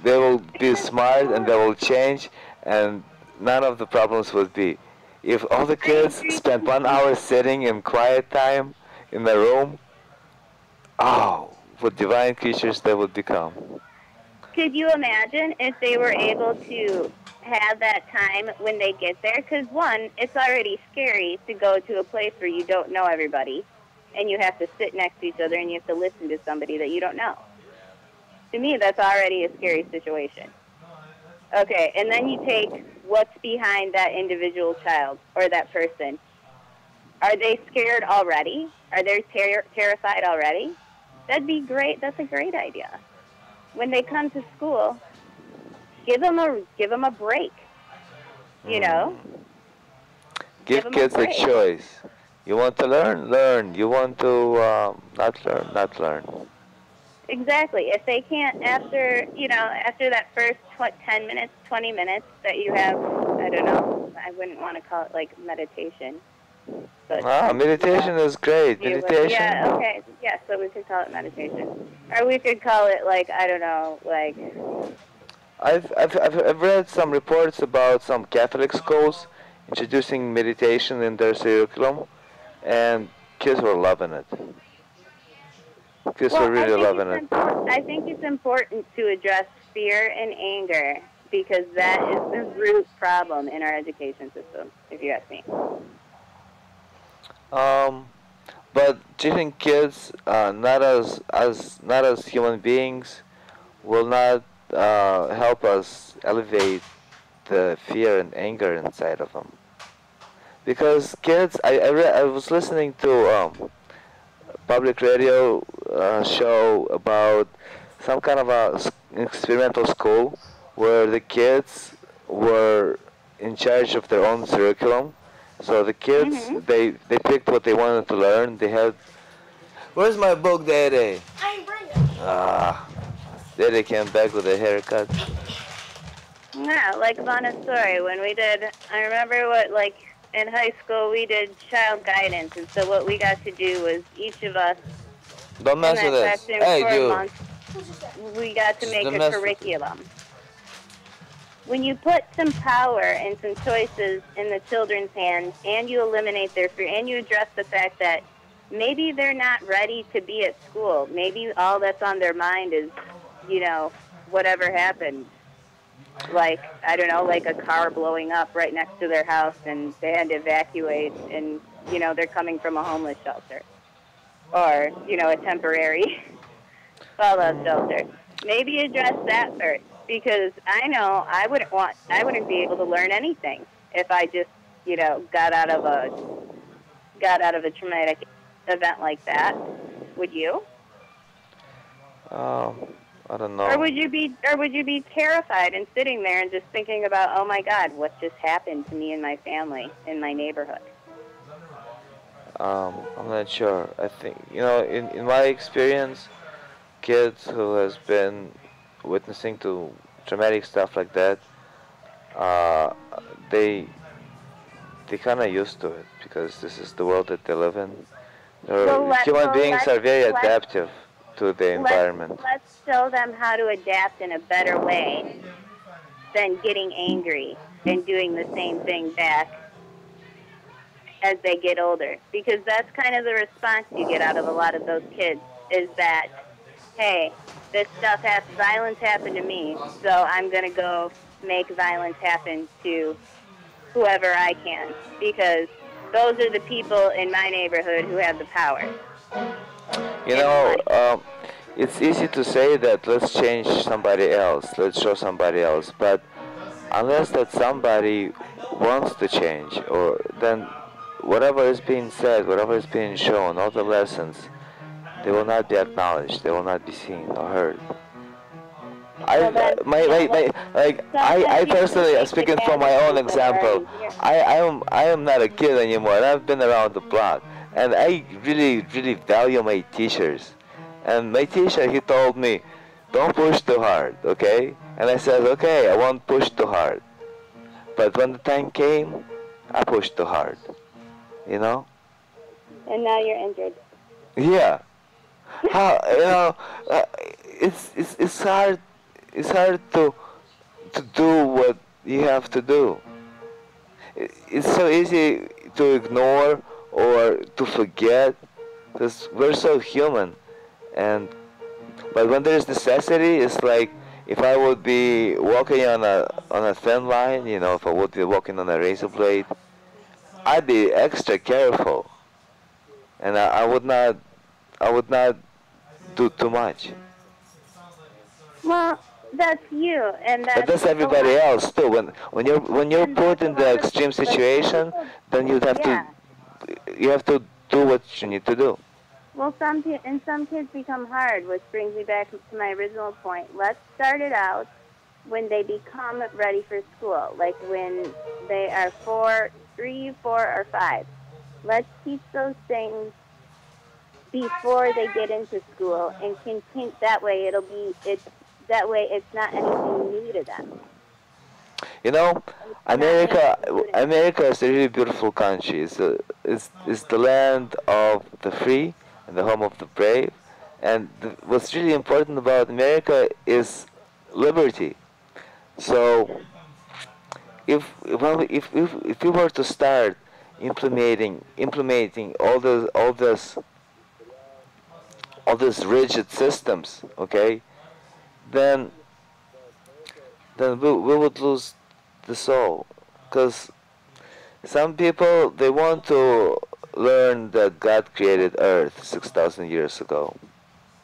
They will be smart and they will change, and none of the problems would be. If all the kids spent 1 hour sitting in quiet time in the room, what divine creatures they would become. Could you imagine if they were able to have that time when they get there? Because one, it's already scary to go to a place where you don't know everybody, and you have to sit next to each other and you have to listen to somebody that you don't know. To me, that's already a scary situation. Okay, and then you take what's behind that individual child or that person. Are they scared already? Are they terrified already? That'd be great. That's a great idea. When they come to school, give them a break. Give kids a choice. You want to learn, learn. You want to not learn. Exactly. If they can't, after that first 10 minutes, 20 minutes that you have, I don't know, I wouldn't want to call it like meditation. But meditation is great. Meditation. Yeah, okay. Yeah, so we could call it meditation. Or we could call it I don't know, I've read some reports about some Catholic schools introducing meditation in their curriculum, and kids were loving it. Kids Well, were really loving it. I think it's important to address fear and anger because that is the root problem in our education system, if you ask me. Um, but do you think kids, not as human beings, will not help us elevate the fear and anger inside of them? Because kids, I was listening to public radio show about some kind of experimental school where the kids were in charge of their own curriculum. So the kids, they picked what they wanted to learn. They had, where's my book, Daddy? I ain't bring it. Ah, Daddy came back with a haircut. Yeah, like Montessori, when we did, I remember what, like, in high school we did child guidance, and so what we got to do was each of us Don't in mess that with this. classroom Hey, for a dude. month, we got to make Don't a mess with it. curriculum. When you put some power and some choices in the children's hands, and you eliminate their fear, and you address the fact that maybe they're not ready to be at school, maybe all that's on their mind is, you know, whatever happened. Like, I don't know, like a car blowing up right next to their house and they had to evacuate and, you know, they're coming from a homeless shelter. Or, you know, a temporary fallout shelter. Maybe address that first, because I know I wouldn't be able to learn anything if I just, you know, got out of a traumatic event like that. Would you? I don't know. Or would you be terrified and sitting there and just thinking about, oh my God, what just happened to me and my family in my neighborhood? I'm not sure. I think, you know, in my experience, kids who has been witnessing to traumatic stuff like that, uh, they kind of used to it because this is the world that they live in. Human beings are very adaptive to the environment. Let's show them how to adapt in a better way than getting angry and doing the same thing back as they get older. Because that's kind of the response you get out of a lot of those kids, is that, hey, this violence happened to me, so I'm going to go make violence happen to whoever I can, because those are the people in my neighborhood who have the power. You know, it's easy to say that let's change somebody else, let's show somebody else, but unless that somebody wants to change, or then whatever is being said, whatever is being shown, all the lessons, they will not be acknowledged, they will not be seen or heard. I personally, speaking from my own example, I am not a kid anymore, and I've been around the block, and I really value my teachers. And my teacher, he told me, don't push too hard, okay? And I said, okay, I won't push too hard. But when the time came, I pushed too hard, you know? And now you're injured. Yeah. How, you know, it's hard. It's hard to do what you have to do. It's so easy to ignore or to forget because we're so human. But when there's necessity, it's like if I would be walking on a thin line, you know, if I would be walking on a razor blade, I'd be extra careful, and I would not do too much. Well, that's you, and But that's everybody else too. When you're put in the extreme situation, then you have to do what you need to do. Well, some kids become hard, which brings me back to my original point. Let's start it out when they become ready for school, like when they are 3, 4, or 5. Let's teach those things before they get into school, and continue that way. It's not anything new to them. You know, America is a really beautiful country. It's the land of the free and the home of the brave. And what's really important about America is liberty. So if we were to start implementing all these rigid systems, okay, then we would lose the soul, because some people, they want to learn that God created Earth 6,000 years ago.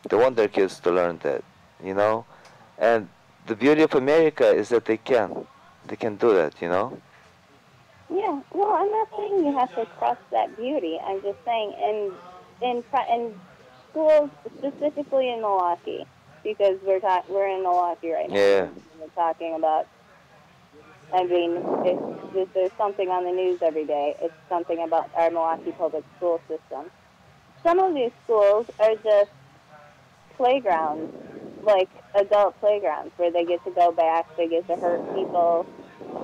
They want their kids to learn that, you know, and the beauty of America is that they can do that, you know. Yeah, well, I'm not saying you have to crush that beauty. I'm just saying in schools, specifically in Milwaukee, because we're in Milwaukee right now, Yeah. and we're talking about. I mean, if there's something on the news every day, it's something about our Milwaukee public school system. Some of these schools are just playgrounds, like adult playgrounds, where they get to go back, they get to hurt people,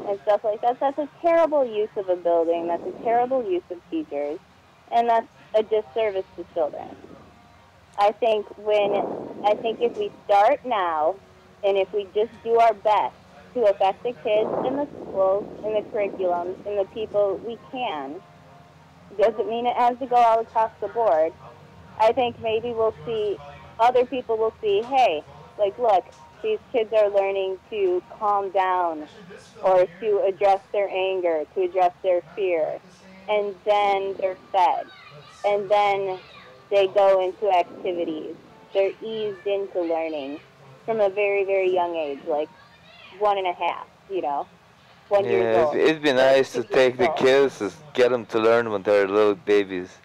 and stuff like that. That's a terrible use of a building. That's a terrible use of teachers, and that's a disservice to children. I think if we start now, and if we just do our best to affect the kids in the schools, in the curriculums, in the people we can, doesn't mean it has to go all across the board. I think maybe we'll see, other people will see, hey, like, look, these kids are learning to calm down or to address their anger, to address their fear. And then they're fed. And then they go into activities. They're eased into learning from a very, very young age, like 1.5, 1 years Yeah, old, it'd be or nice to 2 years take the old. kids to get them to learn when they're little babies.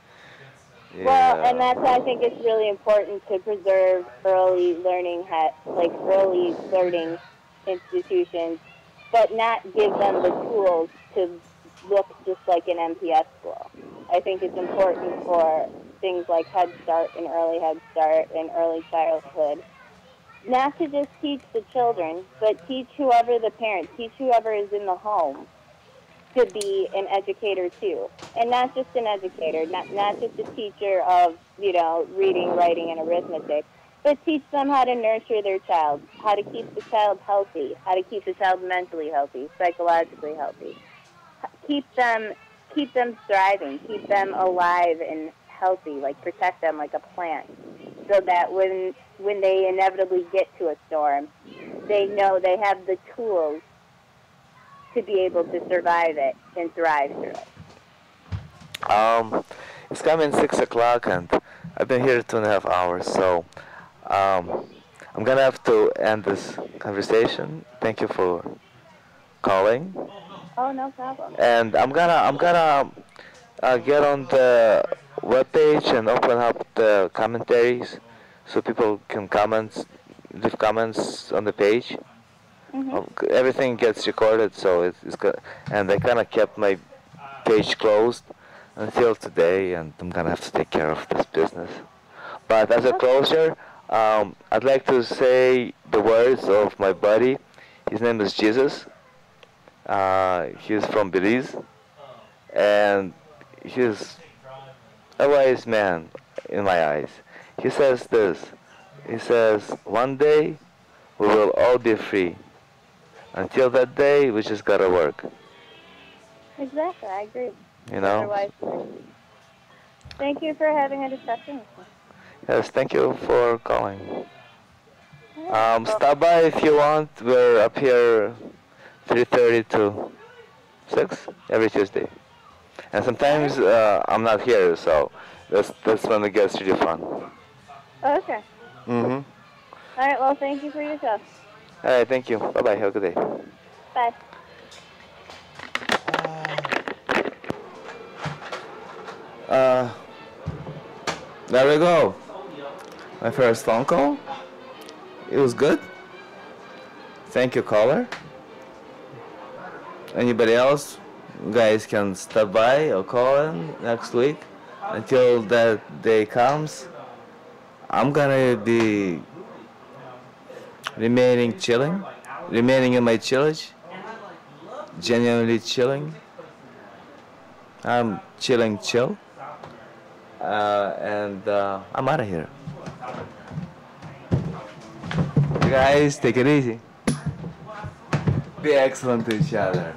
Well, and Yeah. that's why I think it's really important to preserve early learning, like early learning institutions, but not give them the tools to look just like an MPS school. I think it's important for things like Head Start and early Head Start and early childhood, not to just teach the children, but teach whoever the parent, teach whoever is in the home to be an educator too, and not just an educator, not just a teacher of reading, writing, and arithmetic, but teach them how to nurture their child, how to keep the child healthy, how to keep the child mentally healthy, psychologically healthy, keep them thriving, keep them alive and healthy, like protect them like a plant, so that when they inevitably get to a storm, they know they have the tools to be able to survive it and thrive through it. Um, it's coming 6 o'clock, and I've been here 2.5 hours, so um, I'm gonna have to end this conversation. Thank you for calling, Oh, no problem. and I'm gonna get on the webpage and open up the commentaries so people can leave comments on the page. Mhm. Everything gets recorded, so it's good. And I kind of kept my page closed until today, and I'm gonna have to take care of this business. But as a Okay. closer, I'd like to say the words of my buddy. His name is Jesus. He's from Belize, and he's a wise man in my eyes. He says this. He says, "One day we will all be free. Until that day, we just gotta work." Exactly. I agree. You Those are know? wise words. Thank you for having a discussion with me. Yes, thank you for calling. All right. Well, Stop by if you want. We're up here 3:30 to 6 every Tuesday. And all sometimes right. I'm not here, so that's when it gets really fun. Okay. Mm-hmm. All right. Well, thank you for your show. All right, thank you. Bye-bye. Have a good day. Bye. Uh, there we go. My first phone call. It was good. Thank you, caller. Anybody else? You guys can stop by or call in next week. Until that day comes, I'm gonna be remaining in my chillage, genuinely chilling. I'm chilling chill, and I'm out of here. You guys, take it easy. Be excellent to each other.